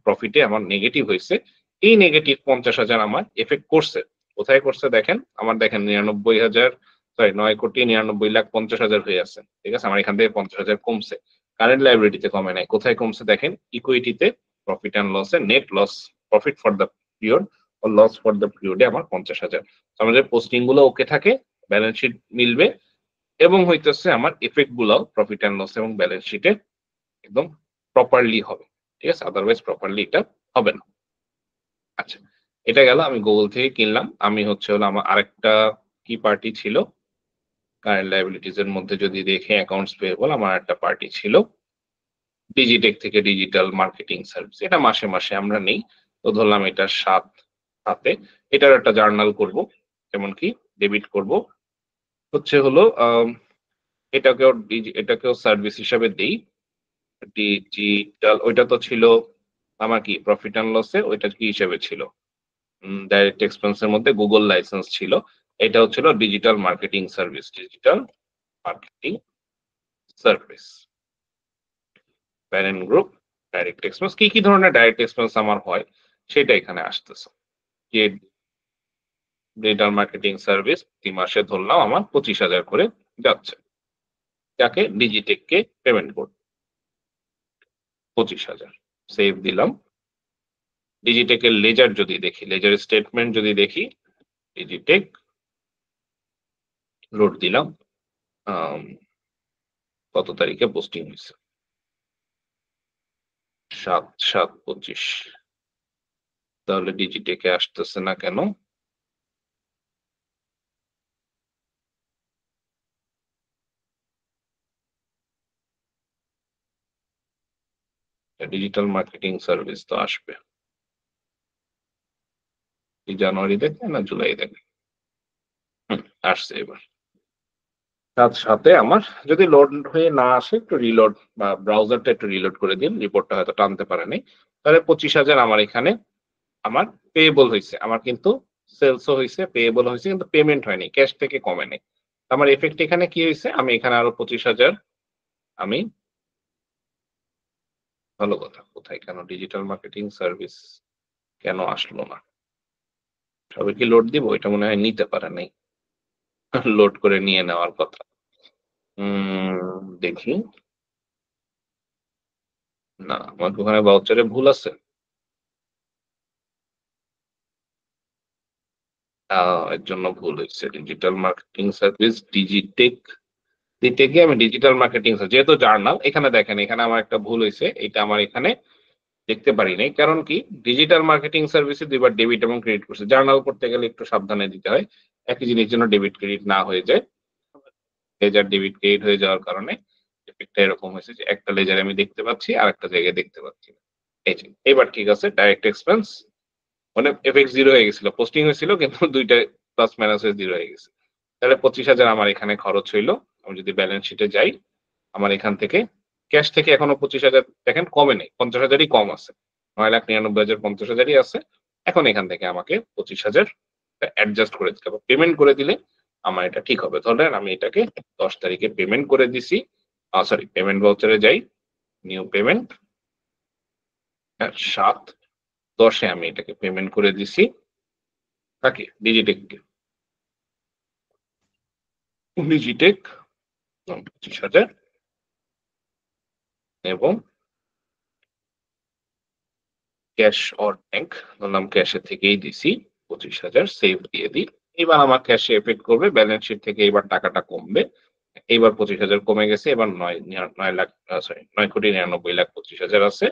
প্রফিটে আমার নেগেটিভ হয়েছে। এই নেগেটিভ 50,000 আমার এফেক্ট করছে। কোথায় করছে দেখেন, আমার দেখেন 99,000, সরি 9,99,50,000 হয়ে আছে। ঠিক আছে, আমার এখান থেকে 50,000 কমছে। কারেন্ট লাইবিলিটিতে কমে নাই। কোথায় কমছে দেখেন, ইকুইটিতে প্রফিট অ্যান্ড লসে net loss, profit for the period ও লস ফর দ্য পিরিয়ডে আমার 50,000। আমাদের পোস্টিং গুলো ওকে থাকে, ব্যালেন্স শিট মিলবে, এবং হইতেছে আমার এফেক্ট গুলাও প্রফিট অ্যান্ড লস এবং ব্যালেন্স শিটে একদম প্রপারলি হবে। ঠিক আছে, আদারওয়াইজ প্রপারলি এটা হবে না। আচ্ছা, এটা গেল আমি গুগল থেকে কিনলাম। আমি হচ্ছে হলো আমার আরেকটা কি পার্টি ছিল কারেন্ট লাইবিলিটিজ এর মধ্যে, যদি দেখে অ্যাকাউন্টস পেয়েবল, আমার একটা পার্টি ছিল ডিজিটেক থেকে, ডিজিটাল মার্কেটিং সার্ভিস। এটা মাসে মাসে আমরা নেই, তো ধরলাম এটা 7 এটার একটা জার্নাল করব, যেমন কি ডেবিট করব হচ্ছে হলো এটাকেও সার্ভিস হিসাবে দেই। ডিজিটাল, ওইটা তো ছিল আমার কি প্রফিট অ্যান্ড লসে, ওইটা কি হিসেবে ছিল, ডাইরেক্ট এক্সপেন্সের মধ্যে গুগল লাইসেন্স ছিল। এটা হচ্ছিল digital marketing service, digital marketing service, parent group, direct expense. কি কি ধরনের ডাইরেক্ট এক্সপেন্স আমার হয় সেটা এখানে আসতেছে। যে ডিজিটাল মার্কেটিং সার্ভিস প্রতি মাসে ধরলাম আমার 25,000 করে যাচ্ছে, যাকে ডিজিটেককে পেমেন্ট করব 25,000, সেভ দিলাম। ডিজিটেকের লেজার যদি দেখি, লেজার স্টেটমেন্ট যদি দেখি, ডিজিটেক লোড দিলাম, কত তারিখে পোস্টিং হয়েছে, 7/7/25। তাহলে ডিজিটেকে আসতেছে না কেন? ডিজিটাল মার্কেটিং সার্ভিস তো আসবে জানুয়ারি দেখে না জুলাই দেখে, আসছে এবার। 7/7 আমার যদি লোড হয়ে না আসে, একটু রিলোড বা ব্রাউজারটা একটু রিলোড করে দিন, রিপোর্টটা হয়তো টানতে পারেনি। তাহলে 25,000 আমার এখানে আমার পেয়েবল হয়েছে। আমার কিন্তু সেলসও হয়েছে, পেয়েবল হয়েছে, কিন্তু পেমেন্ট হয়নি, ক্যাশ থেকে কমে নেই। আমার এফেক্ট এখানে কি হয়েছে, আমি এখানে আরো 25,000, আমি ভালো কথা, কোথায় কেন ডিজিটাল মার্কেটিং সার্ভিস কেন আসলো না? সবাই কি লোড দিব? এটা মনে হয় নিতে পারে নাই, লোড করে নিয়ে নেওয়ার কথা। দেখি, না আমার ওখানে ভাউচারে ভুল আছে। এর জন্য ভুল হয়েছে। ডিজিটাল মার্কেটিং সার্ভিস ডিজিটেকে আমি ডিজিটাল মার্কেটিং, যেহেতু জার্নাল, এখানে দেখেন, এখানে আমার একটা ভুল হয়েছে, এটা আমার এখানে দেখতে পারি নাই। কারণ কি, ডিজিটাল মার্কেটিং সার্ভিসে দুইবার ডেবিট এবং ক্রেডিট করছে। জার্নাল করতে গেলে একটু সাবধানে দিতে হয়, একই জিনিস যেন ডেবিট ক্রেডিট না হয়ে যায়। লেজার ডেবিট ক্রেডিট হয়ে যাওয়ার কারণে এফেক্টটা এরকম হয়েছে যে একটা লেজার আমি দেখতে পাচ্ছি আর একটা জায়গায় দেখতে পাচ্ছি না। এই যে এবার ঠিক আছে, ডাইরেক্ট এক্সপেন্স মানে এফেক্ট 0 হয়ে গেছিল, পোস্টিং হয়েছিল কিন্তু দুইটা প্লাস মাইনাস হয়ে 0 হয়ে গেছে। তাহলে 25,000 আমার এখানে খরচ হইলো। আমি যদি ব্যালেন্স শিটে যাই, আমার এখান থেকে ক্যাশ থেকে এখনো 25,000 দেখেন কমে নেই, 50,000ই কম আছে, 9,99,50,000ই আছে। এখন এখান থেকে আমাকে 25,000 অ্যাডজাস্ট করে দিতে হবে, পেমেন্ট করে দিলে আমার এটা ঠিক হবে। ধরেন আমি এটাকে 10 তারিখে পেমেন্ট করে দিছি, সরি পেমেন্ট ভাউচারে যাই, নিউ পেমেন্ট, 7/10 আমি এটাকে পেমেন্ট করে দিছি তাকে, ডিজিটেককে। ডিজিটেক 25,000 এবং ক্যাশ অর ব্যাংক, ধরলাম ক্যাশে থেকেই দিছি 25,000, সেভ দিয়ে দিই। এবার আমার ক্যাশে এফেক্ট করবে, ব্যালেন্স শিট থেকে এবার টাকাটা কমবে। এইবার 25,000 কমে গেছে, এবার 9,99,25,000 আছে।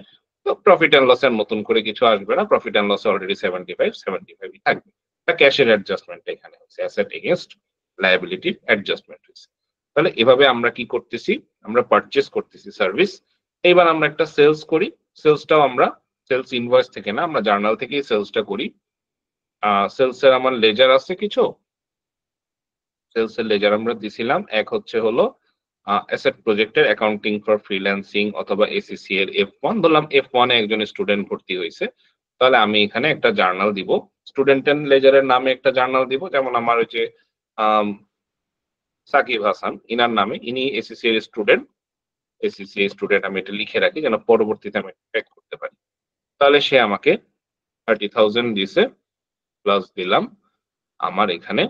তো প্রফিট অ্যান্ড লস এর নতুন করে কিছু আসবে না, প্রফিট অ্যান্ড লস অলরেডি 75 থাকবে। ক্যাশের অ্যাডজাস্টমেন্ট এখানে হচ্ছে, অ্যাসেট এগেইনস্ট লায়াবিলিটি অ্যাডজাস্টমেন্ট হয়েছে। তাহলে এভাবে আমরা কি করতেছি, আমরা পারচেজ করতেছি সার্ভিস। এইবার আমরা একটা সেলস করি, সেলসটাও আমরা সেলস ইনভয়েস থেকে না, আমরা জার্নাল থেকেই সেলসটা করি। সেলসের আমার লেজার আছে কিছু। সেলসের লেজার আমরা দিছিলাম। এক হচ্ছে হলো অ্যাসেট প্রজেক্টের অ্যাকাউন্টিং ফর ফ্রিল্যান্সিং অথবা এসিসি এর F1 ধরলাম F1 এ একজন স্টুডেন্ট ভর্তি হইছে। তাহলে আমি এখানে একটা জার্নাল দিব। স্টুডেন্ট এন্ড লেজারের নামে একটা জার্নাল দিব। যেমন আমার ওই যে আম সাকিব হাসান ইনার নামে ইনি এসিসি এর স্টুডেন্ট। এসিসি স্টুডেন্ট আমি এটা লিখে রাখি যেন পরবর্তীতে আমি ট্র্যাক করতে পারি। তাহলে সে আমাকে 30,000 দিছে প্লাস দিলাম আমার এখানে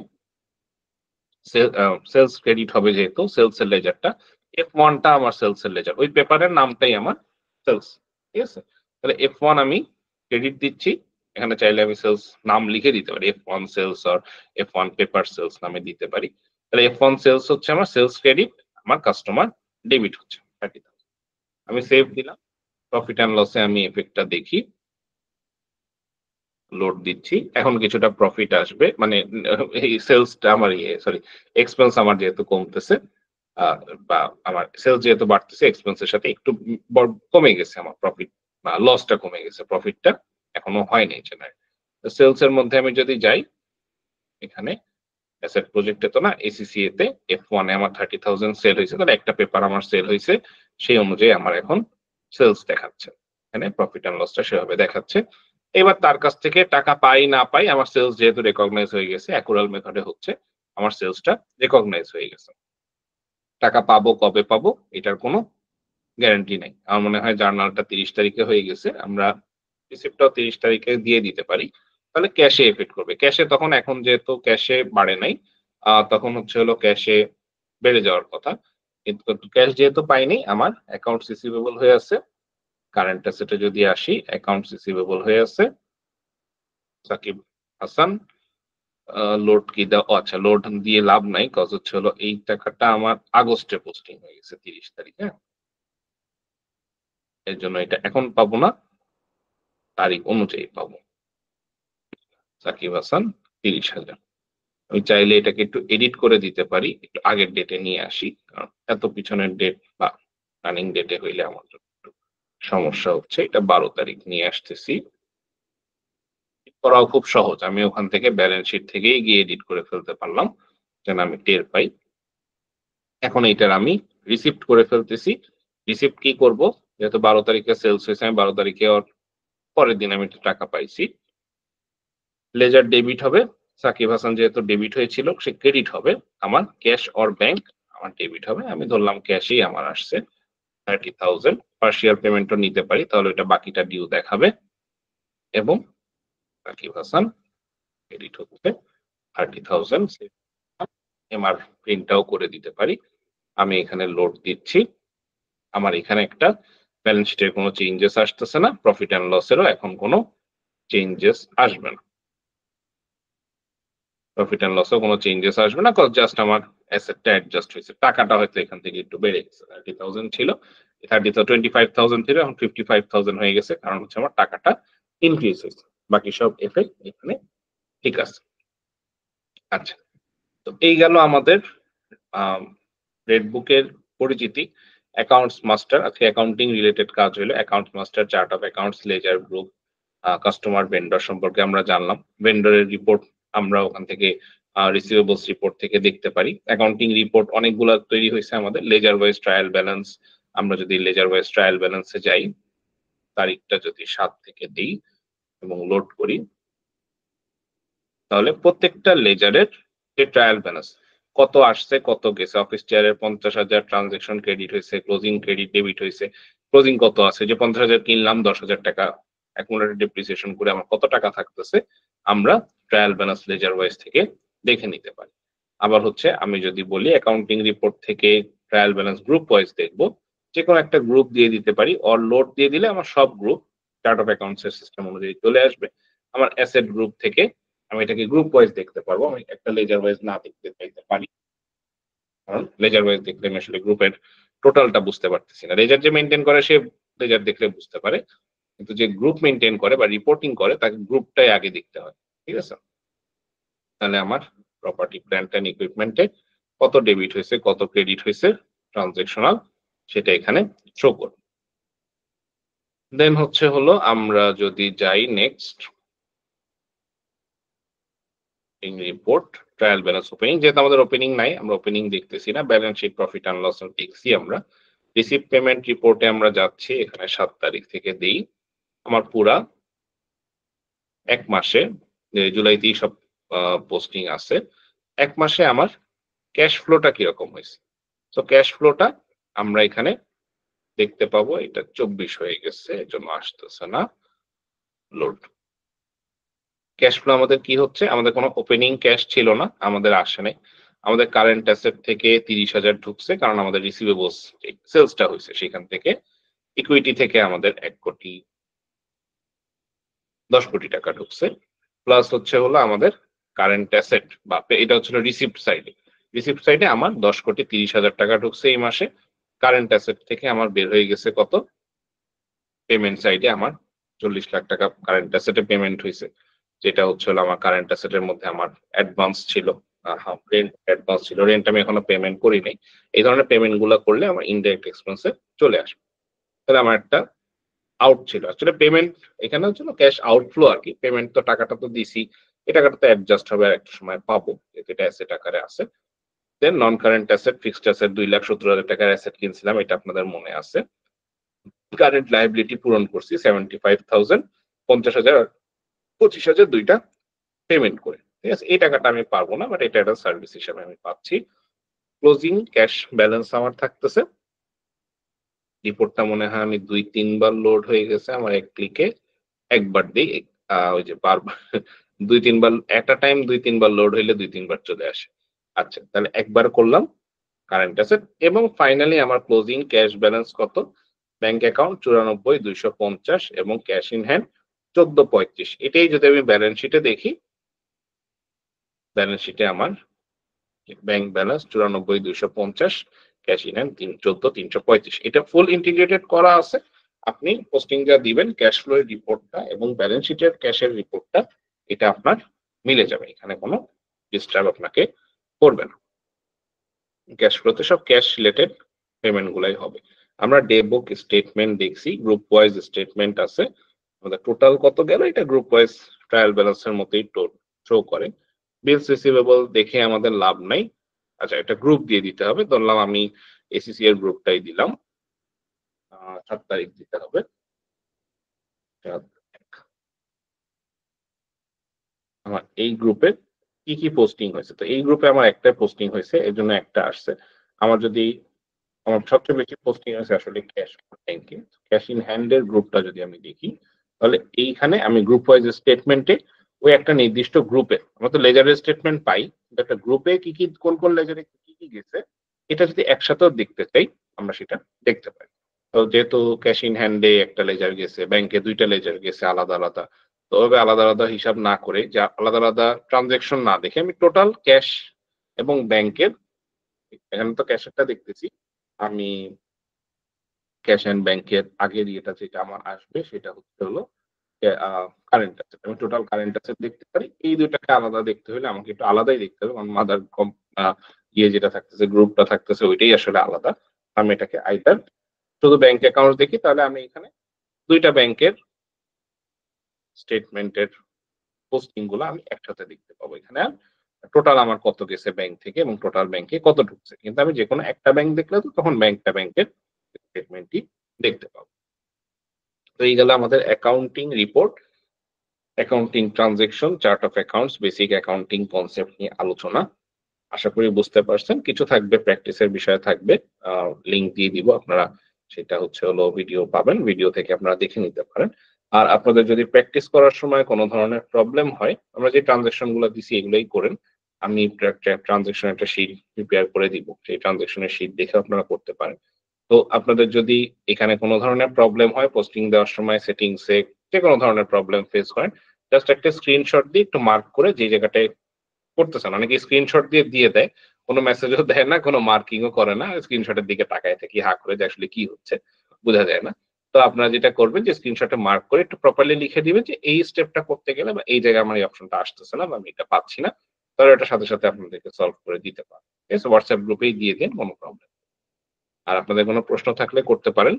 সেলস ক্রেডিট হবে যেহেতু সেলস এর লেজারটা F1 টা আমার সেলস এর লেজার ওই পেপারের নামটাই আমার সেলস ঠিক আছে তাহলে F1 আমি ক্রেডিট দিচ্ছি এখানে চাইলে আমি সেলস নাম লিখে দিতে পারি F1 সেলস আর F1 পেপার সেলস নামে দিতে পারি তাহলে F1 সেলস হচ্ছে আমার সেলস ক্রেডিট আমার কাস্টমার ডেবিট হচ্ছে 30,000 আমি সেভ দিলাম প্রফিট এন্ড লসে আমি এফেক্টটা দেখি লোড দিচ্ছি এখন কিছুটা প্রফিট আসবে মানে এই সেলসটা আমার সরি এক্সপেন্স আমার যেহেতু কমতেছে বা আমার সেলস যেহেতু বাড়তেছে এক্সপেন্সের সাথে একটু কমে গেছে আমার প্রফিট বা লসটা কমে গেছে প্রফিটটা এখনো হয়নি জেনারেট সেলস এর মধ্যে আমি যদি যাই এখানে অ্যাসেট প্রজেক্টে তো না এসিসি তে F1 এ আমার 30,000 সেল হয়েছে তাহলে একটা পেপার আমার সেল হয়েছে সেই অনুযায়ী আমার এখন সেলস দেখাচ্ছে এখানে প্রফিট এন্ড লসটা সেভাবে দেখাচ্ছে এবার তার কাছ থেকে টাকা পাই না পাই আমার সেলস যেহেতু রেকগনাইজ হয়ে গেছে অ্যাকুরাল মেথডে হচ্ছে আমার সেলসটা রেকগনাইজ হয়ে গেছে টাকা পাবো কবে পাবো এটার কোনো গ্যারান্টি নাই আমার মনে হয় জার্নালটা 30 তারিখে হয়ে গেছে আমরা রিসিপ্টটাও 30 তারিখে দিয়ে দিতে পারি তাহলে ক্যাশে এফেক্ট করবে ক্যাশে তখন এখন যেহেতু ক্যাশে বাড়ে নাই তখন হচ্ছে হলো ক্যাশে বেড়ে যাওয়ার কথা কিন্তু ক্যাশ যেহেতু পাইনি আমার অ্যাকাউন্টস রিসিভেবল হয়ে আছে কারেন্ট অ্যাসেটে যদি আসি অ্যাকাউন্টস রিসিভেবল হয়ে আছে সাকিব হাসান লোড কি দাও আচ্ছা লোড দিয়ে লাভ নাই কজ হচ্ছে হলো এই টাকাটা আমার আগস্টে পোস্টিং হয়ে গেছে 30 তারিখে এর জন্য এটা এখন পাবো না তারিখ অনুযায়ী পাবো সাকিব হাসান 30,000 আমি চাইলে এটাকে একটু এডিট করে দিতে পারি একটু আগের ডেটে নিয়ে আসি কারণ এত পিছনের ডেট বা রানিং ডেটে হইলে আমার জন্য একটু সমস্যা হচ্ছে এটা 12 তারিখ নিয়ে আসতেছি করাও খুব সহজ আমি ওখান থেকে ব্যালেন্স শিট থেকেই গিয়ে এডিট করে ফেলতে পারলাম যেন আমি টের পাই এখন এইটার আমি রিসিপ্ট করে ফেলতেছি রিসিপ্ট কি করব যেহেতু 12 তারিখে সেলস হয়েছে আমি 12 তারিখে পরের দিন আমি টাকা পাইছি লেজার ডেবিট হবে সাকিব হাসান যেহেতু ডেবিট হয়েছিল সে ক্রেডিট হবে আমার ক্যাশ অর ব্যাংক আমার ডেবিট হবে আমি ধরলাম ক্যাশই আমার আসছে 30,000 পার্সিয়াল পেমেন্টও নিতে পারি তাহলে এটা বাকিটা ডিউ দেখাবে এবং সাকিব হাসান ক্রেডিট হচ্ছে 30,000 এমআর প্রিন্টটাও করে দিতে পারি আমি এখানে লোড দিচ্ছি আমার এখানে একটা ব্যালেন্স শিটের কোনো চেঞ্জেস আসতেছে না প্রফিট এন্ড লসেরও এখন কোনো চেঞ্জেস আসবে না প্রফিট এন্ড লসেও কোনো চেঞ্জেস আসবে না জাস্ট আমার অ্যাসেটটা অ্যাডজাস্ট হয়েছে টাকাটা হয়তো এখান থেকে একটু বেড়ে গেছে 30,000 ছিল 25,000 ছিল এখন 55,000 হয়ে গেছে কারণ হচ্ছে আমার টাকাটা ইনক্রিজ হয়েছে বাকি সব এফেক্ট এখানে ঠিক আছে আচ্ছা তো এই গেল আমাদের রেড বুকের পরিচিতি অ্যাকাউন্টস মাস্টার আজকে অ্যাকাউন্টিং রিলেটেড কাজ হলো accounts master chart of accounts ledger group customer vendor সম্পর্কে আমরা জানলাম ভেন্ডরের রিপোর্ট আমরা ওখান থেকে রিসিভেবলস রিপোর্ট থেকে দেখতে পারি অ্যাকাউন্টিং রিপোর্ট অনেকগুলো তৈরি হয়েছে আমাদের লেজার ওয়াইজ ট্রায়াল ব্যালেন্স আমরা যদি লেজার ওয়াইজ ট্রায়াল ব্যালেন্সে যাই তারিখটা যদি 7 থেকে দিই এবং লোড করি তাহলে প্রত্যেকটা লেজারের যে ট্রায়াল ব্যালেন্স কত আসছে কত গেছে অফিস চেয়ারের 50,000 ট্রানজেকশন ক্রেডিট হয়েছে ক্লোজিং ক্রেডিট ডেবিট হয়েছে ক্লোজিং কত আছে যে 50,000 কিনলাম 10,000 টাকা অ্যাকুমুলেটেড ডেপ্রিসিয়েশন করে আমার কত টাকা থাকতেছে আমরা ট্রায়াল ব্যালেন্স লেজার ওয়াইজ থেকে দেখে নিতে পারি আবার হচ্ছে আমি যদি বলি অ্যাকাউন্টিং রিপোর্ট থেকে ট্রায়াল ব্যালেন্স গ্রুপ ওয়াইজ দেখবো যে কোনো একটা গ্রুপ দিয়ে দিতে পারি অর লোড দিয়ে দিলে আমার সব গ্রুপ চার্ট অফ অ্যাকাউন্টস এর সিস্টেম অনুযায়ী চলে আসবে আমার অ্যাসেট গ্রুপ থেকে আমি এটাকে গ্রুপ ওয়াইজ দেখতে পারবো আমি একটা লেজার ওয়াইজ না দেখতে পাইতে পারি কারণ লেজার ওয়াইজ দেখলে আমি আসলে গ্রুপের টোটালটা বুঝতে পারতেছি না লেজার যে মেনটেন করে সে লেজার দেখলে বুঝতে পারে কিন্তু যে গ্রুপ মেনটেন করে বা রিপোর্টিং করে তাকে গ্রুপটাই আগে দেখতে হয় ঠিক আছে তাহলে আমার প্রপার্টি প্ল্যান্ট এন্ড ইকুইপমেন্টে কত ডেবিট হয়েছে কত ক্রেডিট হয়েছে ট্রানজেকশনাল সেটা এখানে শো করবে দেন হচ্ছে হলো আমরা যদি যাই next report trial balance opening, যেহেতু আমাদের ওপেনিং নাই আমরা ওপেনিং দেখতেছি না, balance sheet profit and loss দেখছি আমরা। রিসিভ পেমেন্ট রিপোর্টে আমরা যাচ্ছি, এখানে 7 তারিখ থেকে দেই। আমার পুরা 1 মাসে জুলাইতেই সব পোস্টিং আছে, 1 মাসে আমার ক্যাশ ফ্লোটা কিরকম হয়েছে। তো ক্যাশ ফ্লোটা আমরা এখানে দেখতে পাবো, এটা 24 হয়ে গেছে, এর জন্য আসতেছে না লোড। ক্যাশ ফ্লো আমাদের কি হচ্ছে, আমাদের কোনো ওপেনিং ক্যাশ ছিল না, আমাদের আসে নাই। আমাদের কারেন্ট অ্যাসেট থেকে 30,000 ঢুকছে, কারণ আমাদের রিসিভেবলস সেলসটা হয়েছে সেখান থেকে। ইকুইটি থেকে আমাদের 10 কোটি টাকা ঢুকছে, প্লাস হচ্ছে হলো আমাদের কারেন্ট অ্যাসেট বা এটা হচ্ছে রিসিপ্ট সাইডে। রিসিপ্ট সাইডে আমার 10,30,000 টাকা ঢুকছে এই মাসে। কারেন্ট অ্যাসেট থেকে আমার বের হয়ে গেছে কত, পেমেন্ট সাইডে আমার 40 লাখ টাকা কারেন্ট অ্যাসেটে পেমেন্ট হয়েছে, যেটা হচ্ছে হলো আমার কারেন্ট অ্যাসেটের মধ্যে আমার অ্যাডভান্স ছিল, রেন্ট অ্যাডভান্স ছিল, রেন্ট আমি এখনো পেমেন্ট করি নাই। এই ধরনের পেমেন্ট গুলো করলে আমার ইনডাইরেক্ট এক্সপেন্সে চলে আসবে। তাহলে আমার একটা আউট ছিল, আসলে পেমেন্ট এখানে হচ্ছে ক্যাশ আউটফ্লো আর কি। পেমেন্ট তো টাকাটা তো দিছি, এই টাকাটা তো অ্যাডজাস্ট হবে আর একটা সময় পাবো, যেটা অ্যাসেট আকারে আছে। Then non current asset, fixed asset 2,70,000 টাকার অ্যাসেট কিনছিলাম, এটা আপনাদের মনে আছে। কারেন্ট লায়াবিলিটি পূরণ করছি 75,000, 50,000 আর 25,000 দুইটা পেমেন্ট করে, ঠিক আছে। এই টাকাটা আমি পারবো না, বাট এটা একটা সার্ভিস হিসেবে আমি পাচ্ছি। ক্লোজিং ক্যাশ ব্যালেন্স আমার থাকতেছে, রিপোর্টটা মনে হয় আমি 2-3 বার লোড হয়ে গেছে আমার এক ক্লিকে, একবার দিই ওই যে বারবার 2-3 বার এট আ টাইম 2-3 বার লোড হইলে 2-3 বার চলে আসে। আচ্ছা, তাহলে একবার করলাম কারেন্ট অ্যাসেট, এবং ফাইনালি আমার ক্লোজিং ক্যাশ ব্যালেন্স কত, ব্যাংক অ্যাকাউন্ট 94,250 এবং ক্যাশ ইন হ্যান্ড 14,35। এটাই যদি আমি ব্যালেন্স শিটে দেখি, ব্যালেন্স শিটে আমার bank balance 94,250, cash in hand 14,335। এটা ফুল ইন্টিগ্রেটেড করা আছে। আপনি পোস্টিং যা দিবেন ক্যাশ ফ্লো রিপোর্টটা এবং ব্যালেন্স শিটের ক্যাশের রিপোর্টটা, এটা আপনার মিলে যাবে, এখানে কোনো ডিস্টার্ব আপনাকে করবে না। ক্যাশ ফ্লোতে সব ক্যাশ রিলেটেড পেমেন্ট গুলাই হবে। আমরা ডে বুক স্টেটমেন্ট দেখছি, গ্রুপ ওয়াইজ স্টেটমেন্ট আছে, আমাদের টোটাল কত গেল এটা গ্রুপ ওয়াইজ ট্রায়াল ব্যালেন্সের মতোই শো করে। বিলস রিসিভেবল দেখে আমাদের লাভ নাই। আচ্ছা, এটা গ্রুপ দিয়ে দিতে হবে, ধরলাম আমি এসিসি এর গ্রুপটাই দিলাম, 7 তারিখ দিতে হবে। আমার এই গ্রুপে কি কি পোস্টিং হয়েছে, তো এই গ্রুপে আমার একটাই পোস্টিং হয়েছে, এর জন্য একটা আসছে। আমার যদি আমার সবচেয়ে বেশি পোস্টিং আছে আসলে ক্যাশ ব্যাংকে, ক্যাশ ইন হ্যান্ড এর গ্রুপটা যদি আমি দেখি, তাহলে এইখানে আমি গ্রুপ ওয়াইজ স্টেটমেন্টে ওই একটা নির্দিষ্ট গ্রুপে, আমরা তো লেজারের স্টেটমেন্ট পাই, কিন্তু একটা গ্রুপে কি কি কোন কোন লেজারে কি কি গেছে এটা যদি একসাথেও দেখতে চাই আমরা সেটা দেখতে পাই। তো যেহেতু ক্যাশ ইন হ্যান্ডে একটা লেজার গেছে, ব্যাংকে 2টা লেজার গেছে আলাদা আলাদা, তো ওভাবে আলাদা আলাদা হিসাব না করে, যে আলাদা আলাদা ট্রানজেকশন না দেখে আমি টোটাল ক্যাশ এবং ব্যাংকের, এখানে তো ক্যাশেরটা দেখতেছি, আমি ক্যাশ এন্ড ব্যাংকের আগের ইয়েটা যেটা আমার আসবে সেটা হচ্ছে হলো কারেন্ট অ্যাসেট। আমি টোটাল কারেন্ট অ্যাসেট দেখতে পারি। এই দুইটাকে আলাদা দেখতে হলে আমাকে একটু আলাদাই দেখতে হবে, কারণ মাদার ইয়ে যেটা থাকতেছে, গ্রুপটা থাকতেছে, ওইটাই আসলে আলাদা। আমি এটাকে আইদার শুধু ব্যাংক অ্যাকাউন্ট দেখি, তাহলে আমি এখানে 2টা ব্যাংকের স্টেটমেন্টের পোস্টিং গুলো আমি একসাথে দেখতে পাবো। এখানে টোটাল আমার কত গেছে ব্যাংক থেকে এবং টোটাল ব্যাংকে কত ঢুকছে, কিন্তু আমি যে কোনো একটা ব্যাংক দেখলে তো তখন ব্যাংকের স্টেটমেন্টই দেখতে পাবো। তো এই গেল আমাদের accounting report, accounting transaction, chart of accounts, basic accounting concept নিয়ে আলোচনা। আশা করি বুঝতে পারছেন। কিছু থাকবে প্র্যাকটিসের বিষয় থাকবে, লিংক দিয়ে দিব, আপনারা সেটা হচ্ছে হলো ভিডিও পাবেন, ভিডিও থেকে আপনারা দেখে নিতে পারেন। আর আপনাদের যদি প্র্যাকটিস করার সময় কোনো ধরনের প্রবলেম হয়, আমরা যে ট্রানজেকশন গুলো দিছি এগুলোই করেন। আমি ট্রানজেকশন একটা শিট প্রিপেয়ার করে দিব, সেই ট্রানজেকশনের শিট দেখে আপনারা করতে পারেন। তো আপনাদের যদি এখানে কোনো ধরনের প্রবলেম হয়, পোস্টিং দেওয়ার সময় সেটিংসে যে কোনো ধরনের প্রবলেম ফেস করেন, জাস্ট একটা স্ক্রিনশট দিয়ে একটু মার্ক করে যে জায়গাটায় করতেছেন, অনেকে স্ক্রিনশট দিয়ে দেয়, কোনো মেসেজও দেয় না, কোনো মার্কিংও করে না, স্ক্রিনশটের দিকে তাকায় থাকি হা করে, যে আসলে কি হচ্ছে বোঝা যায় না। তো আপনারা যেটা করবেন যে স্ক্রিনশটে মার্ক করে একটু প্রপারলি লিখে দিবেন যে এই স্টেপটা করতে গেলে বা এই জায়গায় আমার এই অপশনটা আসতেছে না বা আমি এটা পাচ্ছি না, তাহলে এটা সাথে সাথে আপনাদেরকে সলভ করে দিতে পারে। ঠিক আছে, হোয়াটসঅ্যাপ গ্রুপেই দিয়ে দিন, কোনো প্রবলেম। আর আপনাদের কোনো প্রশ্ন থাকলে করতে পারেন,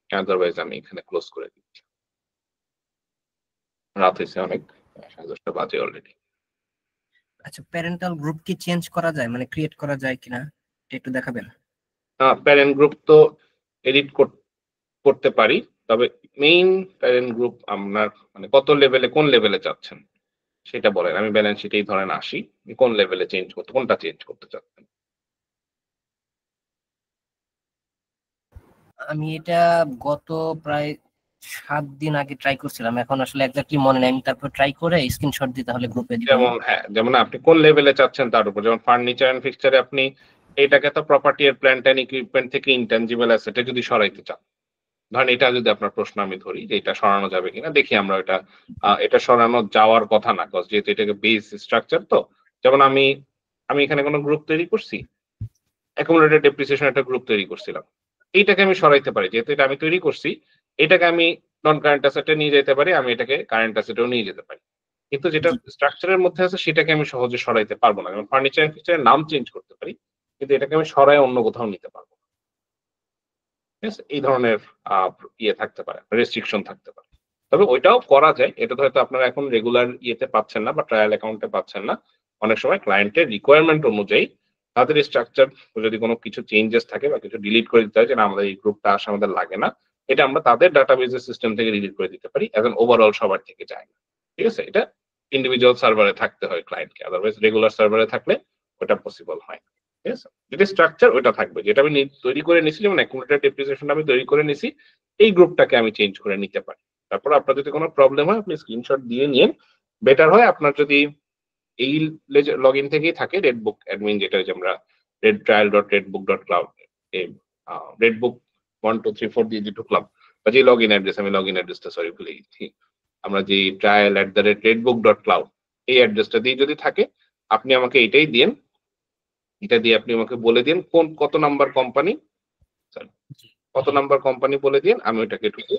আদারওয়াইজ আমি এখানে ক্লোজ করে দিচ্ছি। রাত হয়েছে অনেক, 10:30 বাজে অলরেডি। আচ্ছা, প্যারেন্টাল গ্রুপ কি চেঞ্জ করা যায়, মানে ক্রিয়েট করা যায় কিনা এটা একটু দেখাবেন? প্যারেন্ট গ্রুপ তো এডিট করতে পারি, তবে মেইন প্যারেন্ট গ্রুপ আপনার মানে কত লেভেলে, কোন লেভেলে চাচ্ছেন সেটা বলেন। আমি ব্যালেন্স শিটেই ধরেন আসি, কোন লেভেলে চেঞ্জ করতে, কোনটা চেঞ্জ করতে চাচ্ছেন? আমি এটা গত প্রায় 7 দিন আগে ট্রাই করছিলাম, এখন আসলে এক্স্যাক্টলি মনে নেই। আমি তারপর ট্রাই করে স্ক্রিনশট দিয়ে তাহলে গ্রুপে দিব। যেমন হ্যাঁ, যেমন আপনি কোন লেভেলে চাচ্ছেন তার উপর। যেমন ফার্নিচার এন্ড ফিক্সচারে আপনি এটাকে তো প্রপার্টি এর প্ল্যান্ট এন্ড ইকুইপমেন্ট থেকে ইনট্যানজিবল অ্যাসেটে যদি সরাইতে চান, ধরেন এটা যদি আপনার প্রশ্ন আমি ধরি যে এটা সরানো যাবে কিনা, দেখি আমরা এটা সরানো যাওয়ার কথা না, কজ যেহেতু এটাকে বেস স্ট্রাকচার। তো যেমন আমি এখানে কোনো গ্রুপ তৈরি করছি, অ্যাকুমুলেটেড ডেপ্রিসিয়েশন একটা গ্রুপ তৈরি করছিলাম, এইটাকে আমি সরাইতে পারি, যেহেতু এটা আমি তৈরি করছি। এটাকে আমি নন কারেন্ট অ্যাসেটে নিয়ে যেতে পারি, আমি এটাকে কারেন্ট অ্যাসেটেও নিয়ে যেতে পারি। কিন্তু যেটা স্ট্রাকচারের মধ্যে আছে সেটাকে আমি সহজে সরাইতে পারবো না। যেমন ফার্নিচার এন্ড ফিক্সচারের নাম চেঞ্জ করতে পারি, কিন্তু এটাকে আমি সরাই অন্য কোথাও নিতে পারবো না। ঠিক আছে? এই ধরনের ইয়ে থাকতে পারে, রেস্ট্রিকশন থাকতে পারে। তবে ওইটাও করা যায়। এটা তো হয়তো আপনারা এখন রেগুলার ইয়েতে পাচ্ছেন না বা ট্রায়াল অ্যাকাউন্টে পাচ্ছেন না। অনেক সময় ক্লায়েন্টের রিকোয়ারমেন্ট অনুযায়ী তাদের স্ট্রাকচার যদি কোনো কিছু চেঞ্জেস থাকে বা কিছু ডিলিট করে দিতে হয়, যে না আমাদের এই গ্রুপটা আসলে আমাদের লাগে না, এটা আমরা তাদের ডাটাবেসের সিস্টেম থেকে ডিলিট করে দিতে পারি। অ্যাজ এন ওভারঅল সবার থেকে যায় না। ঠিক আছে? এটা ইন্ডিভিজুয়াল সার্ভারে থাকতে হয় ক্লায়েন্টকে। আদারওয়াইজ রেগুলার সার্ভারে থাকলে ওটা পসিবল হয় না। ঠিক আছে? যেটা স্ট্রাকচার ওইটা থাকবে। যেটা আমি তৈরি করে নিছি, যেমন অ্যাকুমুলেটেড ডেপ্রিসিয়েশন আমি তৈরি করে নিছি, এই গ্রুপটাকে আমি চেঞ্জ করে নিতে পারি। তারপর আপনার যদি কোনো প্রবলেম হয় আপনি স্ক্রিনশট দিয়ে নিয়েন। বেটার হয় আপনার যদি এই লগইন থেকেই থাকে রেডবুক অ্যাডমিন, যেটা হচ্ছে আমরা redtrial.redbook.cloud রেডবুক 1 2 3 4 দিয়ে যে ঢুকলাম, বা যে লগইন অ্যাড্রেস, আমি লগইন অ্যাড্রেসটা সরি ভুলে গেছি, আমরা যে trial@redbook.cloud এই অ্যাড্রেসটা দিয়ে যদি থাকে, আপনি আমাকে এটাই দিয়েন। এটা দিয়ে আপনি আমাকে বলে দিন কত নাম্বার কোম্পানি, কত নাম্বার কোম্পানি বলে দিন, আমি ওইটাকে ঢুকে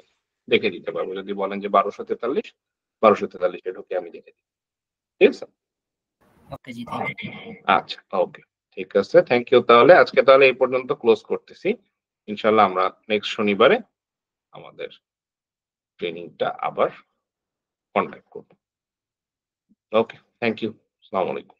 দেখে দিতে পারবো। যদি বলেন যে 1243 ঢুকে আমি দেখে দিই। ঠিক আছে? ওকে জি, থ্যাংক ইউ। আচ্ছা, ওকে, ঠিক আছে, থ্যাংক ইউ। তাহলে আজকে তাহলে এই পর্যন্ত ক্লোজ করতেছি। ইনশাল্লাহ আমরা নেক্সট শনিবারে আমাদের ট্রেনিংটা আবার কন্ডাক্ট করব। ওকে, থ্যাংক ইউ। আসসালামু আলাইকুম।